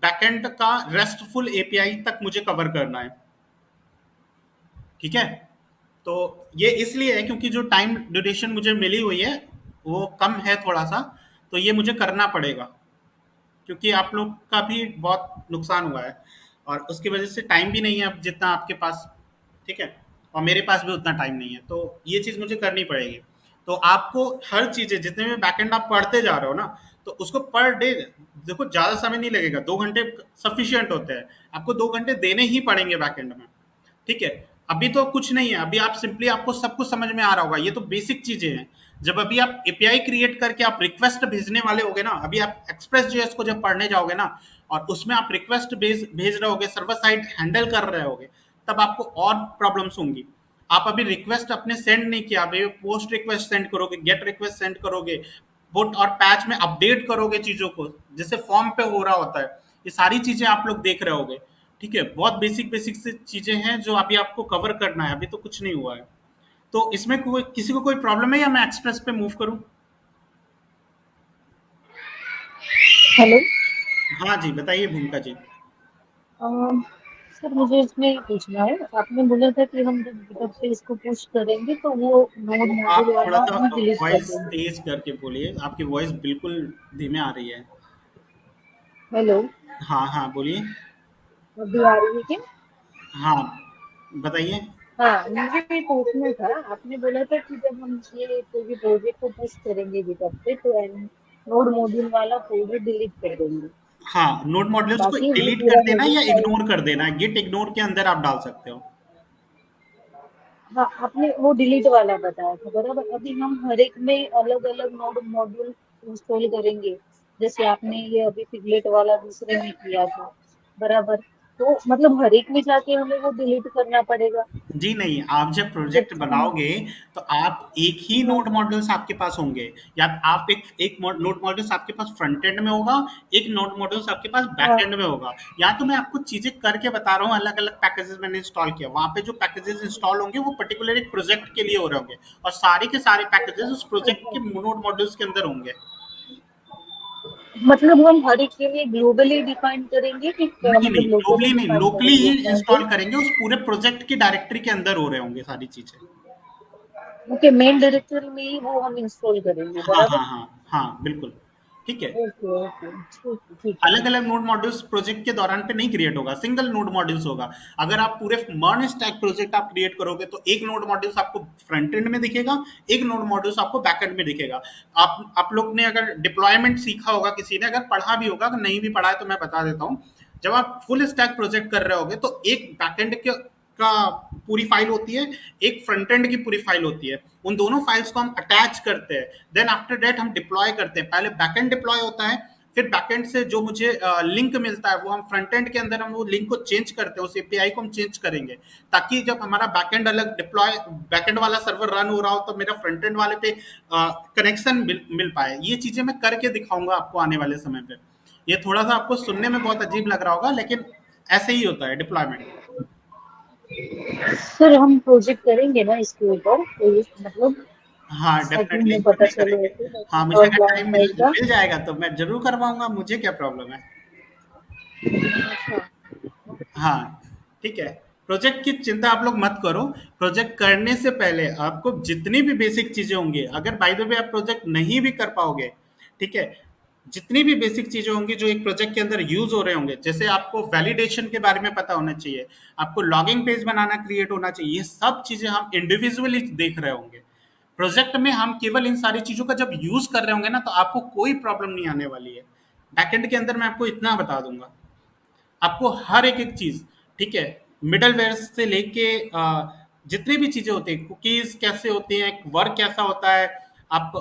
बैकएंड का रेस्टफुल एपीआई तक मुझे कवर करना है। ठीक है, तो ये इसलिए है क्योंकि जो टाइम ड्यूरेशन मुझे मिली हुई है वो कम है थोड़ा सा, तो ये मुझे करना पड़ेगा, क्योंकि आप लोग का भी बहुत नुकसान हुआ है और उसकी वजह से टाइम भी नहीं है अब जितना आपके पास। ठीक है, और मेरे पास भी उतना टाइम नहीं है, तो ये चीज़ मुझे करनी पड़ेगी। तो आपको हर चीज़ें जितने भी बैकएंड आप पढ़ते जा रहे हो ना, तो उसको पर डे देखो, ज़्यादा समय नहीं लगेगा, 2 घंटे सफिशियंट होते हैं, आपको 2 घंटे देने ही पड़ेंगे बैकएंड में। ठीक है, अभी तो कुछ नहीं है, अभी आप सिंपली आपको सब कुछ समझ में आ रहा होगा, ये तो बेसिक चीज़ें हैं। जब अभी आप एपीआई क्रिएट करके आप रिक्वेस्ट भेजने वाले होगे ना, अभी आप एक्सप्रेस जेएस को जब पढ़ने जाओगे ना और उसमें आप रिक्वेस्ट भेज रहे होगे, सर्वर साइड हैंडल कर रहे होगे, तब आपको और प्रॉब्लम्स होंगी। आप अभी रिक्वेस्ट अपने सेंड नहीं किया, अभी पोस्ट रिक्वेस्ट सेंड करोगे, गेट रिक्वेस्ट सेंड करोगे, बुट और पैच में अपडेट करोगे चीजों को, जैसे फॉर्म पे हो रहा होता है, ये सारी चीजें आप लोग देख रहे होगे। ठीक है, बहुत बेसिक बेसिक से चीजें हैं जो अभी आपको कवर करना है, अभी तो कुछ नहीं हुआ है। तो इसमें कोई किसी को कोई प्रॉब्लम है या मैं एक्सप्रेस पे मूव करूं? हेलो। हाँ जी, बताइए भूमिका जी। सर मुझे इसमें ये पूछना है, आपने बोला था कि हम जब गिटहब पे इसको पुश करेंगे तो वो नोड मॉड्यूल आप थोड़ा वाला सा हम डिलीट कर वॉइस देंगे। तेज करके बोलिए, आपकी वॉइस बिल्कुल धीमे आ रही है। हेलो। हाँ हाँ बोलिए। अभी आ रही है क्या? हाँ बताइए। हाँ, मुझे ये पूछना था, आपने बोला था कि जब हम ये कोई भी प्रोजेक्ट को पुश करेंगे गिटहब पे तो नोड मॉड्यूल वाला फोल्डर डिलीट कर देंगे, हाँ, नोड मॉड्यूल्स को बाकी वो डिलीट कर पूरा देना हेडर या फाइल। इग्नोर कर देना, गिट इग्नोर के अंदर आप डाल सकते हो। हाँ, आपने वो डिलीट वाला बताया था बराबर। अभी हम हर एक में अलग अलग नोड मॉड्यूल इंस्टॉल करेंगे, जैसे आपने ये अभी पिगलेट वाला दूसरे में किया था बराबर, तो मतलब हर एक में जाके हमें वो डिलीट करना पड़ेगा। जी नहीं, आप जब प्रोजेक्ट जबकि हम बनाओगे तो आप एक ही हाँ, नोड मॉड्यूल्स आपके पास होंगे, या आप नोड मॉड्यूल्स आपके पास फ्रंट एंड में होगा, एक नोड मॉड्यूल्स आपके पास बैक हाँ, एंड में होगा। या तो मैं आपको चीजें करके बता रहा हूँ, अलग अलग पैकेजेस मैंने इंस्टॉल किया, वहां पे जो पैकेजेस इंस्टॉल होंगे वो पर्टिकुलर एक प्रोजेक्ट के लिए हो रहे होंगे, और सारे के सारे पैकेजेस उस प्रोजेक्ट के नोड मॉड्यूल्स के अंदर होंगे। मतलब हम हर एक के लिए ग्लोबली डिफाइन करेंगे कि नहीं मतलब नहीं, लोकली ग्लोबली नहीं, डिफाइन लोकली करेंगे ही कैसे? इंस्टॉल करेंगे, उस पूरे प्रोजेक्ट की डायरेक्टरी के अंदर हो रहे होंगे सारी चीजें। ओके, मेन डायरेक्टरी में ही वो हम इंस्टॉल करेंगे हाँ बराबर। हाँ हाँ हाँ बिल्कुल। ठीक है, ओके ओके, ठीक है। अलग अलग नोड मॉड्यूल्स प्रोजेक्ट के दौरान पे नहीं क्रिएट होगा, सिंगल नोड मॉड्यूल्स होगा। अगर आप पूरे मर्न स्टैक प्रोजेक्ट आप क्रिएट करोगे तो एक नोड मॉड्यूल्स आपको फ्रंट एंड में दिखेगा, एक नोड मॉड्यूल्स आपको बैक एंड में दिखेगा। आप लोग ने अगर डिप्लॉयमेंट सीखा होगा, किसी ने अगर पढ़ा भी होगा, अगर नहीं भी पढ़ा है तो मैं बता देता हूँ। जब आप फुल स्टैक प्रोजेक्ट कर रहे होगे तो एक बैकएंड के का पूरी फाइल होती है, एक फ्रंट एंड की पूरी फाइल होती है, उन दोनों फाइल्स को हम अटैच करते हैं, देन आफ्टर दैट हम डिप्लॉय करते हैं। पहले बैकएंड डिप्लॉय होता है, फिर बैकएंड से जो मुझे लिंक मिलता है वो हम फ्रंट एंड के अंदर हम वो लिंक को चेंज करते हैं, उस एपीआई को हम चेंज करेंगे, ताकि जब हमारा बैकएंड अलग डिप्लॉय बैकएंड वाला सर्वर रन हो रहा हो तो मेरा फ्रंट एंड वाले पे कनेक्शन मिल पाए। ये चीजें मैं करके दिखाऊंगा आपको आने वाले समय पे। ये थोड़ा सा आपको सुनने में बहुत अजीब लग रहा होगा, लेकिन ऐसे ही होता है डिप्लॉयमेंट। सर हम प्रोजेक्ट करेंगे ना इसके ऊपर, तो ये मतलब हाँ ताकि डेफिनेटली, हमें क्यों पता नहीं चले करेंगे। ऐसे हाँ, नहीं मुझे और अगर लॉन्ग टाइम आएगा। मिल जाएगा तो मैं जरूर करवाऊंगा, मुझे क्या प्रॉब्लम है। अच्छा। हाँ ठीक है, प्रोजेक्ट की चिंता आप लोग मत करो। प्रोजेक्ट करने से पहले आपको जितनी भी बेसिक चीजें होंगी, अगर बाय द वे आप प्रोजेक्ट नहीं भी कर पाओगे, ठीक है, जितनी भी बेसिक चीजें होंगी जो एक प्रोजेक्ट के अंदर यूज हो रहे होंगे, जैसे आपको वैलिडेशन के बारे में पता होना चाहिए, आपको लॉगिंग पेज बनाना क्रिएट होना चाहिए, ये सब चीजें हम इंडिविजुअली देख रहे होंगे। प्रोजेक्ट में हम केवल इन सारी चीजों का जब यूज कर रहे होंगे ना, तो आपको कोई प्रॉब्लम नहीं आने वाली है। बैकएंड के अंदर मैं आपको इतना बता दूंगा, आपको हर एक एक चीज, ठीक है, मिडलवेयर से लेके जितनी भी चीजें होती हैं, कुकीज कैसे होती हैं, वर्क कैसा होता है, आप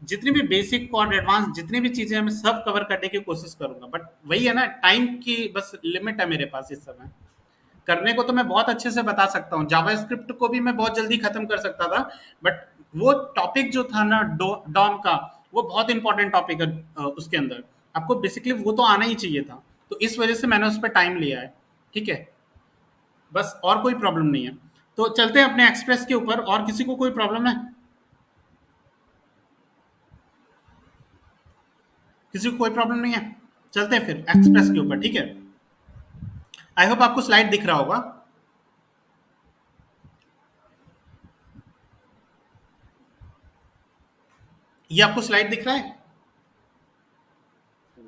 जितनी भी बेसिक और एडवांस जितनी भी चीजें हैं मैं सब कवर करने की कोशिश करूंगा। बट वही है ना, टाइम की बस लिमिट है मेरे पास इस समय। करने को तो मैं बहुत अच्छे से बता सकता हूँ, जावास्क्रिप्ट को भी मैं बहुत जल्दी खत्म कर सकता था, बट वो टॉपिक जो था ना डॉम का, वो बहुत इंपॉर्टेंट टॉपिक है। उसके अंदर आपको बेसिकली वो तो आना ही चाहिए था, तो इस वजह से मैंने उस पर टाइम लिया है। ठीक है, बस और कोई प्रॉब्लम नहीं है। तो चलते हैं अपने एक्सप्रेस के ऊपर, और किसी को कोई प्रॉब्लम है? किसी को कोई प्रॉब्लम नहीं है? चलते हैं फिर एक्सप्रेस के ऊपर, ठीक है। आई होप आपको स्लाइड दिख रहा होगा। ये आपको स्लाइड दिख रहा है?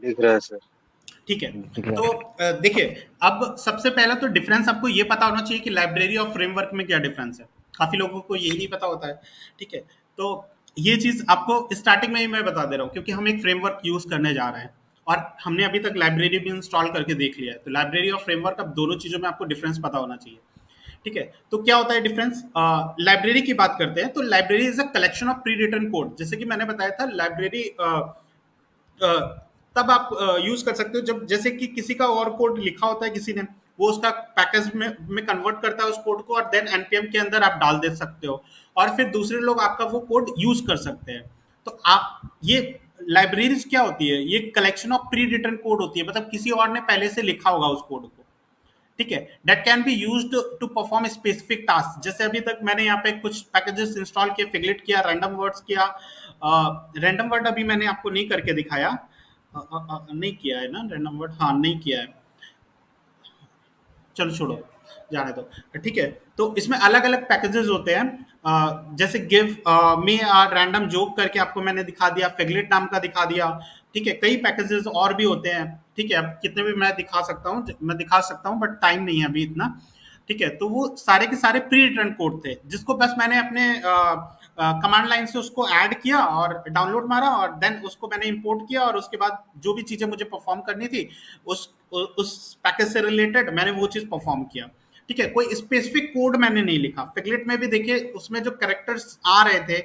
दिख रहा है सर। ठीक है, दिख रहा तो देखिए, अब सबसे पहला तो डिफरेंस आपको ये पता होना चाहिए कि लाइब्रेरी और फ्रेमवर्क में क्या डिफरेंस है। काफी लोगों को ये नहीं पता होता है। ठीक है, तो ये चीज आपको स्टार्टिंग में ही मैं बता दे रहा हूँ, क्योंकि हम एक फ्रेमवर्क यूज करने जा रहे हैं और हमने अभी तक लाइब्रेरी भी इंस्टॉल करके देख लिया है, तो लाइब्रेरी और फ्रेमवर्क, अब दोनों चीजों में आपको डिफरेंस पता होना चाहिए। ठीक है। तो क्या होता है डिफरेंस? लाइब्रेरी की बात करते हैं तो library is a collection of pre written code. जैसे कि मैंने बताया था लाइब्रेरी तब आप यूज कर सकते हो जब जैसे कि किसी का और कोड लिखा होता है किसी ने, वो उसका पैकेज में कन्वर्ट करता है उस कोड को और देन एनपीएम के अंदर आप डाल दे सकते हो और फिर दूसरे लोग आपका वो कोड यूज कर सकते हैं। तो आप ये लाइब्रेरीज क्या होती है? ये collection of pre written code होती है, मतलब किसी और ने पहले से लिखा होगा उस कोड को, ठीक है। That can be used to perform specific task. जैसे अभी तक मैंने यहाँ पे कुछ पैकेजेस इंस्टॉल किए, फिगलेट किया, रैंडम वर्ड्स किया। रैंडम वर्ड अभी मैंने आपको नहीं करके दिखाया, नहीं किया है ना रैंडम वर्ड, हाँ नहीं किया है, चलो छोड़ो जाने दो, ठीक है। तो इसमें अलग अलग पैकेजेस होते हैं, जैसे गिव मी रैंडम जोक करके आपको मैंने दिखा दिया, फिगलेट नाम का दिखा दिया, ठीक है। कई पैकेजेस और भी होते हैं, ठीक है। अब कितने भी मैं दिखा सकता हूँ बट टाइम नहीं है अभी इतना, ठीक है। तो वो सारे के सारे प्री रिटर्न कोड थे जिसको बस मैंने अपने कमांड लाइन से उसको ऐड किया और डाउनलोड मारा और देन उसको मैंने इंपोर्ट किया और उसके बाद जो भी चीजें मुझे परफॉर्म करनी थी उस पैकेज से रिलेटेड मैंने वो चीज परफॉर्म किया, ठीक है। कोई स्पेसिफिक कोड मैंने नहीं लिखा। फिगलेट में भी देखिए उसमें जो कैरेक्टर्स आ रहे थे,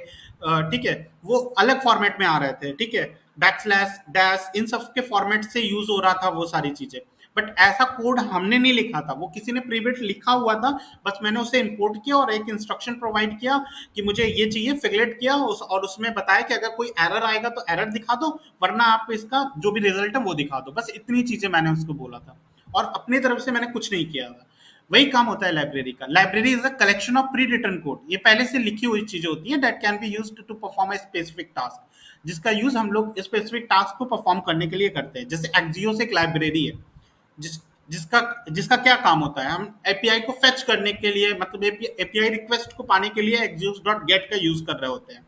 ठीक है, वो अलग फॉर्मेट में आ रहे थे, ठीक है। बैकस्लैश डैश इन सब के फॉर्मेट से यूज हो रहा था वो सारी चीजें, बट ऐसा कोड हमने नहीं लिखा था, वो किसी ने प्रीवियस लिखा हुआ था, बस मैंने उसे इंपोर्ट किया और एक इंस्ट्रक्शन प्रोवाइड किया कि मुझे ये चाहिए, फिगलेट किया और उसमें बताया कि अगर कोई एरर आएगा तो एरर दिखा दो, वरना आप इसका जो भी रिजल्ट है वो दिखा दो। बस इतनी चीजें मैंने उसको बोला था और अपनी तरफ से मैंने कुछ नहीं किया था। वही काम होता है लाइब्रेरी का। Library is a collection of pre written code. ये पहले से लिखी हुई चीजें होती हैं that can be used to perform a specific task, जिसका यूज हम लोग स्पेसिफिक टास्क को परफॉर्म करने के लिए करते हैं। जैसे एक्जियोस एक लाइब्रेरी है जिस जिसका जिसका क्या काम होता है, हम एपीआई को फेच करने के लिए, मतलब एपीआई रिक्वेस्ट को पाने के लिए exeos.get का यूज कर रहे होते हैं।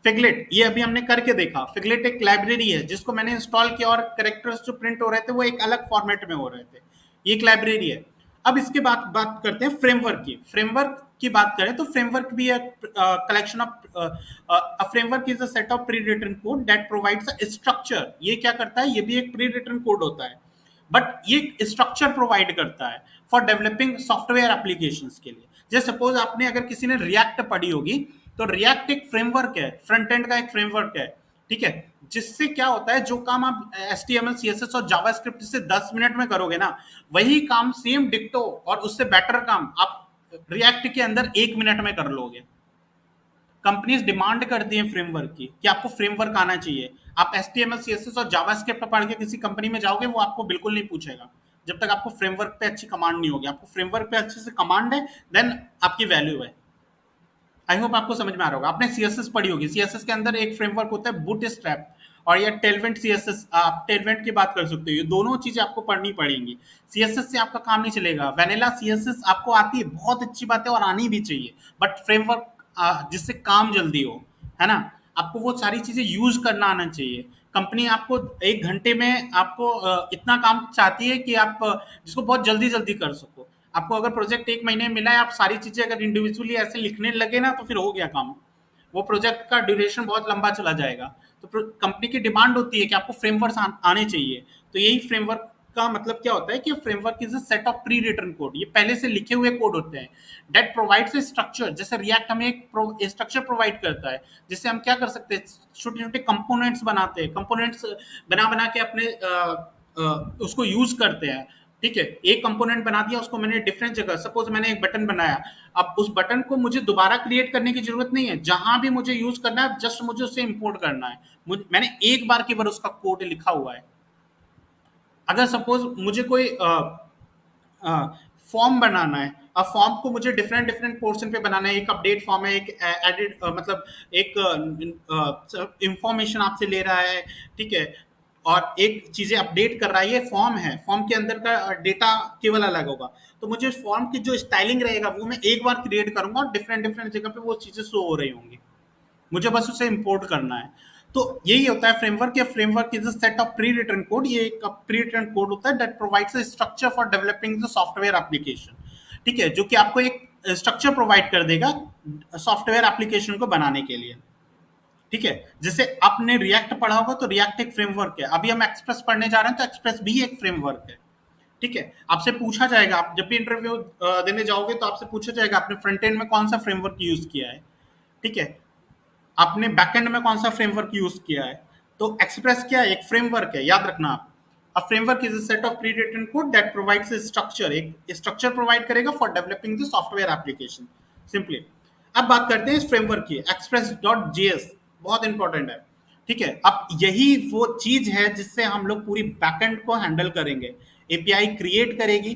फिगलेट ये अभी हमने करके देखा, फिगलेट एक लाइब्रेरी है जिसको मैंने इंस्टॉल किया और कैरेक्टर्स जो प्रिंट हो रहे थे वो एक अलग फॉर्मेट में हो रहे थे, ये एक लाइब्रेरी है। अब इसके बाद बात करते हैं फ्रेमवर्क की। फ्रेमवर्क की बात करें तो फ्रेमवर्क भी collection of framework is a set of pre written code that provides a structure. ये क्या करता है? ये भी एक प्री रिटन कोड होता है बट ये स्ट्रक्चर प्रोवाइड करता है फॉर डेवलपिंग सॉफ्टवेयर एप्लीकेशंस के लिए। जैसे सपोज आपने अगर किसी ने रिएक्ट पढ़ी होगी तो रिएक्ट एक फ्रेमवर्क है, फ्रंट एंड का एक फ्रेमवर्क है, ठीक है। जिससे क्या होता है, जो काम आप HTML CSS और जावास्क्रिप्ट से 10 मिनट में करोगे ना, वही काम सेम डिक्टो और उससे बेटर काम आप रिएक्ट के अंदर 1 मिनट में कर लोगे। कंपनीज डिमांड करती हैं फ्रेमवर्क की कि आपको फ्रेमवर्क आना चाहिए। आप HTML CSS और जावास्क्रिप्ट पढ़ के किसी कंपनी में जाओगे, वो आपको बिल्कुल नहीं पूछेगा जब तक आपको फ्रेमवर्क पे अच्छी कमांड नहीं होगी। आपको फ्रेमवर्क पे अच्छे से कमांड है देन आपकी वैल्यू है। आई होप आपको समझ में आ रहा होगा। आपने CSS पढ़ी होगी, CSS के अंदर एक फ्रेमवर्क होता है बूटस्ट्रैप और या टेलवेंट CSS। आप टेलवेंट की बात कर सकते हो। ये दोनों चीजें आपको पढ़नी पड़ेंगी। CSS से आपका काम नहीं चलेगा। वैनिला CSS आपको आती है, बहुत अच्छी बात है और आनी भी चाहिए, बट फ्रेमवर्क जिससे काम जल्दी हो, है ना, आपको वो सारी चीजें यूज करना आना चाहिए। कंपनी आपको 1 घंटे में आपको इतना काम चाहती है कि आप जिसको बहुत जल्दी जल्दी कर सको। आपको अगर प्रोजेक्ट 1 महीने में मिला है, आप सारी चीजें अगर इंडिविजुअली ऐसे लिखने लगे ना तो फिर हो गया काम, वो प्रोजेक्ट का ड्यूरेशन बहुत लंबा चला जाएगा। तो कंपनी की डिमांड होती है कि आपको फ्रेमवर्क आने चाहिए। तो यही फ्रेमवर्क का मतलब क्या होता है कि framework is a set of pre written code. ये पहले से लिखे हुए कोड होते हैं दैट प्रोवाइड्स ए स्ट्रक्चर। जैसे रिएक्ट हमें एक स्ट्रक्चर प्रोवाइड करता है जिससे हम क्या कर सकते हैं, छोटे छोटे कंपोनेंट्स बनाते हैं, कंपोनेंट्स बना बना के अपने उसको यूज करते हैं, ठीक है। एक कंपोनेंट बना दिया, उसको मैंने डिफरेंट जगह, सपोज मैंने एक बटन बनाया, अब उस बटन को मुझे दोबारा क्रिएट करने की जरूरत नहीं है, जहां भी मुझे यूज करना है जस्ट मुझे उसे इंपोर्ट करना है। मैंने एक बार केवल उसका कोड लिखा हुआ है। अगर सपोज मुझे कोई फॉर्म बनाना है, अब फॉर्म को मुझे डिफरेंट डिफरेंट पोर्शन पे बनाना है, एक अपडेट फॉर्म है, एक एडिट मतलब एक इंफॉर्मेशन आपसे ले रहा है, ठीक है, और एक चीजें अपडेट कर रहा है, ये फॉर्म है, फॉर्म के अंदर का डेटा केवल अलग होगा। तो मुझे फॉर्म की जो स्टाइलिंग रहेगा वो मैं एक बार क्रिएट करूंगा और डिफरेंट डिफरेंट जगह पे वो चीजें शो हो रही होंगी, मुझे बस उसे इंपोर्ट करना है। तो यही होता है फ्रेमवर्क। या framework is a set of pre written code. ये एक प्री रिटन कोड होता है that provides a structure for developing the software application, ठीक है, जो कि आपको एक स्ट्रक्चर प्रोवाइड कर देगा सॉफ्टवेयर एप्लीकेशन को बनाने के लिए, ठीक है। जैसे आपने रिएक्ट पढ़ा होगा तो रिएक्ट एक फ्रेमवर्क है। अभी हम एक्सप्रेस पढ़ने जा रहे हैं तो एक्सप्रेस भी एक फ्रेमवर्क है, ठीक है, आपसे पूछा जाएगा, आप जब भी इंटरव्यू देने जाओगे तो आपसे पूछा जाएगा आपने फ्रंट एंड में कौन सा फ्रेमवर्क यूज किया है, ठीक है, आपने बैकएंड में कौन सा फ्रेमवर्क यूज किया है। तो एक्सप्रेस क्या है, एक फ्रेमवर्क है, याद रखना आप। A framework is a set of pre written code that provides a structure, एक स्ट्रक्चर प्रोवाइड करेगा for developing the software application simply. अब बात करते हैं इस फ्रेमवर्क की, express.js बहुत इंपॉर्टेंट है, ठीक है। अब यही वो चीज है जिससे हम लोग पूरी बैकएंड को हैंडल करेंगे, एपीआई क्रिएट करेगी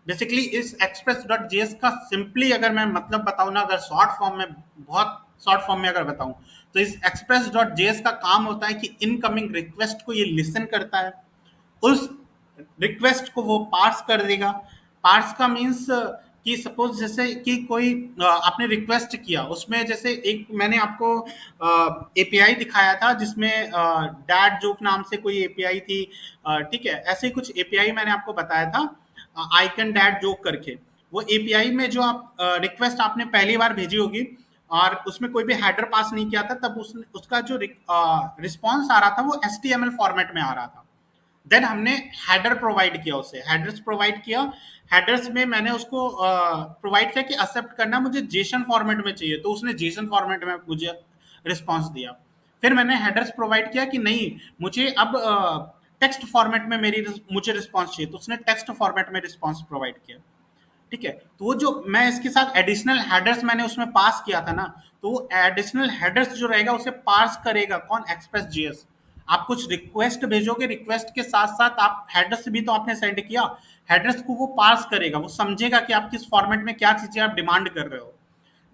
बेसिकली। इस express.js का सिंपली अगर मैं मतलब बताऊं ना, अगर शॉर्ट फॉर्म में, बहुत शॉर्ट फॉर्म में अगर बताऊं, तो इस express.js का काम होता है कि इनकमिंग रिक्वेस्ट को ये लिसन करता है, उस रिक्वेस्ट को वो पार्स कर देगा। पार्स का मीन्स कि सपोज जैसे कि कोई आपने रिक्वेस्ट किया, उसमें जैसे एक मैंने आपको एपीआई दिखाया था जिसमें डैड जोक नाम से कोई एपीआई थी, ठीक है, ऐसे ही कुछ एपीआई मैंने आपको बताया था, आई कैन डैड जोक करके। वो एपीआई में जो आप रिक्वेस्ट आपने पहली बार भेजी होगी और उसमें कोई भी हेडर पास नहीं किया था, तब उसका जो रिस्पॉन्स आ रहा था वो HTML फॉर्मेट में आ रहा था। देन हमने हेडर प्रोवाइड किया, उसे हेडर्स प्रोवाइड किया। हेडर्स में मैंने उसको प्रोवाइड किया कि एक्सेप्ट करना मुझे जेसन फॉर्मेट में चाहिए, तो उसने जेसन फॉर्मेट में मुझे रिस्पांस दिया। फिर मैंने हेडर्स प्रोवाइड किया कि नहीं मुझे अब टेक्स्ट फॉर्मेट में मुझे रिस्पांस चाहिए, तो उसने टेक्स्ट फॉर्मेट में रिस्पांस प्रोवाइड किया, ठीक है। तो वो जो मैं इसके साथ एडिशनल हेडर्स मैंने उसमें पास किया था ना, तो वो एडिशनल हेडर्स जो रहेगा उसे पार्स करेगा कौन, express.js। आप कुछ रिक्वेस्ट भेजोगे, रिक्वेस्ट के साथ साथ आप हेडर्स भी तो आपने सेंड किया, हेडर्स को वो पार्स करेगा, वो समझेगा कि आप किस फॉर्मेट में क्या चीजें आप डिमांड कर रहे हो।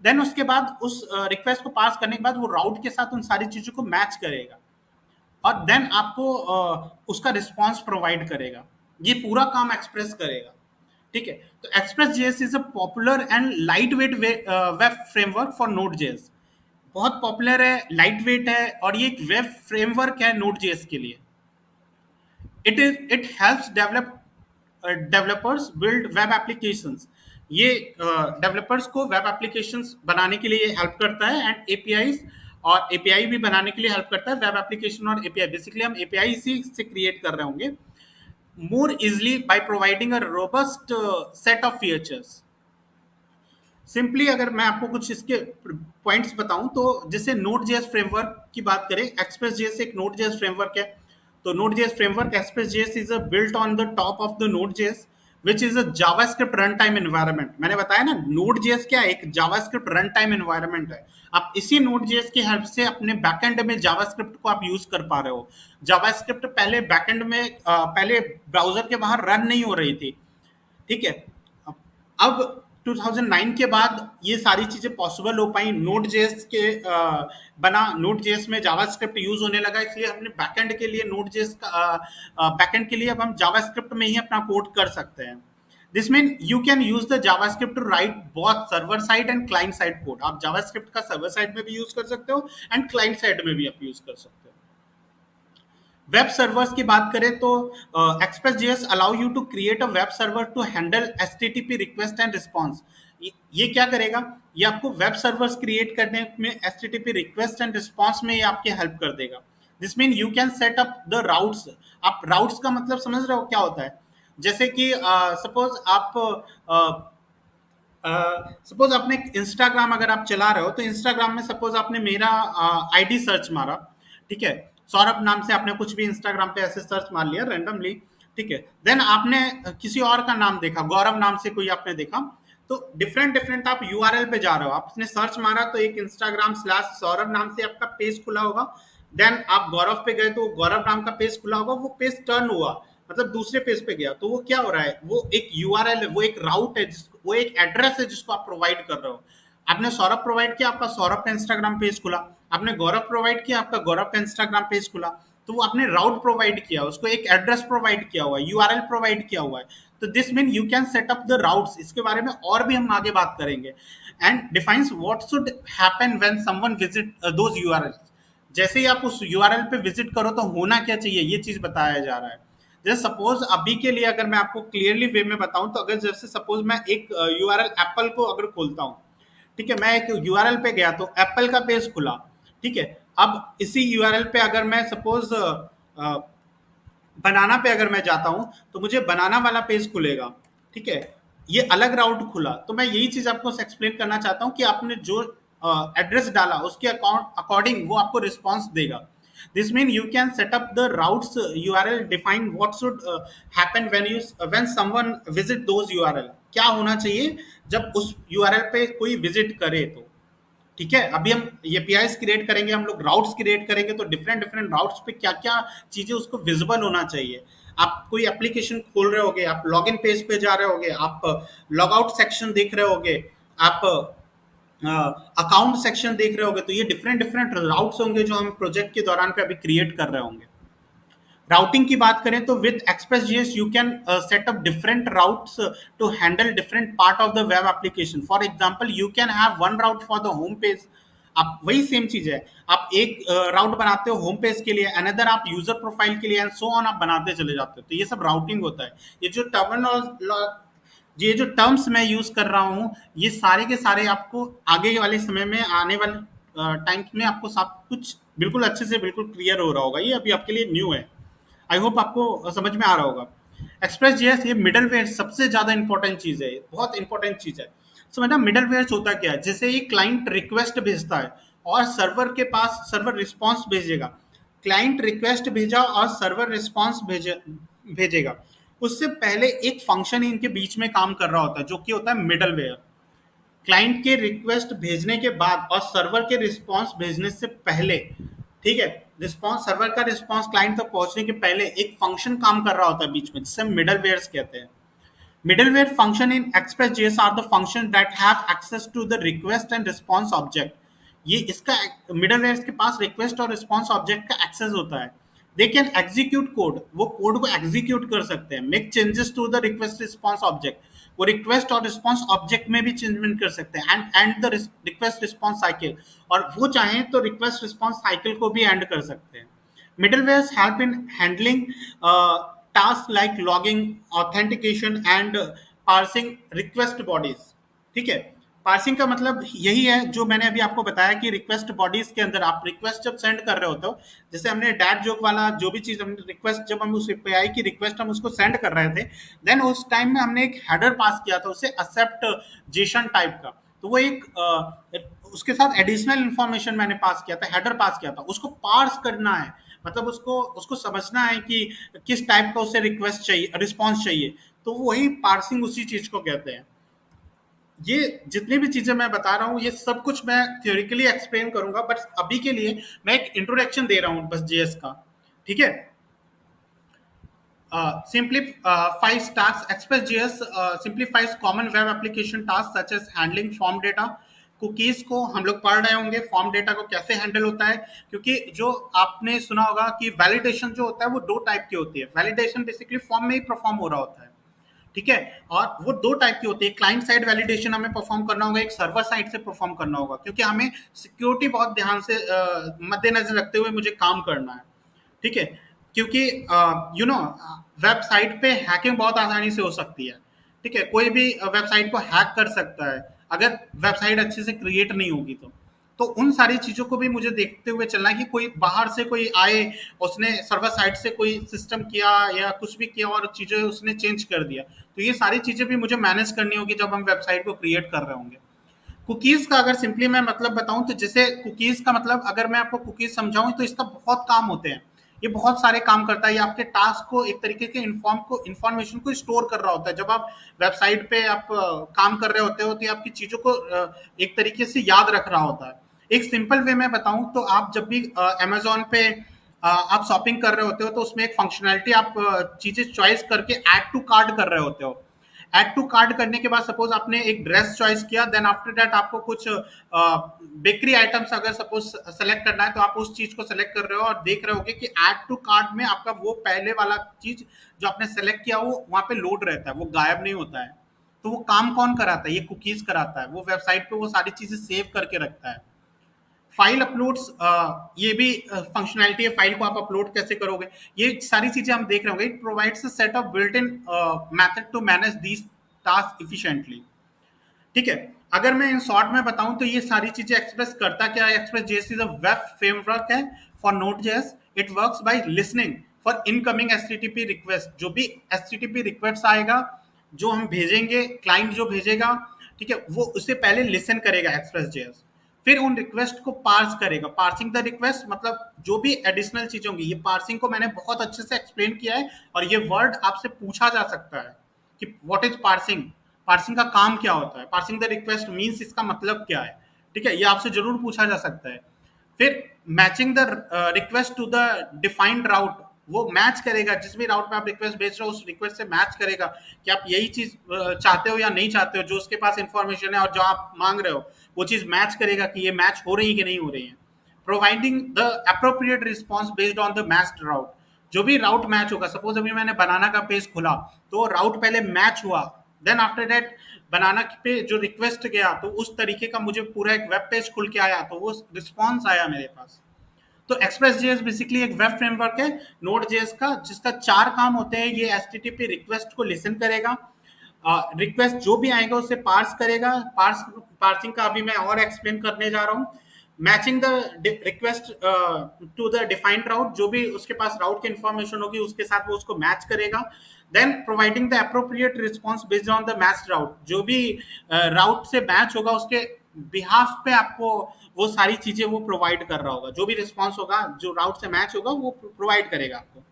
देन उसके बाद उस रिक्वेस्ट को पास करने के बाद वो राउट के साथ उन सारी चीजों को मैच करेगा और देन आपको उसका रिस्पॉन्स प्रोवाइड करेगा। ये पूरा काम एक्सप्रेस करेगा, ठीक है। तो express.js is a popular and light weight web framework for Node.js। बहुत पॉपुलर है, लाइट वेट है और ये एक वेब फ्रेमवर्क है Node.js के लिए। It helps developers build web applications. ये डेवलपर्स को वेब एप्लीकेशंस बनाने के लिए हेल्प करता है एंड एपीआईज और एपीआई भी बनाने के लिए हेल्प करता है। वेब एप्लीकेशन और एपीआई बेसिकली हम एपीआई इसी से क्रिएट कर रहे होंगे more easily by providing a robust set of features। Simply अगर मैं आपको कुछ इसके पॉइंट्स बताऊं तो जैसे Node.js फ्रेमवर्क की बात करें, express.js एक Node.js फ्रेमवर्क है। तो Node.js framework express.js is built on the top of the Node.js which is a JavaScript runtime environment। मैंने बताया ना Node.js क्या है, एक JavaScript runtime environment है। आप इसी Node.js की हेल्प से अपने बैकएंड में JavaScript को आप यूज कर पा रहे हो। JavaScript पहले बैकएंड में पहले ब्राउजर के बाहर रन नहीं हो रही थी, ठीक है। अब 2009 के बाद ये सारी चीजें पॉसिबल हो पाई, Node.js के बना, Node.js में जावास्क्रिप्ट यूज होने लगा, इसलिए हमने बैकएंड के लिए Node.js का बैकएंड के लिए अब हम जावास्क्रिप्ट में ही अपना कोड कर सकते हैं। This mean you can use the JavaScript to write both server side and client side code. आप जावास्क्रिप्ट का सर्वर साइड में भी यूज कर सकते हो एंड क्लाइंट साइड में भी आप यूज कर सकते हो। वेब सर्वर्स की बात करें तो express.js allow you to create a web server to handle HTTP request and response. ये क्या करेगा, ये आपको वेब सर्वर्स क्रिएट करने में HTTP रिक्वेस्ट एंड रिस्पॉन्स में ये आपकी हेल्प कर देगा। This mean you can set up the routes. आप राउट्स का मतलब समझ रहे हो क्या होता है, जैसे कि सपोज आप सपोज आपने इंस्टाग्राम अगर आप चला रहे हो तो इंस्टाग्राम में सपोज आपने मेरा आईडी सर्च मारा, ठीक है, सौरभ नाम से आपने कुछ भी इंस्टाग्राम पे ऐसे सर्च मार लिया रैंडमली, ठीक है। देन आपने किसी और का नाम देखा, गौरव नाम से कोई आपने देखा, तो डिफरेंट आप यूआरएल पे जा रहे हो, आपने सर्च मारा तो एक Instagram/सौरभ नाम से आपका पेज खुला होगा। देन आप गौरव पे गए तो गौरव नाम का पेज खुला होगा, वो पेज टर्न हुआ मतलब दूसरे पेज पे गया, तो वो क्या हो रहा है, वो एक यूआरएल है, वो एक राउट है, वो एक एड्रेस है जिसको आप प्रोवाइड कर रहे हो। आपने सौरभ प्रोवाइड किया, आपका सौरभ का इंस्टाग्राम पेज खुला, आपने गौरव प्रोवाइड किया, आपका गौरव का इंस्टाग्राम पेज खुला, तो वो आपने राउट प्रोवाइड किया, उसको एक एड्रेस प्रोवाइड किया हुआ है, यूआरएल प्रोवाइड किया हुआ है। तो this mean you can set up the routes. इसके बारे में और भी हम आगे बात करेंगे। And defines what should happen when someone visit those URL. जैसे ही आप उस यूआरएल पे विजिट करो तो होना क्या चाहिए, ये चीज बताया जा रहा है। जैसे सपोज अभी के लिए अगर मैं आपको क्लियरली वे में बताऊं तो अगर जैसे सपोज मैं एक यूआरएल एप्पल को अगर खोलता हूं, ठीक है, मैं एक यूआरएल पे गया तो एप्पल का पेज खुला, ठीक है। अब इसी यूआरएल पे अगर मैं सपोज बनाना पे अगर मैं जाता हूं तो मुझे बनाना वाला पेज खुलेगा, ठीक है, ये अलग राउट खुला, तो मैं यही चीज आपको एक्सप्लेन करना चाहता हूं कि आपने जो एड्रेस डाला उसके अकॉर्डिंग वो आपको रिस्पॉन्स देगा. This means you can set up the routes URL, define what should happen when someone visit those URL. क्या होना चाहिए जब उस URL पे कोई विजिट करे तो, ठीक है. अभी हम एपीआईज क्रिएट करेंगे, हम लोग राउट्स क्रिएट करेंगे, तो डिफरेंट डिफरेंट राउट्स पे क्या क्या चीजें उसको विजिबल होना चाहिए. आप कोई एप्लीकेशन खोल रहे होगे, आप लॉगिन पेज पे जा रहे होगे, आप लॉग आउट सेक्शन देख रहे होगे, आप अकाउंट सेक्शन देख रहे होगे, तो ये डिफरेंट डिफरेंट राउट्स होंगे जो हम प्रोजेक्ट के दौरान पे अभी क्रिएट कर रहे होंगे. राउटिंग की बात करें तो with Express.js you can set up different routes to handle different part of the web application. For example you can have one route for the home page. आप वही सेम चीज है, आप एक राउट बनाते हो होम पेज के लिए, अनदर आप यूजर प्रोफाइल के लिए, एंड सो ऑन आप बनाते चले जाते हो. तो ये सब राउटिंग होता है. ये जो टर्म्स मैं यूज कर रहा हूँ, ये सारे के सारे आपको आगे वाले समय में, आने वाले टाइम में आपको सब कुछ बिल्कुल अच्छे से बिल्कुल क्लियर हो रहा होगा. ये अभी आपके लिए न्यू है. आई होप आपको समझ में आ रहा होगा. एक्सप्रेस.js ये मिडलवेयर सबसे ज्यादा इंपॉर्टेंट चीज है, बहुत इंपॉर्टेंट चीज है. समझना मिडलवेयर होता क्या है, जैसे ये क्लाइंट रिक्वेस्ट भेजता है और सर्वर के पास सर्वर रिस्पॉन्स भेजेगा. क्लाइंट रिक्वेस्ट भेजा और सर्वर रिस्पॉन्स भेजेगा, उससे पहले एक फंक्शन इनके बीच में काम कर रहा होता है जो कि होता है मिडलवेयर. क्लाइंट के रिक्वेस्ट भेजने के बाद और सर्वर के रिस्पॉन्स भेजने से पहले, ठीक है, रिस्पॉन्स सर्वर का रिस्पॉन्स क्लाइंट तक पहुंचने के पहले एक फंक्शन काम कर रहा होता है बीच में, जिसे मिडलवेयर्स कहते हैं. Middleware function in Express.js are the functions that have access to the request and response object. ये इसका मिडलवेयर के पास रिक्वेस्ट और रिस्पॉन्स ऑब्जेक्ट का एक्सेस होता है. दे कैन एग्जीक्यूट कोड, वो कोड को एग्जीक्यूट कर सकते हैं. Make changes to the request response object, वो रिक्वेस्ट और रिस्पॉन्स ऑब्जेक्ट में भी चेंजमेंट कर सकते हैं. And the request response cycle, और वो चाहें तो रिक्वेस्ट रिस्पॉन्स साइकिल को भी एंड कर सकते हैं. Middlewares help in handling tasks like logging, authentication and parsing request bodies. ठीक है, पार्सिंग का मतलब यही है जो मैंने अभी आपको बताया कि रिक्वेस्ट बॉडीज के अंदर आप रिक्वेस्ट जब सेंड कर रहे होते हो, जैसे हमने डैट जोक वाला जो भी चीज हमने रिक्वेस्ट, जब हम उस एपीआई की रिक्वेस्ट हम उसको सेंड कर रहे थे, देन उस टाइम में हमने एक हेडर पास किया था उसे एक्सेप्ट जेसन टाइप का. तो वो एक उसके साथ एडिशनल इंफॉर्मेशन मैंने पास किया था, हेडर पास किया था. उसको पार्स करना है, मतलब उसको समझना है कि किस टाइप का उसे रिक्वेस्ट चाहिए, रिस्पॉन्स चाहिए. तो वही पार्सिंग, उसी चीज को कहते हैं. ये जितनी भी चीजें मैं बता रहा हूँ ये सब कुछ मैं थ्योरेटिकली एक्सप्लेन करूंगा, बट अभी के लिए मैं एक इंट्रोडक्शन दे रहा हूँ बस जेएस का. ठीक है, simplifies tasks. Express.js simplifies common web application tasks such as handling form data. Cookies को हम लोग पढ़ रहे होंगे, फॉर्म डेटा को कैसे हैंडल होता है, क्योंकि जो आपने सुना होगा कि वैलिडेशन जो होता है वो दो टाइप की होती है. वैलिडेशन बेसिकली फॉर्म में ही परफॉर्म हो रहा होता है, ठीक है, और वो दो टाइप की होती है. क्लाइंट साइड वैलिडेशन हमें परफॉर्म करना होगा, एक सर्वर साइड से परफॉर्म करना होगा, क्योंकि हमें सिक्योरिटी बहुत ध्यान से मद्देनजर रखते हुए मुझे काम करना है. ठीक है, क्योंकि वेबसाइट पे हैकिंग बहुत आसानी से हो सकती है. ठीक है, कोई भी वेबसाइट को हैक कर सकता है अगर वेबसाइट अच्छे से क्रिएट नहीं होगी तो उन सारी चीजों को भी मुझे देखते हुए चलना है कि कोई बाहर से कोई आए, उसने सर्वर साइड से कोई सिस्टम किया या कुछ भी किया और चीजें उसने चेंज कर दिया, तो ये सारी चीजें भी मुझे मैनेज करनी होगी जब हम वेबसाइट को क्रिएट कर रहे होंगे. कुकीज का अगर सिंपली मैं मतलब बताऊं तो जैसे कुकीज का मतलब अगर मैं आपको कुकीज समझाऊं तो इसका बहुत काम होते हैं. ये बहुत सारे काम करता है. ये आपके टास्क को एक तरीके के इंफॉर्मेशन को स्टोर कर रहा होता है. जब आप वेबसाइट पे आप काम कर रहे होते हो तो ये आपकी चीजों को एक तरीके से याद रख रहा होता है. एक सिंपल वे में बताऊं तो आप जब भी अमेजोन पे आप शॉपिंग कर रहे होते हो तो उसमें एक फंक्शनैलिटी आप चीजें चॉइस करके ऐड टू कार्ट कर रहे होते हो. ऐड टू कार्ट करने के बाद सपोज आपने एक ड्रेस चॉइस किया, देन आफ्टर दैट आपको कुछ बेकरी आइटम्स अगर सपोज सेलेक्ट करना है तो आप उस चीज को सेलेक्ट कर रहे हो और देख रहे होगे कि ऐड टू कार्ट में आपका वो पहले वाला चीज जो आपने सेलेक्ट किया वो वहां पे लोड रहता है, वो गायब नहीं होता है. तो वो काम कौन कराता है? ये कुकीज कराता है. वो वेबसाइट पे वो सारी चीजें सेव करके रखता है. फाइल अपलोड्स, ये भी फंक्शनैलिटी है. फाइल को आप अपलोड कैसे करोगे, ये सारी चीजें हम देख रहे होंगे. It provides a set of built in method to manage these task efficiently. ठीक है, अगर मैं इन शॉर्ट में बताऊं तो ये सारी चीजें एक्सप्रेस करता क्या है. एक्सप्रेस.js इज अ वेब फ्रेमवर्क है for Node.js. It works by listening for incoming HTTP request, जो भी HTTP रिक्वेस्ट आएगा, जो हम भेजेंगे, क्लाइंट जो भेजेगा, ठीक है, वो उससे पहले लिसन करेगा Express.js, फिर उन रिक्वेस्ट को पार्स करेगा। पार्सिंग द रिक्वेस्ट मतलब जो भी एडिशनल चीजें होंगी, ये पार्सिंग को मैंने बहुत अच्छे से एक्सप्लेन किया है, और ये वर्ड आपसे पूछा जा सकता है कि व्हाट इज पार्सिंग, पार्सिंग का काम क्या होता है, पार्सिंग द रिक्वेस्ट मीन्स इसका मतलब क्या है, ठीक है, ये आपसे जरूर पूछा जा सकता है। फिर matching the request to the defined route, वो मैच करेगा, जिस भी राउट में आप रिक्वेस्ट भेज रहे हो उस रिक्वेस्ट से मैच करेगा कि आप यही चीज चाहते हो या नहीं चाहते हो, जो उसके पास इंफॉर्मेशन है और जो आप मांग रहे हो वो चीज मैच करेगा कि ये मैच हो रही है कि नहीं हो रही है। Providing the appropriate response based on the matched route, जो भी राउट मैच होगा, सपोज अभी मैंने बनाना का पेज खुला तो राउट पहले मैच हुआ, देन आफ्टर दैट बनाना पे जो रिक्वेस्ट गया तो उस तरीके का मुझे पूरा एक वेब पेज खुल के आया, तो वो रिस्पॉन्स आया मेरे पास। तो Express.js बेसिकली एक वेब फ्रेमवर्क है Node.js का, जिसका 4 काम होते हैं। ये HTTP रिक्वेस्ट को लिसन करेगा, रिक्वेस्ट जो भी आएगा उसे पार्स करेगा, पार्सिंग का अभी मैं और एक्सप्लेन करने जा रहा हूँ। Matching the request to the defined route, जो भी उसके पास राउट की इंफॉर्मेशन होगी उसके साथ वो उसको मैच करेगा। Then providing the appropriate response based on the match route, जो भी राउट से मैच होगा उसके बिहाफ पे आपको वो सारी चीजें वो प्रोवाइड कर रहा होगा, जो भी रिस्पॉन्स होगा जो राउट से मैच होगा वो प्रोवाइड करेगा आपको।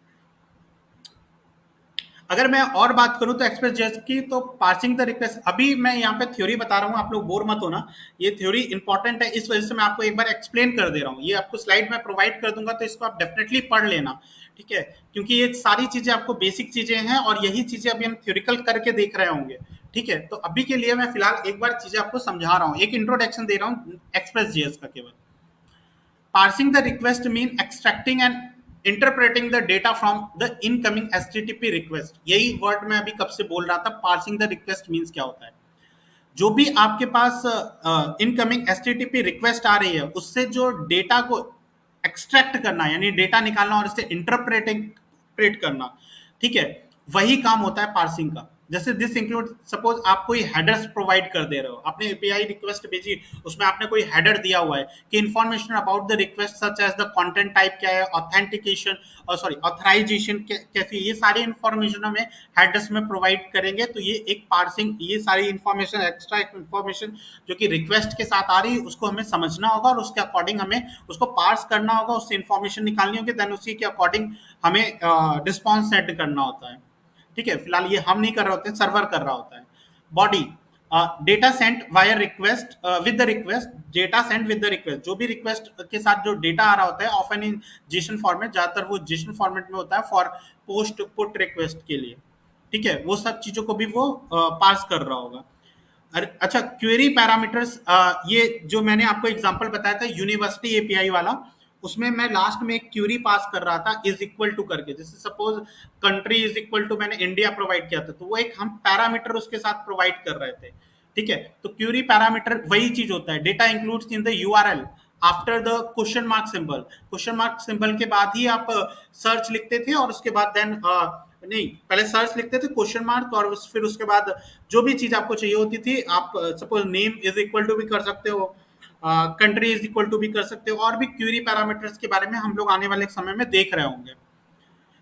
अगर मैं और बात करूं तो Express.js की, तो पार्सिंग द रिक्वेस्ट, अभी मैं यहाँ पे थ्योरी बता रहा हूँ, आप लोग बोर मत होना, ये थ्योरी इंपॉर्टेंट है, इस वजह से मैं आपको एक बार एक्सप्लेन कर दे रहा हूँ। ये आपको स्लाइड में प्रोवाइड कर दूंगा तो इसको आप डेफिनेटली पढ़ लेना, ठीक है, क्योंकि ये सारी चीजें आपको बेसिक चीजें हैं और यही चीजें अभी हम थ्योरिकल करके देख रहे होंगे, ठीक है। तो अभी के लिए मैं फिलहाल एक बार चीजें आपको समझा रहा हूँ, एक इंट्रोडक्शन दे रहा हूँ Express.js का केवल। Parsing the request mean extracting and interpreting the data from the incoming HTTP request। यही वर्ड मैं अभी कब से बोल रहा था, parsing the request means क्या होता है। जो भी आपके पास इनकमिंग HTTP रिक्वेस्ट आ रही है उससे जो डेटा को एक्सट्रैक्ट करना, यानी डेटा निकालना और इसे इंटरप्रेट करना, ठीक है, वही काम होता है पार्सिंग का। जैसे दिस इंक्लूड, सपोज आप कोई हेडर्स प्रोवाइड कर दे रहे हो, आपने एपीआई रिक्वेस्ट भेजी, उसमें आपने कोई हेडर दिया हुआ है कि information about the request such as the content type क्या है, ऑथेंटिकेशन और ऑथराइजेशन कैसी, ये सारी इंफॉर्मेशन हमें हेडर्स में प्रोवाइड करेंगे। तो ये एक पार्सिंग, ये सारी इंफॉर्मेशन, एक्स्ट्रा इंफॉर्मेशन जो कि रिक्वेस्ट के साथ आ रही है उसको हमें समझना होगा और उसके अकॉर्डिंग हमें उसको पार्स करना होगा, उससे इंफॉर्मेशन निकालनी होगी, देन उसी के अकॉर्डिंग हमें रिस्पॉन्स सेट करना होता है, ठीक है। फिलहाल ये हम नहीं कर रहे होते, सर्वर कर रहा होता है। Body, data sent via request with the request, data sent with the request, जो भी रिक्वेस्ट के साथ जो डेटा आ रहा होता है, ऑफन इन जेसन फॉर्मेट, ज्यादातर वो जेसन फॉर्मेट में होता है फॉर पोस्ट पुट रिक्वेस्ट के लिए, ठीक है, वो सब चीजों को भी वो पास कर रहा होगा। अच्छा, क्वेरी पैरामीटर्स, ये जो मैंने आपको एग्जांपल बताया था यूनिवर्सिटी एपीआई वाला, उसमें मैं लास्ट में एक क्यूरी पास कर रहा था इज इक्वल टू करके, जैसे suppose country is equal to मैंने इंडिया प्रोवाइड किया था, तो वो एक हम पैरामीटर उसके साथ प्रोवाइड कर रहे थे, ठीक है। तो क्यूरी पैरामीटर वही चीज होता है, data includes in the URL after the question mark symbol, question mark symbol के बाद ही आप सर्च लिखते थे और उसके बाद देन नहीं, पहले सर्च लिखते थे, क्वेश्चन मार्क, और फिर उसके बाद जो भी चीज आपको चाहिए होती थी, आप suppose name is equal to भी कर सकते हो, कंट्री इज इक्वल टू भी कर सकते हो, और भी क्यूरी पैरामीटर्स के बारे में हम लोग आने वाले समय में देख रहे होंगे।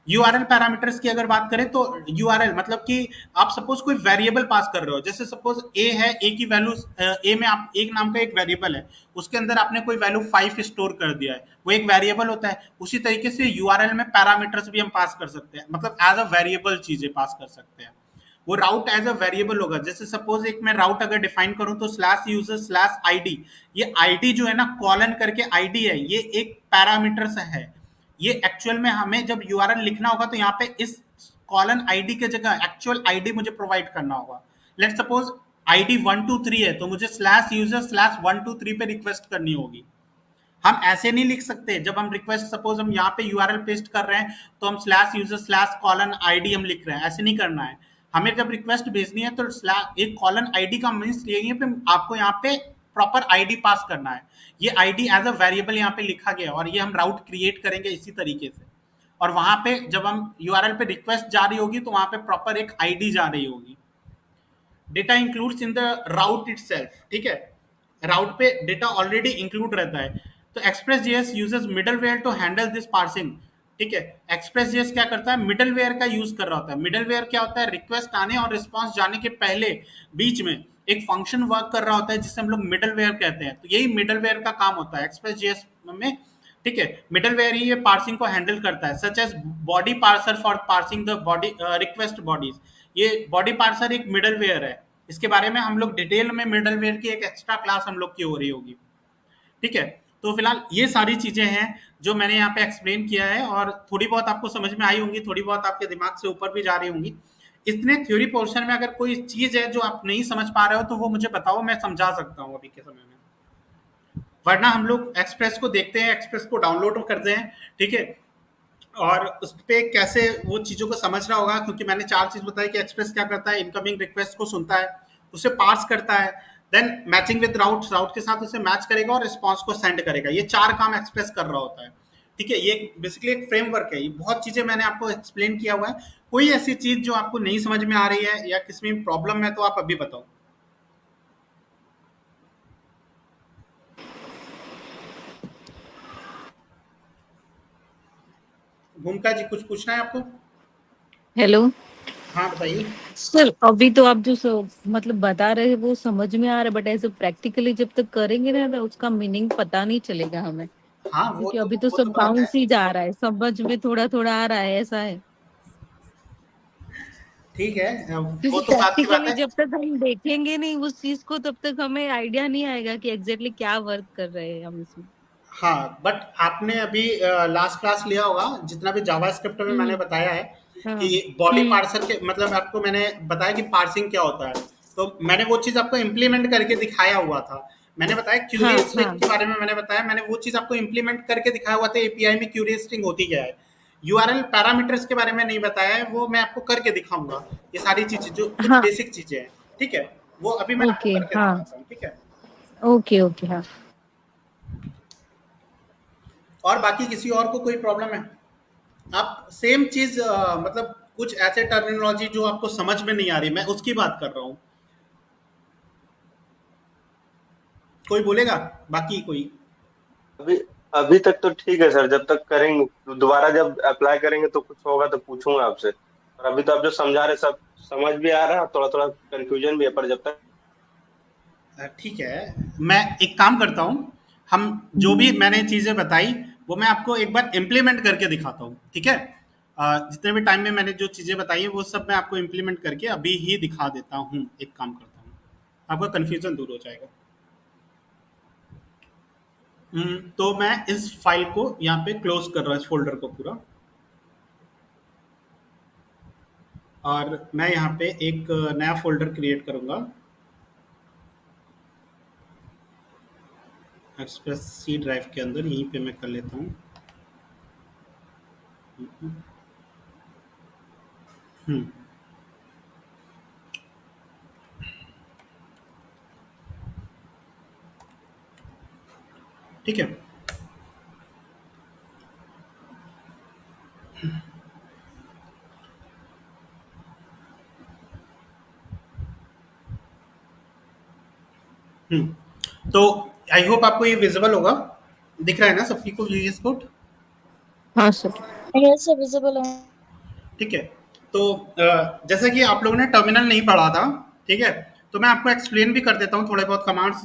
यूआरएल पैरामीटर्स की अगर बात करें तो यूआरएल मतलब कि आप सपोज कोई वेरिएबल पास कर रहे हो, जैसे सपोज ए है, ए की वैल्यू, ए में आप एक नाम का एक वेरिएबल है, उसके अंदर आपने कोई वैल्यू 5 स्टोर कर दिया है, वो एक वेरिएबल होता है। उसी तरीके से यूआरएल में पैरामीटर्स भी हम पास कर सकते हैं, मतलब एज अ वेरिएबल चीजें पास कर सकते हैं। वो राउट एज अ वेरिएबल होगा, जैसे सपोज एक मैं राउट अगर डिफाइन करूं तो /user/id, ये आईडी जो है ना, कॉलन करके आईडी है, ये एक पैरामीटर है। ये एक्चुअल में हमें जब यूआरएल लिखना होगा तो यहाँ पे इस कॉलन आईडी के जगह एक्चुअल आईडी मुझे प्रोवाइड करना होगा। लेट सपोज आईडी 123 है, तो मुझे /user/123 पे रिक्वेस्ट करनी होगी। हम ऐसे नहीं लिख सकते, जब हम रिक्वेस्ट, सपोज हम यहाँ पे यूआरएल पेस्ट कर रहे हैं तो हम /user/:id हम लिख रहे हैं, ऐसे नहीं करना है। हमें जब रिक्वेस्ट भेजनी है तो एक कॉलन आईडी का मीन्स यही है, आपको यहाँ पे प्रॉपर आईडी पास करना है। ये आईडी एज अ वेरिएबल यहाँ पे लिखा गया और ये हम राउट क्रिएट करेंगे इसी तरीके से, और वहां पे जब हम यूआरएल पे रिक्वेस्ट जा रही होगी तो वहां पे प्रॉपर एक आईडी जा रही होगी। Data includes in the route itself, ठीक है, राउट पे डेटा ऑलरेडी इंक्लूड रहता है। तो Express.js uses middleware to handle this parsing। ठीक है। एक्सप्रेस जेएस क्या करता है, मिडलवेयर का यूज कर रहा होता है। मिडलवेयर क्या होता है, रिक्वेस्ट आने और रिस्पांस जाने के पहले बीच में एक फंक्शन वर्क कर रहा होता है जिसे हम लोग मिडलवेयर कहते हैं। तो यही मिडलवेयर का काम होता है एक्सप्रेस जेएस में, ठीक है। मिडलवेयर ही ये पार्सिंग को हैंडल करता है, such as body parser for parsing the body request bodies. ये बॉडी पार्सर एक मिडलवेयर है, इसके बारे में हम लोग डिटेल में मिडलवेयर की एक एक्स्ट्रा क्लास हम लोग की हो रही होगी, ठीक है। तो फिलहाल ये सारी चीजें हैं जो मैंने यहाँ पे एक्सप्लेन किया है, और थोड़ी बहुत आपको समझ में आई होंगी, थोड़ी बहुत आपके दिमाग से ऊपर भी जा रही होंगी। इतने थ्योरी पोर्शन में अगर कोई चीज है जो आप नहीं समझ पा रहे हो तो वो मुझे बताओ, मैं समझा सकता हूँ अभी के समय में। वरना हम लोग एक्सप्रेस को देखते हैं, एक्सप्रेस को डाउनलोड करते हैं, ठीक है, और उस पे कैसे वो चीज़ों को समझ रहा होगा, क्योंकि मैंने 4 चीज़ बताई कि एक्सप्रेस क्या करता है, इनकमिंग रिक्वेस्ट को सुनता है, उसे पार्स करता है, देन मैचिंग विद राउट, राउट के साथ उसे मैच करेगा और रिस्पॉन्स को सेंड करेगा। ये 4 काम एक्सप्रेस कर रहा होता है, ठीक है। ये बेसिकली एक फ्रेमवर्क है, ये बहुत चीज़ें मैंने आपको एक्सप्लेन किया हुआ है। कोई ऐसी चीज़ जो आपको नहीं समझ में आ रही है या किसी में प्रॉब्लम है तो आप अभी बताओ। भूमिका जी, कुछ पूछना है आपको? हेलो हाँ बताइए। सर, अभी तो आप जो मतलब बता रहे हैं वो समझ में आ रहा है, बट ऐसे प्रैक्टिकली जब तक करेंगे ना तो उसका मीनिंग पता नहीं चलेगा हमें, हाँ क्योंकि अभी तो सब बात है। बाउंस ही जा रहा है, समझ में थोड़ा थोड़ा आ रहा है, ऐसा है। ठीक है, क्योंकि वो तो बात की बात प्रैक्टिकली है। जब तक हम देखेंगे नहीं उस चीज को तब तक हमें आइडिया नहीं आएगा कि एग्जैक्टली क्या वर्क कर रहे हैं हम इसमें। हाँ, बट आपने अभी लास्ट क्लास लिया होगा, जितना भी जावास्क्रिप्ट में मैंने हम्म। बताया है हाँ। कि बॉडी हम्म। पार्सर के मतलब आपको मैंने बताया कि पार्सिंग क्या होता है, तो मैंने वो चीज़ आपको इम्प्लीमेंट करके दिखाया हुआ था। मैंने बताया क्यूरी हाँ। स्ट्रिंग हाँ। के बारे में, मैंने बताया, मैंने वो चीज़ आपको इम्प्लीमेंट करके दिखाया हुआ था। एपीआई में क्यूरी स्ट्रिंग होती क्या है, यूआरएल पैरामीटर्स के बारे में नहीं बताया है, वो मैं आपको करके दिखाऊंगा। ये सारी चीज़ें जो कुछ हाँ। बेसिक चीज़ें हैं, ठीक है, वो अभी मैं आपको ओके। करके हाँ। दिखाता हूँ, ठीक है। Okay okay. हाँ। और बाकी किसी और को कोई प्रॉब्लम है? आप सेम चीज मतलब कुछ ऐसे टर्मिनोलॉजी जो आपको समझ में नहीं आ रही, मैं उसकी बात कर रहा हूँ। कोई बोलेगा? बाकी कोई? अभी अभी तक तो ठीक है सर, जब तक करेंगे दोबारा जब अप्लाई करेंगे तो कुछ होगा तो पूछूंगा आपसे। और अभी तो आप जो समझा रहे सब समझ भी आ रहा है, थोड़ा थोड़ा कंफ्यूजन भी है, पर जब तक ठीक है, मैं एक काम करता हूँ, हम जो भी मैंने चीज़ें बताई वो मैं आपको एक बार इम्प्लीमेंट करके दिखाता हूँ, ठीक है। जितने भी टाइम में मैंने जो चीज़ें बताई हैं वो सब मैं आपको इम्प्लीमेंट करके अभी ही दिखा देता हूँ। एक काम करता हूँ, आपका कन्फ्यूजन दूर हो जाएगा। तो मैं इस फाइल को यहाँ पे क्लोज कर रहा हूँ, इस फोल्डर को पूरा, और मैं यहाँ पे एक नया फोल्डर क्रिएट करूँगा, एक्सप्रेस सी ड्राइव के अंदर, यहीं पे मैं कर लेता हूँ। हम्म, ठीक है। तो आई होप आपको ये विजिबल होगा, दिख रहा है ना सबकी को वीएस कोड? हाँ सर। यस सर, विजिबल है। ठीक है। तो जैसा कि आप लोगों ने टर्मिनल नहीं पढ़ा था, ठीक है, तो मैं आपको एक्सप्लेन भी कर देता हूँ थोड़े बहुत कमांड्स,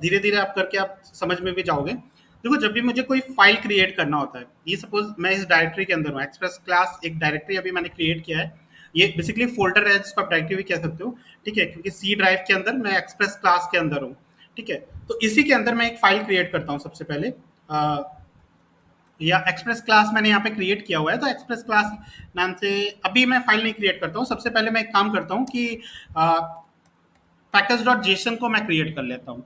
धीरे धीरे आप करके आप समझ में भी जाओगे। देखो, जब भी मुझे कोई फाइल क्रिएट करना होता है, ये सपोज मैं इस डायरेक्टरी के अंदर हूँ, एक्सप्रेस क्लास एक डायरेक्टरी अभी मैंने क्रिएट किया है, ये बेसिकली फोल्डर है जिसको आप डायरेक्टरी भी कह सकते हो, ठीक है, क्योंकि सी ड्राइव के अंदर मैं एक्सप्रेस क्लास के अंदर हूँ, ठीक है। तो इसी के अंदर मैं एक फाइल क्रिएट करता हूँ सबसे पहले, या एक्सप्रेस क्लास मैंने यहाँ पे क्रिएट किया हुआ है, तो एक्सप्रेस क्लास नाम से अभी मैं फाइल नहीं क्रिएट करता हूँ। सबसे पहले मैं एक काम करता हूँ कि पैकेज डॉट जेसन को मैं क्रिएट कर लेता हूँ।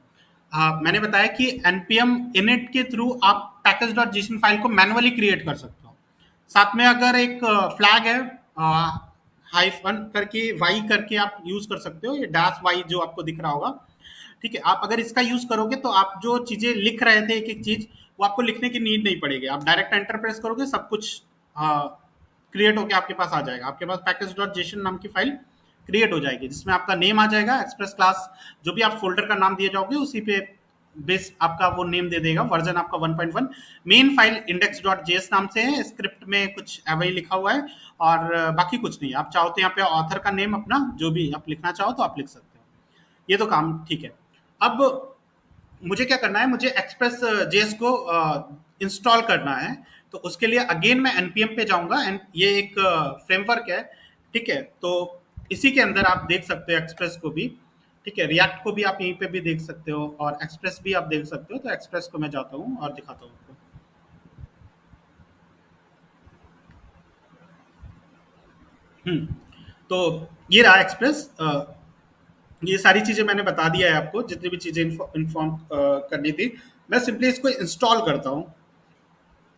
मैंने बताया कि npm init के थ्रू आप पैकेज डॉट जेसन फाइल को मैनुअली क्रिएट कर सकते हो। साथ में अगर एक फ्लैग है हाइफन करके वाई करके आप यूज कर सकते हो, ये डैश वाई जो आपको दिख रहा होगा, ठीक है। आप अगर इसका यूज करोगे तो आप जो चीजें लिख रहे थे एक एक चीज, वो आपको लिखने की नीड नहीं पड़ेगी, आप डायरेक्ट एंटर प्रेस करोगे, सब कुछ क्रिएट होकर आपके पास आ जाएगा। आपके पास पैकेज डॉट जेसन नाम की फाइल क्रिएट हो जाएगी जिसमें आपका नेम आ जाएगा, एक्सप्रेस क्लास जो भी आप फोल्डर का नाम दिए जाओगे उसी पे बेस आपका वो नेम दे देगा, वर्जन आपका 1.1। मेन फाइल index.js नाम से है, स्क्रिप्ट में कुछ वही लिखा हुआ है और बाकी कुछ नहीं। आप चाहो तो यहाँ पे ऑथर का नेम अपना जो भी आप लिखना चाहो तो आप लिख सकते हो। ये तो काम ठीक है। अब मुझे क्या करना है, मुझे एक्सप्रेस जेएस को इंस्टॉल करना है। तो उसके लिए अगेन मैं npm पे जाऊंगा, एंड ये एक फ्रेमवर्क है, ठीक है। तो इसी के अंदर आप देख सकते हो एक्सप्रेस को भी, ठीक है। रिएक्ट को भी आप यहीं पे भी देख सकते हो और एक्सप्रेस भी आप देख सकते हो। तो एक्सप्रेस को मैं जाता हूँ और दिखाता हूँ आपको। तो ये रहा एक्सप्रेस। ये सारी चीजें मैंने बता दिया है आपको, जितनी भी चीजें इन्फॉर्म करनी थी। मैं सिंपली इसको इंस्टॉल करता हूँ,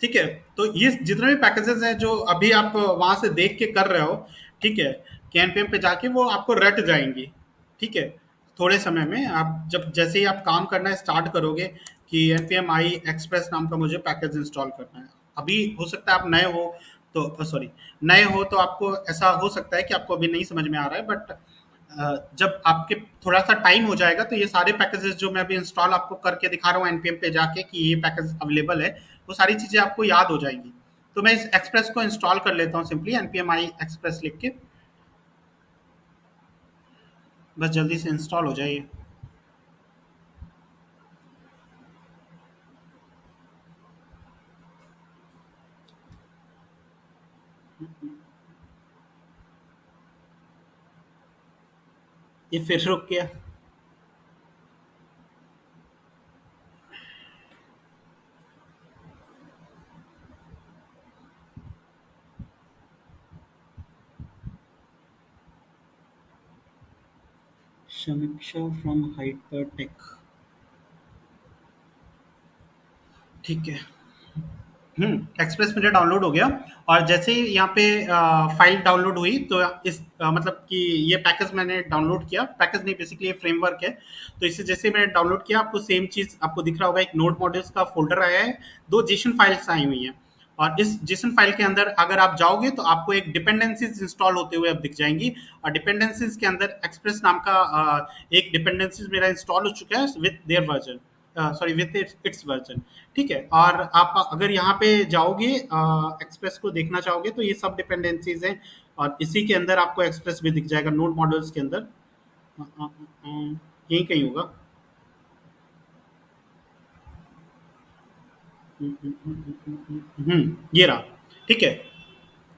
ठीक है। तो ये जितने भी पैकेजेस हैं जो अभी आप वहां से देख के कर रहे हो, ठीक है, कि npm पे जाके वो आपको रट जाएंगी, ठीक है। थोड़े समय में आप जब जैसे ही आप काम करना स्टार्ट करोगे कि npm i express नाम का मुझे पैकेज इंस्टॉल करना है। अभी हो सकता है आप नए हो तो सॉरी नए हो तो आपको ऐसा हो सकता है कि आपको अभी नहीं समझ में आ रहा है, बट जब आपके थोड़ा सा टाइम हो जाएगा तो ये सारे पैकेजेस जो मैं अभी इंस्टॉल आपको करके दिखा रहा हूँ npm पे जाके कि ये पैकेज अवेलेबल है, वो सारी चीजें आपको याद हो जाएंगी। तो मैं इस एक्सप्रेस को इंस्टॉल कर लेता हूँ सिंपली npm i express लिख के, बस जल्दी से इंस्टॉल हो जाइए। ये फिर रुक गया। समीक्षा फ्रॉम हाइपरटेक, ठीक है। एक्सप्रेस मेरा डाउनलोड हो गया और जैसे ही यहाँ पे फाइल डाउनलोड हुई तो इस मतलब कि ये पैकेज मैंने डाउनलोड किया, पैकेज नहीं बेसिकली ये फ्रेमवर्क है। तो इसे जैसे मैंने डाउनलोड किया आपको सेम चीज आपको दिख रहा होगा, एक नोड मॉड्यूल्स का फोल्डर आया है, 2 जेसन फाइल्स आई हुई हैं और इस जेसन फाइल के अंदर अगर आप जाओगे तो आपको एक डिपेंडेंसीज इंस्टॉल होते हुए अब दिख जाएंगी और डिपेंडेंसीज के अंदर एक्सप्रेस नाम का एक डिपेंडेंसीज मेरा इंस्टॉल हो चुका है with their version, sorry with its version, ठीक है। और आप अगर यहाँ पे जाओगे एक्सप्रेस को देखना चाहोगे तो ये सब डिपेंडेंसीज हैं और इसी के अंदर आपको एक्सप्रेस भी दिख जाएगा नोड मॉडल्स के अंदर, यही कहीं होगा। ये रहा, ठीक है।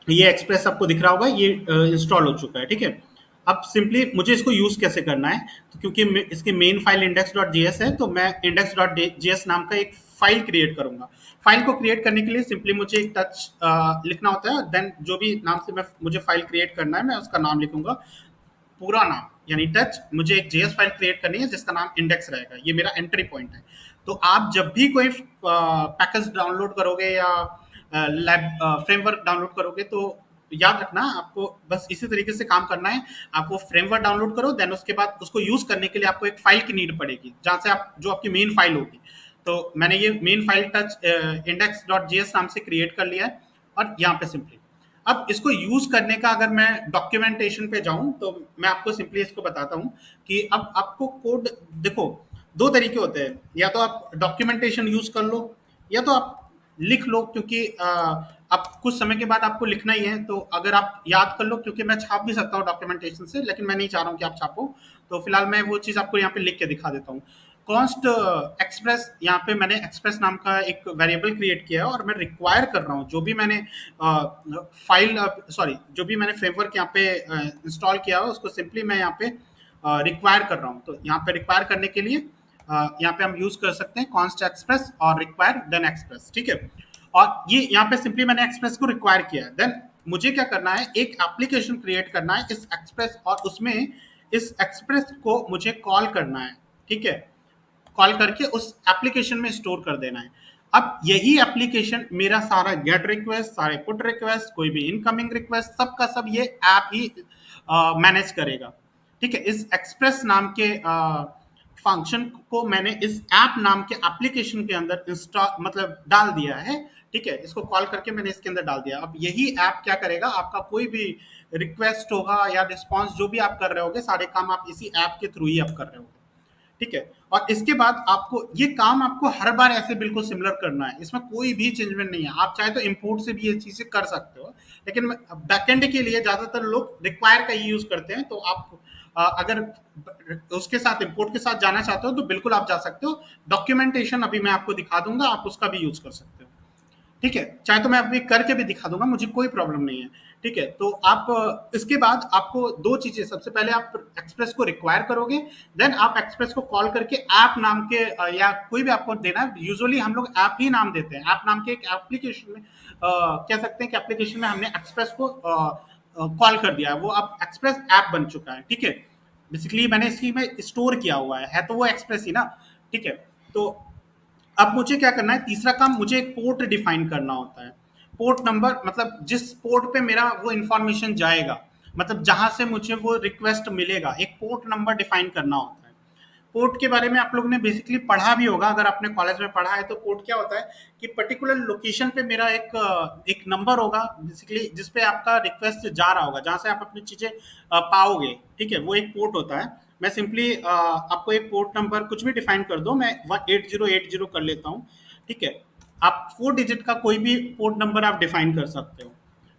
ये एक्सप्रेस आपको दिख रहा होगा, ये इंस्टॉल हो चुका है, ठीक है। अब सिंपली मुझे इसको यूज कैसे करना है, तो क्योंकि इसकी मेन फाइल index.js है तो मैं index.js नाम का एक फाइल क्रिएट करूंगा। फाइल को क्रिएट करने के लिए सिंपली मुझे एक टच लिखना होता है, देन जो भी नाम से मुझे फाइल क्रिएट करना है मैं उसका नाम लिखूंगा, पूरा नाम यानी टच। मुझे एक जेएस फाइल क्रिएट करनी है जिसका नाम इंडेक्स रहेगा, ये मेरा एंट्री पॉइंट है। तो आप जब भी कोई पैकेज डाउनलोड करोगे या लैब फ्रेमवर्क डाउनलोड करोगे तो याद रखना आपको बस इसी तरीके से काम करना है। आप वो फ्रेमवर्क डाउनलोड करो, देन उसके बाद उसको यूज करने के लिए आपको एक फाइल की नीड पड़ेगी जहां से आप जो आपकी मेन फाइल होगी। तो मैंने ये मेन फाइल टच index.js नाम से क्रिएट कर लिया है और यहाँ पे सिंपली अब इसको यूज करने का अगर मैं डॉक्यूमेंटेशन पे जाऊं तो मैं आपको सिंपली इसको बताता हूं कि अब आपको कोड देखो 2 तरीके होते हैं, या तो आप डॉक्यूमेंटेशन यूज कर लो या तो आप लिख लो, क्योंकि अब कुछ समय के बाद आपको लिखना ही है। तो अगर आप याद कर लो, क्योंकि मैं छाप भी सकता हूँ डॉक्यूमेंटेशन से, लेकिन मैं नहीं चाह रहा हूँ कि आप छापो, तो फिलहाल मैं वो चीज़ आपको यहाँ पे लिख के दिखा देता हूँ। कॉन्स्ट एक्सप्रेस, यहाँ पे मैंने एक्सप्रेस नाम का एक वेरिएबल क्रिएट किया है और मैं रिक्वायर कर रहा हूँ जो भी मैंने फाइल सॉरी जो भी मैंने फ्रेमवर्क यहाँ पे इंस्टॉल किया है उसको सिंपली मैं यहाँ पे रिक्वायर कर रहा हूँ। तो यहाँ पे रिक्वायर करने के लिए यहाँ पे हम यूज कर सकते हैं कॉन्स्ट एक्सप्रेस और रिक्वायर देन एक्सप्रेस, ठीक है। और ये यहाँ पे सिंपली मैंने एक्सप्रेस को रिक्वायर किया है। देन मुझे क्या करना है, एक एप्लीकेशन क्रिएट करना है इस एक्सप्रेस और उसमें इस एक्सप्रेस को मुझे कॉल करना है, ठीक है। कॉल करके उस एप्लीकेशन में स्टोर कर देना है। अब यही एप्लीकेशन मेरा सारा गेट रिक्वेस्ट, सारे पुट रिक्वेस्ट, कोई भी इनकमिंग रिक्वेस्ट, सबका सब ये ऐप ही मैनेज करेगा, ठीक है। इस एक्सप्रेस नाम के फंक्शन को मैंने इस ऐप नाम के एप्लीकेशन के अंदर इंस्टॉल मतलब डाल दिया है, ठीक है। इसको कॉल करके मैंने इसके अंदर डाल दिया। अब यही ऐप क्या करेगा, आपका कोई भी रिक्वेस्ट होगा या रिस्पॉन्स जो भी आप कर रहे होगे सारे काम आप इसी ऐप के थ्रू ही आप कर रहे होगे, ठीक है। और इसके बाद आपको ये काम आपको हर बार ऐसे बिल्कुल सिमिलर करना है, इसमें कोई भी चेंजमेंट नहीं है। आप चाहे तो इंपोर्ट से भी ये चीजें कर सकते हो, लेकिन बैकएंड के लिए ज्यादातर लोग रिक्वायर का ही यूज करते हैं। तो आप अगर उसके साथ इंपोर्ट के साथ जाना चाहते हो तो बिल्कुल आप जा सकते हो। डॉक्यूमेंटेशन अभी मैं आपको दिखा दूंगा, आप उसका भी यूज कर सकते हो, ठीक है। चाहे तो मैं अभी करके भी दिखा दूंगा, मुझे कोई प्रॉब्लम नहीं है, ठीक है। तो आप इसके बाद आपको दो चीजें, सबसे पहले आप एक्सप्रेस को रिक्वायर करोगे, देन आप एक्सप्रेस को कॉल करके ऐप नाम के या कोई भी आपको देना है, यूजुअली हम लोग ऐप ही नाम देते हैं। ऐप नाम के एक एप्लीकेशन में कह सकते हैं कि एप्लीकेशन में हमने एक्सप्रेस को कॉल कर दिया है, वो अब एक्सप्रेस ऐप बन चुका है, ठीक है। बेसिकली मैंने इसकी में स्टोर किया हुआ है तो वो एक्सप्रेस ही ना, ठीक है। तो अब मुझे क्या करना है, तीसरा काम, मुझे एक पोर्ट डिफाइन करना होता है। पोर्ट नंबर मतलब जिस पोर्ट पे मेरा वो इंफॉर्मेशन जाएगा, मतलब जहां से मुझे वो रिक्वेस्ट मिलेगा, एक पोर्ट नंबर डिफाइन करना होता है। पोर्ट के बारे में आप लोगों ने बेसिकली पढ़ा भी होगा, अगर आपने कॉलेज में पढ़ा है तो पोर्ट क्या होता है कि पर्टिकुलर लोकेशन पे मेरा एक नंबर होगा बेसिकली, जिस पे आपका रिक्वेस्ट जा रहा होगा, जहां से आप अपनी चीजें पाओगे, ठीक है। वो एक पोर्ट होता है। मैं सिंपली आपको एक पोर्ट नंबर कुछ भी डिफाइन कर दो, मैं 8080 कर लेता हूँ, ठीक है। आप 4 डिजिट का कोई भी पोर्ट नंबर आप डिफाइन कर सकते हो,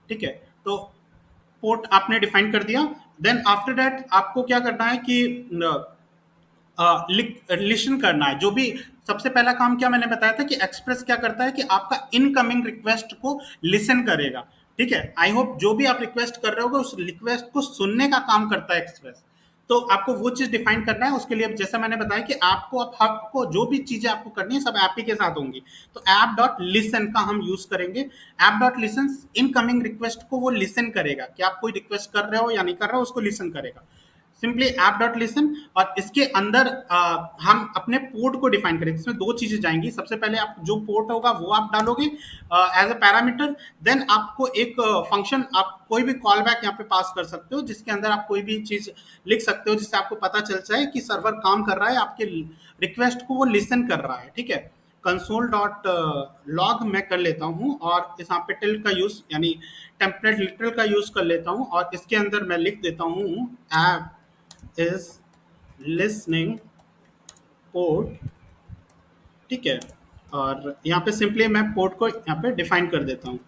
ठीक है। तो पोर्ट आपने डिफाइन कर दिया, देन आफ्टर दैट आपको क्या करना है कि लिसन करना है। जो भी सबसे पहला काम क्या मैंने बताया था कि एक्सप्रेस क्या करता है कि आपका इनकमिंग रिक्वेस्ट को लिसन करेगा, ठीक है। आई होप जो भी आप रिक्वेस्ट कर रहे होगे उस रिक्वेस्ट को सुनने का काम करता है एक्सप्रेस। तो आपको वो चीज डिफाइन करना है। उसके लिए अब जैसा मैंने बताया कि आपको जो भी चीजें आपको करनी है सब ऐप ही के साथ होंगी। तो ऐप डॉट लिसन का हम यूज करेंगे। App dot listen incoming request को वो लिसन करेगा कि आप कोई रिक्वेस्ट कर रहे हो या नहीं कर रहे हो, उसको लिसन करेगा। सिंपली ऐप डॉट लिसन, और इसके अंदर हम अपने पोर्ट को डिफाइन करेंगे। इसमें दो चीजें जाएंगी। सबसे पहले आप जो पोर्ट होगा वो आप डालोगे एज अ पैरामीटर, देन आपको एक फंक्शन, आप कोई भी कॉल बैक यहाँ पे पास कर सकते हो जिसके अंदर आप कोई भी चीज लिख सकते हो जिससे आपको पता चल जाए कि सर्वर काम कर रहा है, आपके रिक्वेस्ट को वो लिसन कर रहा है, ठीक है। कंसोल डॉट लॉग मैं कर लेता हूँ और इस यहाँ पे टिल्ट का यूज यानी टेम्पलेट लिटरल का यूज कर लेता हूँ, और इसके अंदर मैं लिख देता हूँ ऐप is listening port, ठीक है। और यहाँ पे सिंपली मैं पोर्ट को यहाँ पे डिफाइन कर देता हूँ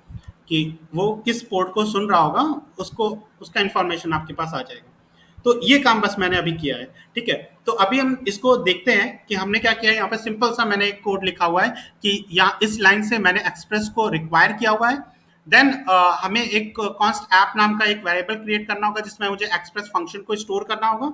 कि वो किस पोर्ट को सुन रहा होगा, उसको उसका इंफॉर्मेशन आपके पास आ जाएगा। तो ये काम बस मैंने अभी किया है, ठीक है। तो अभी हम इसको देखते हैं कि हमने क्या किया है। यहाँ पे सिंपल सा मैंने एक कोड लिखा हुआ है कि यहाँ इस लाइन से मैंने एक्सप्रेस को रिक्वायर किया हुआ है। देन हमें एक कॉन्स्ट ऐप नाम का एक वेरिएबल क्रिएट करना होगा जिसमें मुझे एक्सप्रेस फंक्शन को स्टोर करना होगा।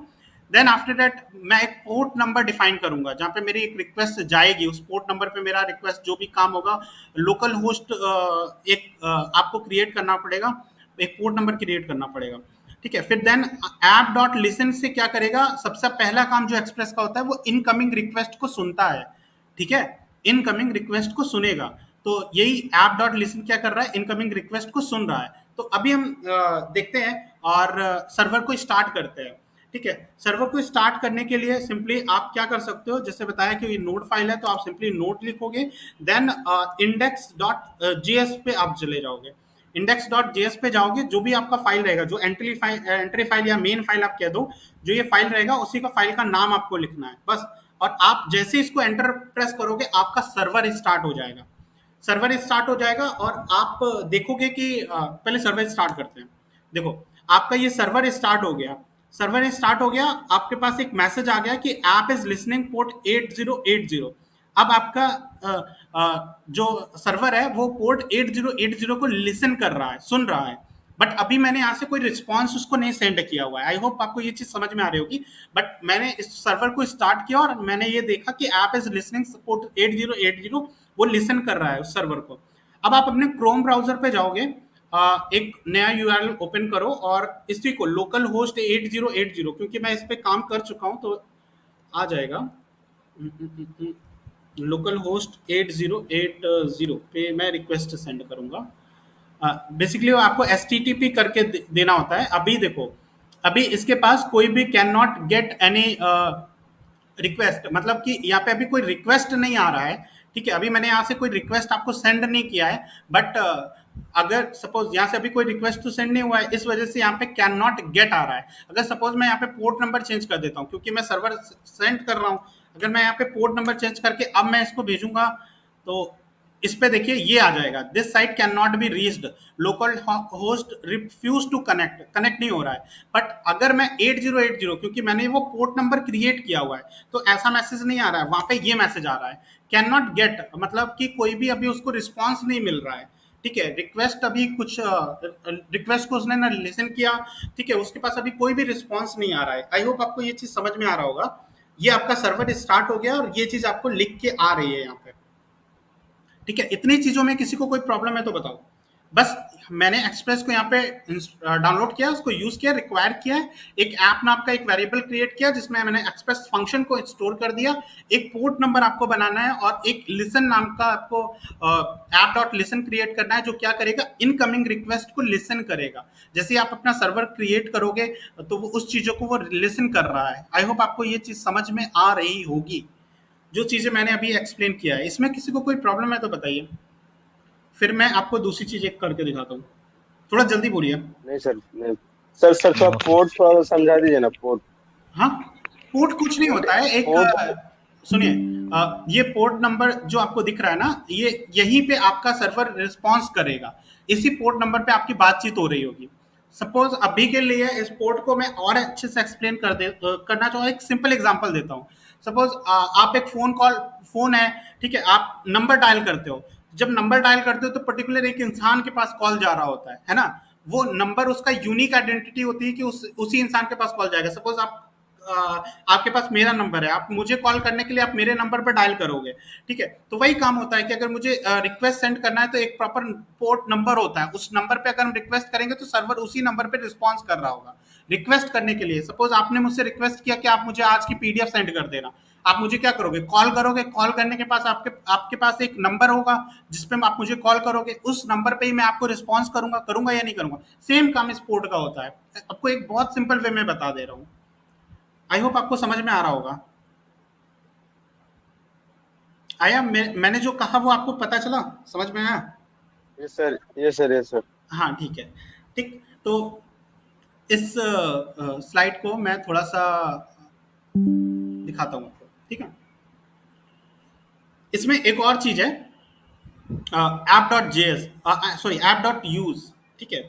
देन आफ्टर दैट मैं एक पोर्ट नंबर डिफाइन करूंगा जहां पे मेरी एक रिक्वेस्ट जाएगी। उस पोर्ट नंबर पे मेरा रिक्वेस्ट जो भी काम होगा, लोकल होस्ट आपको क्रिएट करना पड़ेगा, एक पोर्ट नंबर क्रिएट करना पड़ेगा, ठीक है। फिर देन ऐप डॉट लिसन से क्या करेगा, सबसे पहला काम जो एक्सप्रेस का होता है वो इनकमिंग रिक्वेस्ट को सुनता है, ठीक है। इनकमिंग रिक्वेस्ट को सुनेगा। तो यही ऐप डॉट लिसन क्या कर रहा है, इनकमिंग रिक्वेस्ट को सुन रहा है। तो अभी हम देखते हैं और सर्वर को स्टार्ट करते हैं, ठीक है। सर्वर को स्टार्ट करने के लिए सिंपली आप क्या कर सकते हो, जैसे बताया कि ये नोड फाइल है तो आप सिंपली नोड लिखोगे, देन इंडेक्स डॉट जेएस पे आप चले जाओगे। इंडेक्स डॉट जेएस पे जाओगे, जो भी आपका फाइल रहेगा, जो एंट्री फाइल या मेन फाइल आप कह दो, जो ये फाइल रहेगा उसी का फाइल का नाम आपको लिखना है बस। और आप जैसे इसको एंटर प्रेस करोगे आपका सर्वर स्टार्ट हो जाएगा। सर्वर स्टार्ट हो जाएगा और आप देखोगे कि पहले सर्वर स्टार्ट करते हैं। देखो आपका ये सर्वर स्टार्ट हो गया। सर्वर स्टार्ट हो गया, आपके पास एक मैसेज आ गया कि ऐप इज लिसनिंग पोर्ट 8080। अब आपका जो सर्वर है वो पोर्ट 8080 को लिसन कर रहा है, सुन रहा है। बट अभी मैंने यहाँ से कोई रिस्पॉन्स उसको नहीं सेंड किया हुआ है। आई होप आपको ये चीज समझ में आ रही होगी। बट मैंने इस सर्वर को स्टार्ट किया और मैंने ये देखा कि ऐप इज लिसनिंग पोर्ट 8080, वो लिसन कर रहा है उस सर्वर को। अब आप अपने क्रोम ब्राउजर पे जाओगे, एक नया यूआरएल ओपन करो और इसी को लोकल होस्ट 8080, क्योंकि मैं इस पे काम कर चुका हूं तो आ जाएगा। लोकल होस्ट 8080 पे मैं रिक्वेस्ट सेंड करूंगा। बेसिकली आपको एचटीटीपी करके देना होता है। अभी देखो, अभी इसके पास कोई भी can not get any request, मतलब कि यहाँ पे अभी कोई रिक्वेस्ट नहीं आ रहा है, ठीक है। अभी मैंने यहाँ से कोई रिक्वेस्ट आपको सेंड नहीं किया है, बट अगर सपोज यहाँ से अभी कोई रिक्वेस्ट तो सेंड नहीं हुआ है, इस वजह से यहाँ पे कैन नॉट गेट आ रहा है। अगर सपोज मैं यहाँ पे पोर्ट नंबर चेंज कर देता हूँ, क्योंकि मैं सर्वर सेंड कर रहा हूँ, अगर मैं यहाँ पे पोर्ट नंबर चेंज करके अब मैं इसको भेजूंगा तो इस पे देखिए ये आ जाएगा, this site can not be reached, localhost refuse to connect, connect नहीं हो रहा है। बट अगर मैं 8080, क्योंकि मैंने वो पोर्ट नंबर क्रिएट किया हुआ है, तो ऐसा मैसेज नहीं आ रहा है, वहां पे ये मैसेज आ रहा है कैन नॉट गेट, मतलब कि कोई भी अभी उसको रिस्पॉन्स नहीं मिल रहा है। ठीक है, रिक्वेस्ट अभी कुछ रिक्वेस्ट को उसने ना लिसन किया, ठीक है, उसके पास अभी कोई भी रिस्पॉन्स नहीं आ रहा है। आई होप आपको ये चीज समझ में आ रहा होगा। ये आपका सर्वर स्टार्ट हो गया और ये चीज आपको लिख के आ रही है यहाँ पे। ठीक है, इतनी चीजों में किसी को कोई प्रॉब्लम है तो बताओ। बस मैंने एक्सप्रेस को यहाँ पे डाउनलोड किया, उसको यूज किया, रिक्वायर किया है, एक ऐप नाम का एक वेरिएबल क्रिएट किया जिसमें मैंने एक्सप्रेस फंक्शन को स्टोर कर दिया, एक पोर्ट नंबर आपको बनाना है और एक लिसन नाम का आपको ऐप डॉट लिसन क्रिएट करना है, जो क्या करेगा, इनकमिंग रिक्वेस्ट को लिसन करेगा। जैसे ही आप अपना सर्वर क्रिएट करोगे तो वो उस चीजों को वो लिसन कर रहा है। आई होप आपको ये चीज समझ में आ रही होगी, जो चीजें मैंने अभी एक्सप्लेन किया है। इसमें किसी को कोई प्रॉब्लम है तो बताइए, फिर मैं आपको दूसरी चीज एक करके दिखाता हूँ। थोड़ा जल्दी बोलिए। नहीं सर, नहीं सर थोड़ा पोर्ट थोड़ा समझा दीजिए ना, पोर्ट। हाँ, पोर्ट कुछ नहीं होता है, एक पोर्ट सुनिए, ये पोर्ट नंबर जो आपको दिख रहा है ना, ये यहीं पे आपका सर्वर रिस्पॉन्स करेगा, इसी पोर्ट नंबर पे आपकी बातचीत हो रही होगी। सपोज अभी के लिए इस पोर्ट को मैं और अच्छे से एक्सप्लेन करना चाहूँ, एक सिंपल एग्जांपल देता हूँ। सपोज आप एक फोन है, ठीक है, आप नंबर डायल करते हो, जब नंबर डायल करते हो तो पर्टिकुलर एक इंसान के पास कॉल जा रहा होता है ना, वो नंबर उसका यूनिक आइडेंटिटी होती है कि उसी इंसान के पास कॉल जाएगा। सपोज आपके पास मेरा नंबर है, आप मुझे कॉल करने के लिए आप मेरे नंबर पर डायल करोगे, ठीक है, तो वही काम होता है कि अगर मुझे रिक्वेस्ट सेंड करना है तो एक प्रॉपर पोर्ट नंबर होता है, उस नंबर पे अगर हम रिक्वेस्ट करेंगे तो सर्वर उसी नंबर पे रिस्पॉन्स कर रहा होगा रिक्वेस्ट करने के लिए। सपोज आपने मुझसे रिक्वेस्ट किया कि आप मुझे आज की पीडीएफ सेंड कर देना, आप मुझे क्या करोगे, कॉल करोगे, कॉल करने के पास आपके पास एक नंबर होगा जिसपे आप मुझे कॉल करोगे, उस नंबर पे ही मैं आपको रिस्पॉन्स करूंगा या नहीं करूंगा। सेम काम इस पोर्ट का होता है, आपको एक बहुत सिंपल वे में बता दे रहा हूँ। आई होप आपको समझ में आ रहा होगा। आया मैंने जो कहा वो आपको पता चला, समझ में आया? ये सर, ये सर, ये सर। हाँ ठीक है, ठीक, तो इस स्लाइड को मैं थोड़ा सा दिखाता हूँ आपको, ठीक है। इसमें एक और चीज है, app dot JS, sorry app dot use, ठीक है,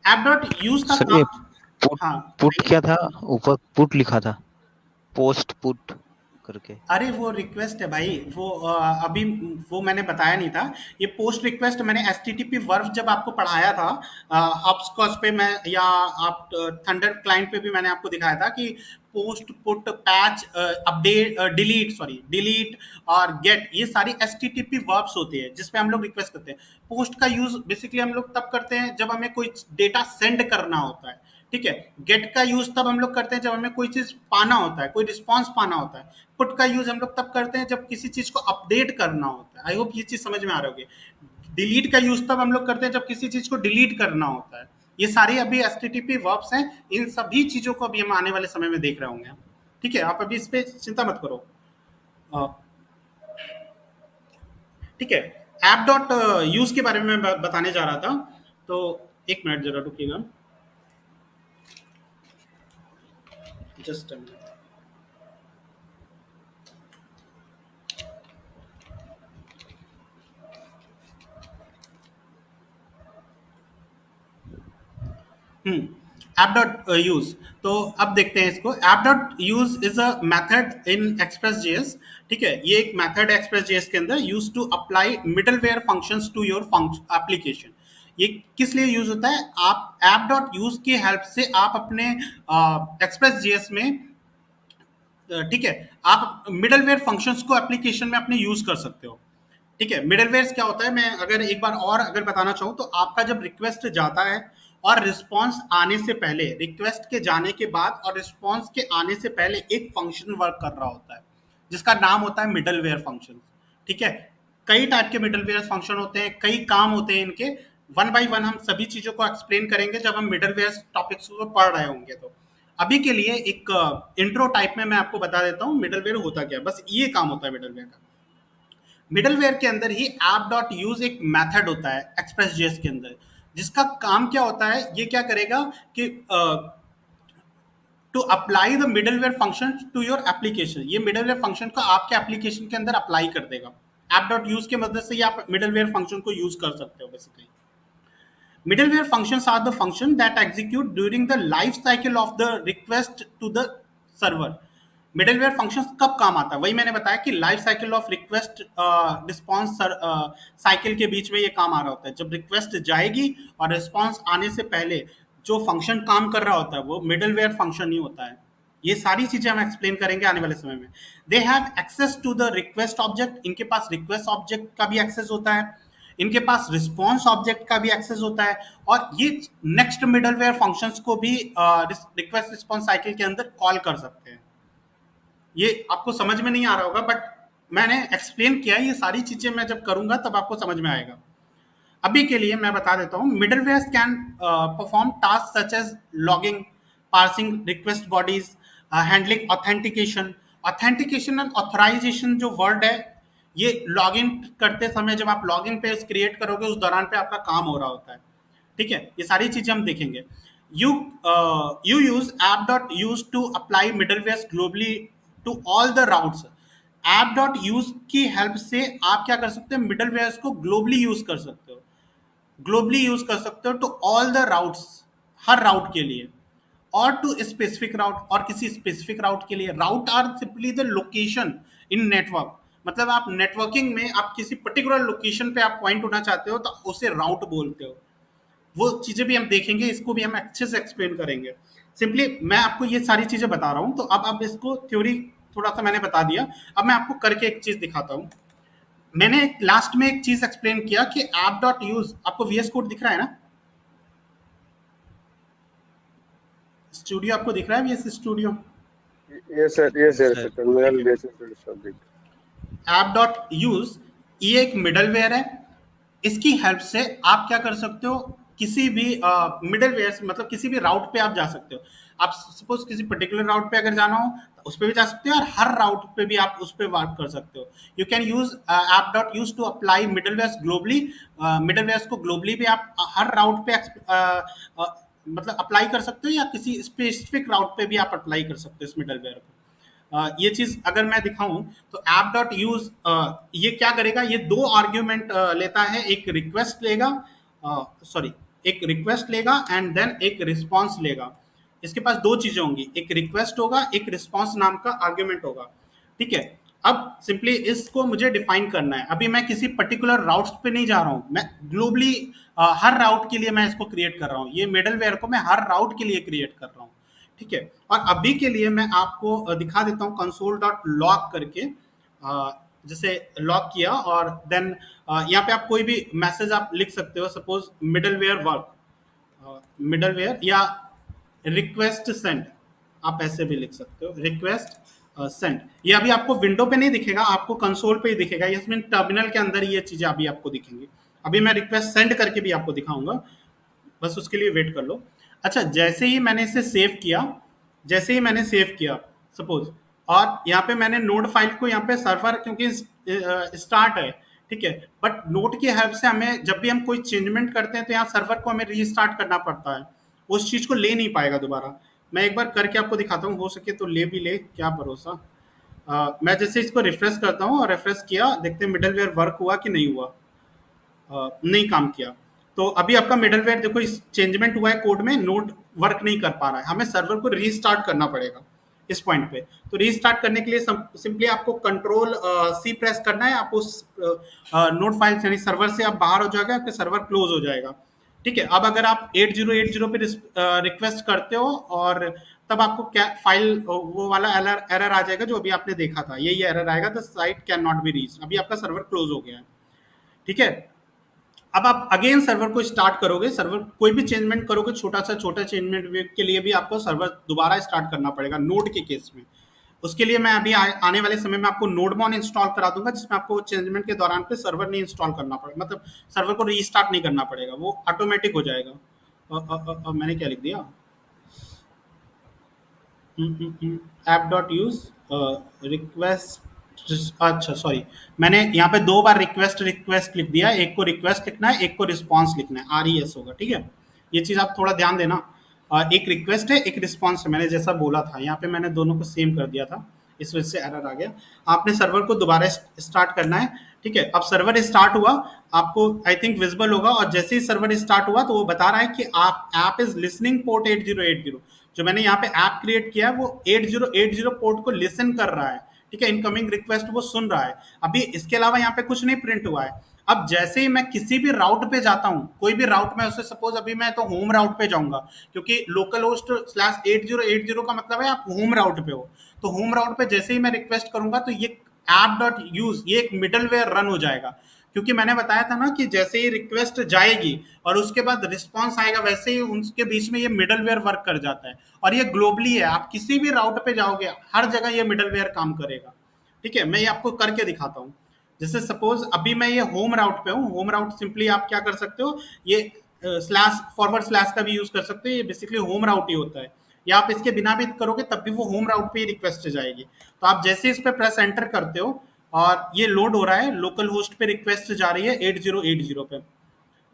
ऐप डॉट यूज का सर ये काम। पुट हाँ पुट क्या था, ऊपर पुट लिखा था, पोस्ट पुट करके। अरे वो रिक्वेस्ट है भाई, वो अभी वो मैंने बताया नहीं था, ये पोस्ट रिक्वेस्ट मैंने एचटीटीपी वर्ब जब आपको पढ़ाया था हॉपस्कॉच पे, मैं या आप थंडर क्लाइंट पे भी मैंने आपको दिखाया था कि post put patch update delete और गेट, ये सारी एचटीटीपी वर्ब्स होती है जिसपे हम लोग रिक्वेस्ट करते हैं। पोस्ट का यूज बेसिकली हम लोग तब करते हैं जब हमें कोई डेटा सेंड करना होता है, ठीक है। गेट का यूज तब हम लोग करते हैं जब हमें कोई चीज पाना होता है, कोई रिस्पॉन्स पाना होता है। पुट का यूज हम लोग तब करते हैं जब किसी चीज को अपडेट करना होता है। आई होप ये चीज समझ में आ रही होगी। डिलीट का यूज तब हम लोग करते हैं जब किसी चीज को डिलीट करना होता है। ये सारी अभी एचटीटीपी वर्ब्स हैं, इन सभी चीजों को अभी हम आने वाले समय में देख रहे होंगे, ठीक है। आप अभी इस पे चिंता मत करो, ठीक है। ऐप डॉट यूज के बारे में मैं बताने जा रहा था, तो एक मिनट जरा रुकिएगा, just a minute। App dot use, तो अब देखते हैं इसको। App dot use is a method in Express JS, ठीक है, ये एक मेथड एक्सप्रेस जेएस के अंदर use to apply middleware functions to your application. ये किस लिए यूज होता है, आप ऐप डॉट यूज की हेल्प से आप अपने एक्सप्रेस जेएस में, ठीक है, आप मिडलवेयर फंक्शंस को एप्लीकेशन में अपने यूज कर सकते हो, ठीक है। मिडलवेयर क्या होता है, मैं अगर एक बार और अगर बताना चाहूँ तो आपका जब रिक्वेस्ट जाता है और रिस्पॉन्स आने से पहले, रिक्वेस्ट के जाने के बाद और रिस्पॉन्स के आने से पहले एक फंक्शन वर्क कर रहा होता है जिसका नाम होता है मिडलवेयर फंक्शन, ठीक है। कई टाइप के मिडलवेयर फंक्शन होते हैं, कई काम होते हैं इनके, वन बाय वन हम सभी चीजों को एक्सप्लेन करेंगे जब हम मिडलवेयर टॉपिक्स को पढ़ रहे होंगे। तो अभी के लिए एक इंट्रो टाइप में मैं आपको बता देता हूँ मिडलवेयर होता क्या है, बस ये काम होता है मिडलवेयर का। मिडलवेयर के अंदर ही ऐप डॉट यूज एक मेथड होता है एक्सप्रेस जेएस के अंदर, जिसका काम क्या होता है, ये क्या करेगा कि to apply the middleware function to your application, ये मिडलवेयर फंक्शन को आपके एप्लीकेशन के अंदर अप्लाई कर देगा। ऐप डॉट यूज की मदद से ये आप मिडलवेयर फंक्शन को यूज कर सकते हो basically. Middleware functions are the function that execute during the life cycle of the request to the server. Middleware functions कब काम आता है, वही मैंने बताया कि life cycle of request response cycle के बीच में ये काम आ रहा होता है। जब रिक्वेस्ट जाएगी और रिस्पॉन्स आने से पहले जो फंक्शन काम कर रहा होता है वो मिडलवेयर फंक्शन ही होता है। ये सारी चीजें हम एक्सप्लेन करेंगे आने वाले समय में। They have access to the request object, इनके पास रिक्वेस्ट ऑब्जेक्ट का भी एक्सेस होता है, इनके पास रिस्पॉन्स ऑब्जेक्ट का भी एक्सेस होता है, और ये नेक्स्ट मिडलवेयर फंक्शंस को भी रिक्वेस्ट रिस्पॉन्स साइकिल के अंदर कॉल कर सकते हैं। ये आपको समझ में नहीं आ रहा होगा, बट मैंने एक्सप्लेन किया है, ये सारी चीजें मैं जब करूंगा तब आपको समझ में आएगा। अभी के लिए मैं बता देता हूँ, middleware can perform task such as logging, parsing request bodies, handling authentication. Authentication and authorization जो वर्ड है, ये लॉगिन करते समय जब आप लॉगिन पेज क्रिएट करोगे उस दौरान पे आपका काम हो रहा होता है, ठीक है। ये सारी चीजें हम देखेंगे। You use app dot use to apply middleware globally to all the routes. App dot use की हेल्प से आप क्या कर सकते हो, मिडलवेयर को ग्लोबली यूज कर सकते हो, ग्लोबली यूज कर सकते हो टू ऑल द राउट्स, हर राउट के लिए, और टू स्पेसिफिक राउट, और किसी स्पेसिफिक राउट के लिए। Route are simply the location in network, मतलब आप नेटवर्किंग में आप किसी पर्टिकुलर लोकेशन पे आप पॉइंट होना चाहते हो तो उसे राउट बोलते हो। वो चीजें भी हम देखेंगे, इसको भी हम अच्छे से एक्सप्लेन करेंगे। सिंपली मैं आपको ये सारी चीजें बता रहा हूँ, तो अब इसको थ्योरी थोड़ा सा मैंने बता दिया, अब मैं आपको करके एक चीज दिखाता हूँ। मैंने लास्ट में एक चीज एक्सप्लेन किया कि ऐप डॉट यूज, आपको वीएस कोड दिख रहा है ना, स्टूडियो आपको दिख रहा है, VS studio? Yes sir, terminal basis सब दिख। ऐप डॉट यूज ये एक मिडलवेयर है, इसकी हेल्प से आप क्या कर सकते हो, किसी भी मिडलवेयर से, मतलब किसी भी राउट पे आप जा सकते हो। आप सपोज किसी पर्टिकुलर राउट पे अगर जाना हो तो उस पर भी जा सकते हो, और हर राउट पे भी आप उस पर वर्क कर सकते हो। You can use app dot use to apply middleware globally. Middleware को ग्लोबली भी आप हर राउट पे मतलब अप्लाई कर सकते हो, या किसी स्पेसिफिक राउट पे भी आप अप्लाई कर सकते हो इस मिडलवेयर को। ये चीज अगर मैं दिखाऊं तो ऐप डॉट यूज ये क्या करेगा, ये दो आर्ग्यूमेंट लेता है, एक रिक्वेस्ट लेगा, एक रिक्वेस्ट लेगा एंड देन एक रिस्पॉन्स लेगा। इसके पास दो चीजें होंगी, एक रिक्वेस्ट होगा, एक रिस्पॉन्स नाम का आर्ग्यूमेंट होगा, ठीक है। अब सिंपली इसको मुझे डिफाइन करना है। अभी मैं किसी पर्टिकुलर राउट्स पे नहीं जा रहा हूं, मैं ग्लोबली हर राउट के लिए मैं इसको क्रिएट कर रहा हूं। ये मिडलवेयर को मैं हर राउट के लिए क्रिएट कर रहा हूं, ठीक है। और अभी के लिए मैं आपको दिखा देता हूँ कंसोल डॉट लॉग करके, जैसे लॉग किया और देन यहाँ पे आप कोई भी मैसेज आप लिख सकते हो, सपोज मिडलवेयर वर्क, मिडलवेयर या रिक्वेस्ट सेंड, आप ऐसे भी लिख सकते हो, रिक्वेस्ट सेंड। ये अभी आपको विंडो पे नहीं दिखेगा, आपको कंसोल पे ही दिखेगा, इसमें टर्मिनल के अंदर ये चीजें अभी आपको दिखेंगी। अभी मैं रिक्वेस्ट सेंड करके भी आपको दिखाऊंगा, बस उसके लिए वेट कर लो। अच्छा, जैसे ही मैंने इसे सेव किया, जैसे ही मैंने सेव किया सपोज, और यहाँ पे मैंने नोड फाइल को, यहाँ पे सर्वर क्योंकि स्टार्ट है, ठीक है, बट नोड की हेल्प से हमें जब भी हम कोई चेंजमेंट करते हैं तो यहाँ सर्वर को हमें रीस्टार्ट करना पड़ता है, उस चीज को ले नहीं पाएगा दोबारा। मैं एक बार करके आपको दिखाता हूँ, हो सके तो ले भी ले, क्या भरोसा। मैं जैसे इसको रिफ्रेश करता हूँ, और रिफ्रेश किया, देखते हैं मिडलवेयर वर्क हुआ कि नहीं हुआ। नहीं काम किया, तो अभी आपका मिडलवेयर देखो इस चेंजमेंट हुआ है कोड में, नोड वर्क नहीं कर पा रहा है, हमें सर्वर को रीस्टार्ट करना पड़ेगा इस पॉइंट पे। तो रीस्टार्ट करने के लिए सिंपली आपको कंट्रोल सी प्रेस करना है, आप उस नोड फाइल यानी सर्वर से आप बाहर हो जाएगा, आपका सर्वर क्लोज हो जाएगा, ठीक है। अब अगर आप 8080 पे रिक्वेस्ट करते हो और तब आपको क्या फाइल वो वाला एरर आ जाएगा जो अभी आपने देखा था, यही एरर आएगा, the site can not be reached. अभी आपका सर्वर क्लोज हो गया है, ठीक है। अब आप अगेन सर्वर को स्टार्ट करोगे, सर्वर कोई भी चेंजमेंट करोगे, छोटा चेंजमेंट के लिए भी आपको सर्वर दोबारा स्टार्ट करना पड़ेगा नोड के केस में। उसके लिए मैं अभी आने वाले समय में आपको नोडमॉन इंस्टॉल करा दूंगा, जिसमें आपको चेंजमेंट के दौरान पे सर्वर नहीं इंस्टॉल करना पड़ेगा, मतलब सर्वर को रीस्टार्ट नहीं करना पड़ेगा, वो ऑटोमेटिक हो जाएगा। मैंने क्या लिख दिया, ऐप डॉट यूज रिक्वेस्ट अच्छा सॉरी, मैंने यहाँ पे 2 बार रिक्वेस्ट रिक्वेस्ट लिख दिया, एक को रिक्वेस्ट लिखना है, एक को रिस्पॉन्स लिखना है, RES होगा, ठीक है। ये चीज़ आप थोड़ा ध्यान देना। एक रिक्वेस्ट है, एक रिस्पॉन्स है, मैंने जैसा बोला था, यहाँ पे मैंने दोनों को सेम कर दिया था, इस वजह से एरर आ गया। आपने सर्वर को दोबारा स्टार्ट करना है, ठीक है। अब सर्वर स्टार्ट हुआ, आपको आई थिंक विजिबल होगा, और जैसे ही सर्वर स्टार्ट हुआ तो वो बता रहा है कि आप ऐप इज लिसनिंग पोर्ट 8080। जो मैंने यहाँ पे ऐप क्रिएट किया है वो 8080 पोर्ट को लिसन कर रहा है, ठीक है। इनकमिंग रिक्वेस्ट वो सुन रहा है। अभी इसके अलावा यहाँ पे कुछ नहीं प्रिंट हुआ है। अब जैसे ही मैं किसी भी राउट पे जाता हूँ, कोई भी राउट में, उससे सपोज अभी मैं तो होम राउट पे जाऊंगा, क्योंकि लोकल होस्ट /8080 का मतलब है आप होम राउट पे हो। तो होम राउट पे जैसे ही मैं रिक्वेस्ट करूंगा तो ये app.use ये एक मिडलवेयर रन हो जाएगा, क्योंकि मैंने बताया था ना कि जैसे ही रिक्वेस्ट जाएगी और उसके बाद रिस्पॉन्स आएगा, वैसे ही उनके बीच में ये मिडलवेयर वर्क कर जाता है। और ये ग्लोबली है, आप किसी भी राउट पे जाओगे हर जगह ये मिडलवेयर काम करेगा, ठीक है। मैं ये आपको करके दिखाता हूँ। जैसे सपोज अभी मैं ये होम राउट पे हूँ, होम राउट सिंपली आप क्या कर सकते हो, ये स्लैश फॉरवर्ड स्लैश का भी यूज कर सकते हो, ये बेसिकली होम राउट ही होता है। या आप इसके बिना भी करोगे तब भी वो होम राउट पे ही रिक्वेस्ट जाएगी। तो आप जैसे इस पे प्रेस एंटर करते हो और ये लोड हो रहा है, लोकल होस्ट पे रिक्वेस्ट जा रही है 8080 पे,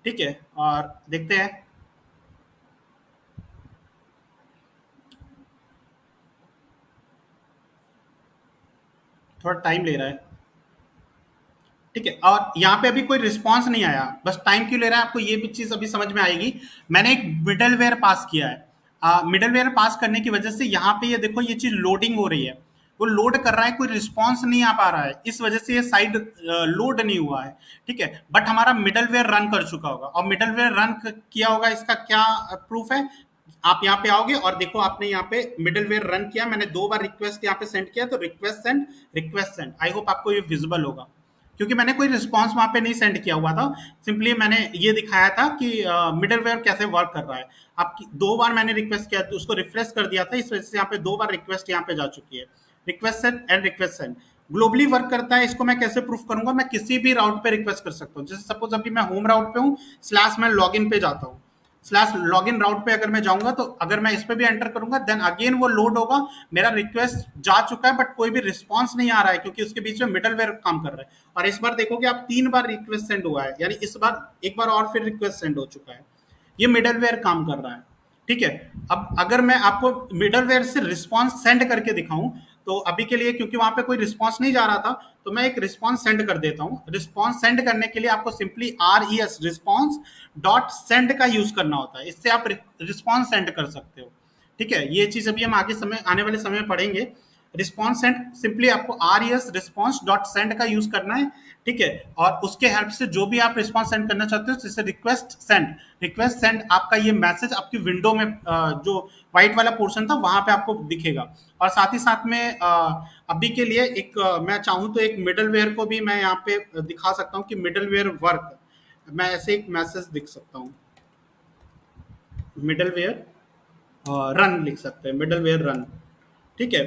ठीक है। और देखते हैं, थोड़ा टाइम ले रहा है, ठीक है। और यहाँ पे अभी कोई रिस्पॉन्स नहीं आया, बस टाइम क्यों ले रहा है आपको ये भी चीज अभी समझ में आएगी। मैंने एक मिडलवेयर पास किया है, मिडलवेयर पास करने की वजह से यहाँ पे ये देखो ये चीज लोडिंग हो रही है, वो लोड कर रहा है, कोई रिस्पॉन्स नहीं आ पा रहा है, इस वजह से ये साइड लोड नहीं हुआ है, ठीक है। बट हमारा मिडलवेयर रन कर चुका होगा, और मिडलवेयर रन किया होगा, इसका क्या प्रूफ है, आप यहाँ पे आओगे और देखो आपने यहाँ पे मिडलवेयर रन किया, मैंने 2 बार रिक्वेस्ट यहाँ पे सेंड किया, तो रिक्वेस्ट सेंड, आई होप आपको ये विजिबल होगा, क्योंकि मैंने कोई रिस्पॉन्स वहां पे नहीं सेंड किया हुआ था, सिंपली मैंने ये दिखाया था कि मिडलवेयर कैसे वर्क कर रहा है। आपकी 2 बार मैंने रिक्वेस्ट किया तो उसको रिफ्रेश कर दिया था, इस वजह से यहाँ पे 2 बार रिक्वेस्ट यहाँ पे जा चुकी है। Request send and request send globally work करता है, इसको मैं कैसे प्रूफ करूंगा, मैं किसी भी राउट पे रिक्वेस्ट कर सकता हूँ। जैसे सपोज अभी मैं होम राउट पे हूँ, स्लैश मैं लॉगिन पे जाता हूँ, स्लैश लॉगिन राउट पे अगर मैं जाऊंगा तो अगर मैं इस पे भी एंटर करूंगा देन अगेन वो लोड होगा, मेरा रिक्वेस्ट जा चुका है बट कोई भी रिस्पॉन्स नहीं आ रहा है, क्योंकि उसके बीच में मिडलवेयर काम कर रहा है। और इस बार देखोगे आप 3 बार रिक्वेस्ट सेंड हुआ है, यानी इस बार एक बार और फिर रिक्वेस्ट सेंड हो चुका है, ये मिडलवेयर काम कर रहा है, ठीक है। अब अगर मैं आपको मिडलवेयर से रिस्पॉन्स सेंड करके दिखाऊं, तो अभी के लिए क्योंकि वहां पे कोई रिस्पॉन्स नहीं जा रहा था, तो मैं एक रिस्पॉन्स सेंड कर देता हूं। रिस्पॉन्स सेंड करने के लिए आपको simply RES response dot send का यूज करना होता है, इससे आप रिस्पॉन्स सेंड कर सकते हो, ठीक है। ये चीज अभी हम आने वाले समय में पढ़ेंगे। रिस्पॉन्स सेंड सिंपली आपको RES रिस्पॉन्स डॉट सेंड का यूज करना है, ठीक है। और उसके हेल्प से जो भी आप रिस्पॉन्स सेंड करना चाहते हो, जैसे रिक्वेस्ट सेंड आपका ये मैसेज आपकी विंडो में जो व्हाइट वाला पोर्शन था वहां पे आपको दिखेगा। और साथ ही साथ में अभी के लिए एक मैं चाहूँ तो एक मिडलवेयर को भी मैं यहाँ पे दिखा सकता हूँ कि मिडलवेयर वर्क, मैं ऐसे एक मैसेज दिख सकता हूँ, मिडलवेयर रन लिख सकते हैं, मिडलवेयर रन, ठीक है,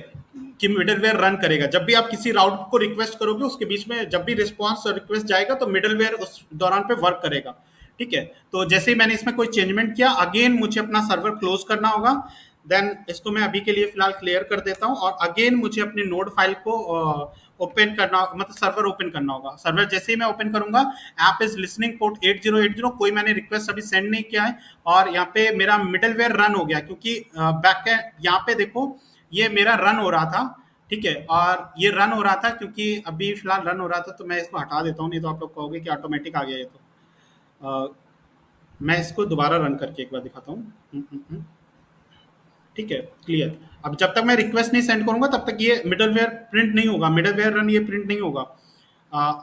कि मिडलवेयर रन करेगा। जब भी आप किसी राउट को रिक्वेस्ट करोगे उसके बीच में जब भी रिस्पॉन्स और रिक्वेस्ट जाएगा तो मिडलवेयर उस दौरान पे वर्क करेगा, ठीक है। तो जैसे ही मैंने इसमें कोई चेंजमेंट किया, अगेन मुझे अपना सर्वर क्लोज करना होगा, देन इसको मैं अभी के लिए फिलहाल क्लियर कर देता हूँ, और अगेन मुझे अपनी नोड फाइल को ओपन करना, मतलब सर्वर ओपन करना होगा। सर्वर जैसे ही मैं ओपन करूंगा, ऐप इज लिसनिंग पोर्ट 8080, कोई मैंने रिक्वेस्ट अभी सेंड नहीं किया है, और यहाँ पे मेरा मिडलवेयर रन हो गया, क्योंकि बैक यहाँ पे देखो ये मेरा रन हो रहा था, ठीक है। और ये रन हो रहा था क्योंकि अभी फिलहाल रन हो रहा था, तो मैं इसको हटा देता हूँ, नहीं तो आप लोग कहोगे कि ऑटोमेटिक आ गया ये। तो मैं इसको दोबारा रन करके एक बार दिखाता हूँ, ठीक है, क्लियर। अब जब तक मैं रिक्वेस्ट नहीं सेंड करूंगा तब तक ये मिडलवेयर प्रिंट नहीं होगा, मिडलवेयर रन ये प्रिंट नहीं होगा।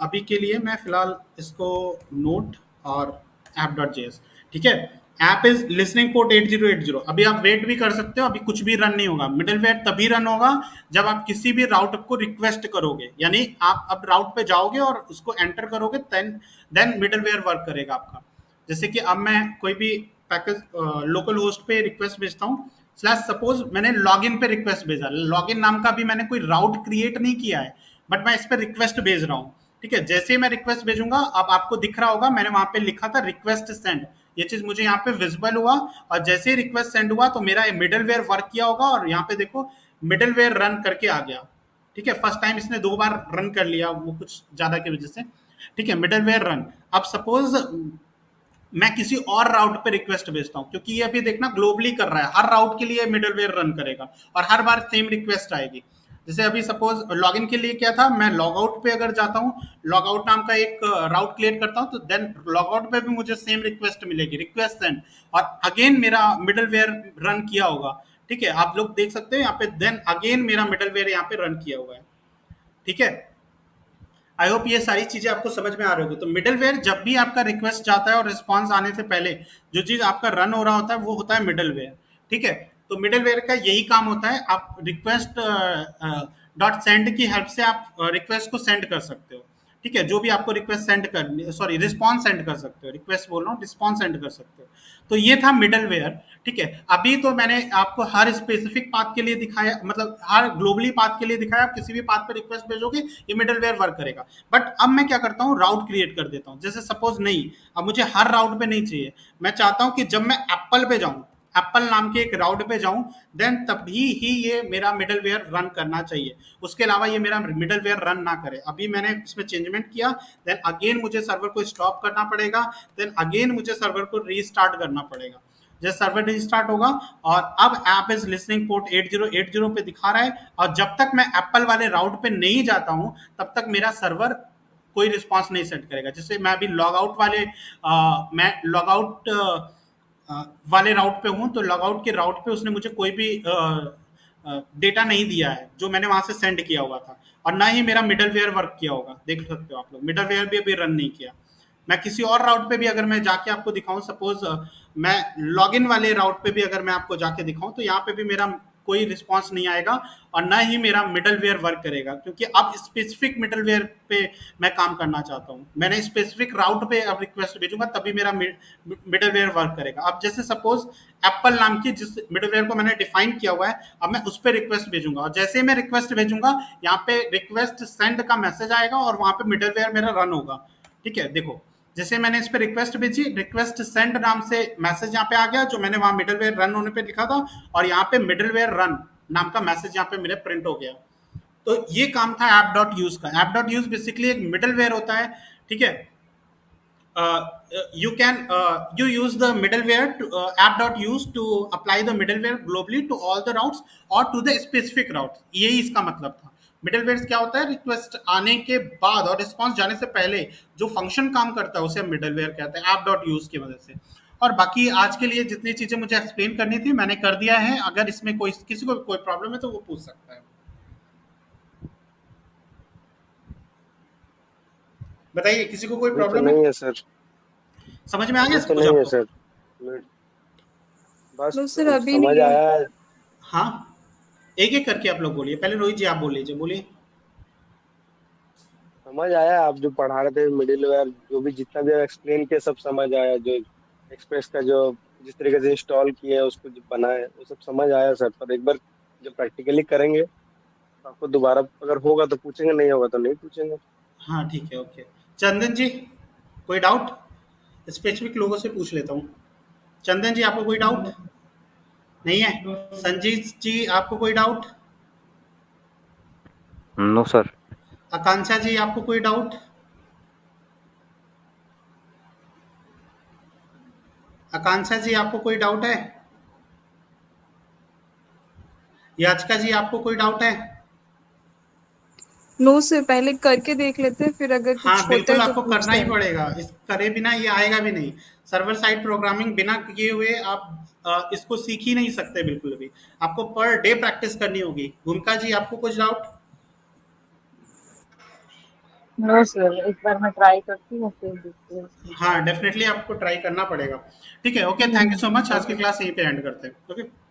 अभी के लिए मैं फिलहाल इसको नोट और app.js, ठीक है। ऐप इज लिसनिंग पोर्ट 8080, अभी आप वेट भी कर सकते हो, अभी कुछ भी रन नहीं होगा। मिडलवेयर तभी रन होगा जब आप किसी भी राउट को रिक्वेस्ट करोगे, यानी आप अब राउट पे जाओगे और उसको एंटर करोगे, देन मिडलवेयर वर्क करेगा आपका। जैसे कि अब मैं कोई भी पैकेज लोकल होस्ट पे रिक्वेस्ट भेजता हूँ, स्लैश सपोज मैंने लॉगिन पे रिक्वेस्ट भेजा, लॉगिन नाम का भी मैंने कोई राउट क्रिएट नहीं किया है, बट मैं इस पर रिक्वेस्ट भेज रहा हूँ, ठीक है। जैसे ही मैं रिक्वेस्ट भेजूंगा, अब आपको दिख रहा होगा मैंने वहां पे लिखा था रिक्वेस्ट सेंड, ये चीज मुझे यहाँ पे विजिबल हुआ, और जैसे ही रिक्वेस्ट सेंड हुआ तो मेरा मिडलवेयर वर्क किया होगा, और यहाँ पे देखो मिडलवेयर रन करके आ गया, ठीक है, फर्स्ट टाइम इसने 2 बार रन कर लिया वो कुछ ज़्यादा की वजह से, ठीक है, मिडलवेयर रन। अब सपोज़ मैं किसी और राउट पे रिक्वेस्ट भेजता हूँ, क्योंकि ये अभी देखना ग्लोबली कर रहा है, हर राउट के लिए मिडलवेयर रन करेगा और हर बार सेम रिक्वेस्ट आएगी। जैसे अभी सपोज लॉगिन के लिए क्या था, मैं लॉगआउट पे अगर जाता हूँ, लॉगआउट नाम का एक राउट क्रिएट करता हूँ, तो देन लॉगआउट पे भी मुझे सेम रिक्वेस्ट मिलेगी, रिक्वेस्ट सेंड, और अगेन मेरा मिडलवेयर रन किया होगा। ठीक है, आप लोग देख सकते हैं यहाँ पे, देन अगेन मेरा मिडलवेयर यहाँ पे रन किया हुआ है। ठीक है, आई होप ये सारी चीजें आपको समझ में आ रही होगी। तो मिडलवेयर जब भी आपका रिक्वेस्ट जाता है और रिस्पांस आने से पहले जो चीज आपका रन हो रहा होता है वो होता है मिडलवेयर। ठीक है, तो मिडलवेयर का यही काम होता है, आप रिक्वेस्ट डॉट सेंड की हेल्प से आप रिक्वेस्ट को सेंड कर सकते हो। ठीक है, जो भी आपको रिक्वेस्ट सेंड कर, सॉरी रिस्पॉन्स सेंड कर सकते हो, रिक्वेस्ट बोल रहा हूँ, रिस्पॉन्स सेंड कर सकते हो। तो ये था मिडलवेयर। ठीक है, अभी तो मैंने आपको हर स्पेसिफिक पाथ के लिए दिखाया, मतलब हर ग्लोबली पाथ के लिए दिखाया, आप किसी भी पाथ पे रिक्वेस्ट भेजोगे ये मिडलवेयर वर्क करेगा। बट अब मैं क्या करता हूँ, राउट क्रिएट कर देता हूँ। जैसे सपोज नहीं, अब मुझे हर राउट पे नहीं चाहिए, मैं चाहता हूँ कि जब मैं एप्पल पे जाऊँ, एप्पल नाम के एक राउट पे जाऊं, देन तभी ही ये मेरा मिडलवेयर रन करना चाहिए, उसके अलावा ये मेरा मिडलवेयर रन ना करे। अभी मैंने इसमें चेंजमेंट किया, देन अगेन मुझे सर्वर को स्टॉप करना पड़ेगा, देन अगेन मुझे सर्वर को रीस्टार्ट करना पड़ेगा। जैसे सर्वर रीस्टार्ट होगा और अब ऐप इज लिसनिंग पोर्ट 8080 पे दिखा रहा है, और जब तक मैं एप्पल वाले राउट पे नहीं जाता हूं तब तक मेरा सर्वर कोई रिस्पॉन्स नहीं सेंड करेगा। जैसे मैं अभी लॉग आउट वाले मैं लॉग आउट वाले राउट पे हूँ, तो लॉगआउट के राउट पे उसने मुझे कोई भी डेटा नहीं दिया है जो मैंने वहां से सेंड किया हुआ था, और ना ही मेरा मिडलवेयर वर्क किया होगा। देख सकते हो आप लोग, मिडलवेयर भी अभी रन नहीं किया। मैं किसी और राउट पे भी अगर मैं जाके आपको दिखाऊं, सपोज मैं लॉगिन वाले राउट पे भी अगर मैं आपको जाके दिखाऊं, तो यहाँ पे भी मेरा कोई रिस्पॉन्स नहीं आएगा और ना ही मेरा मिडलवेयर वर्क करेगा, क्योंकि अब स्पेसिफिक मिडलवेयर पे मैं काम करना चाहता हूँ। मैंने स्पेसिफिक राउट पे अब रिक्वेस्ट भेजूंगा तभी मेरा मिडलवेयर वर्क करेगा। अब जैसे सपोज एप्पल नाम की जिस मिडलवेयर को मैंने डिफाइन किया हुआ है, अब मैं उस पर रिक्वेस्ट भेजूंगा, और जैसे मैं रिक्वेस्ट भेजूंगा यहाँ पे रिक्वेस्ट सेंड का मैसेज आएगा और वहां पे मिडलवेयर मेरा रन होगा। ठीक है, देखो जैसे मैंने इस पे रिक्वेस्ट भेजी, रिक्वेस्ट सेंड नाम से मैसेज यहाँ पे आ गया, जो मैंने वहां मिडलवेयर रन होने पे लिखा था, और यहाँ पे मिडलवेयर रन नाम का मैसेज यहाँ पे मेरे प्रिंट हो गया। तो ये काम था ऐप डॉट यूज का। ऐप डॉट यूज बेसिकली एक मिडलवेयर होता है। ठीक है, you can you use the middleware to app.use to apply the middleware globally to all the routes or to the specific routes। यही इसका मतलब था। मिडलवेयर क्या होता है, रिक्वेस्ट आने के बाद और रिस्पांस जाने से पहले जो फंक्शन काम करता है उसे हम मिडलवेयर कहते हैं, app.use की वजह से। और बाकी आज के लिए जितनी चीजें मुझे एक्सप्लेन करनी थी मैंने कर दिया है। अगर इसमें कोई किसी को कोई प्रॉब्लम है तो वो पूछ सकता है। बताइए, किसी को कोई प्रॉब्लम नहीं है सर, समझ में आ गया? तो नहीं है सर, बस नो सर, अभी समझ नहीं है। आया है। हाँ, एक एक करके आप लोग बोलिए। पहले रोहित जी आप बोल लीजिए, बोलिए। समझ आया आप जो पढ़ा रहे थे, मिडिलवेयर जो भी जितना भी एक्सप्लेन किया सब समझ आया। जो एक्सप्रेस का जो जिस तरीके से इंस्टॉल किया है उसको जो बनाया वो सब समझ आया सर। पर एक बार जब प्रैक्टिकली करेंगे तो आपको दोबारा अगर होगा तो पूछेंगे, नहीं होगा तो नहीं पूछेंगे। हाँ ठीक है, ओके। चंदन जी कोई डाउट? स्पेसिफिक लोगों से पूछ लेता हूँ। चंदन जी आपको कोई डाउट नहीं है? संजीत जी आपको कोई doubt? No sir. Akanksha ji आपको कोई डाउट? आकांक्षा जी आपको कोई डाउट है? याचिका जी आपको कोई डाउट है? नो सर, पहले करके देख लेते हैं, फिर अगर हाँ कुछ होता बिल्कुल, है तो आपको करना पूछते ही हैं। पड़ेगा। इस करे बिना ये आएगा भी नहीं। सर्वर साइड प्रोग्रामिंग बिना किए हुए आप इसको सीख ही नहीं सकते बिल्कुल भी। आपको पर डे प्रैक्टिस करनी होगी। भूमिका जी आपको कुछ डाउट? नो सर, एक बार मैं ट्राई करती हूँ फिर देखते हैं। हाँ डेफिनेटली आपको ट्राई करना पड़ेगा। ठीक है, okay, thank you so much. आज की ओके। क्लास यहीं पे एंड करते हैं। ओके।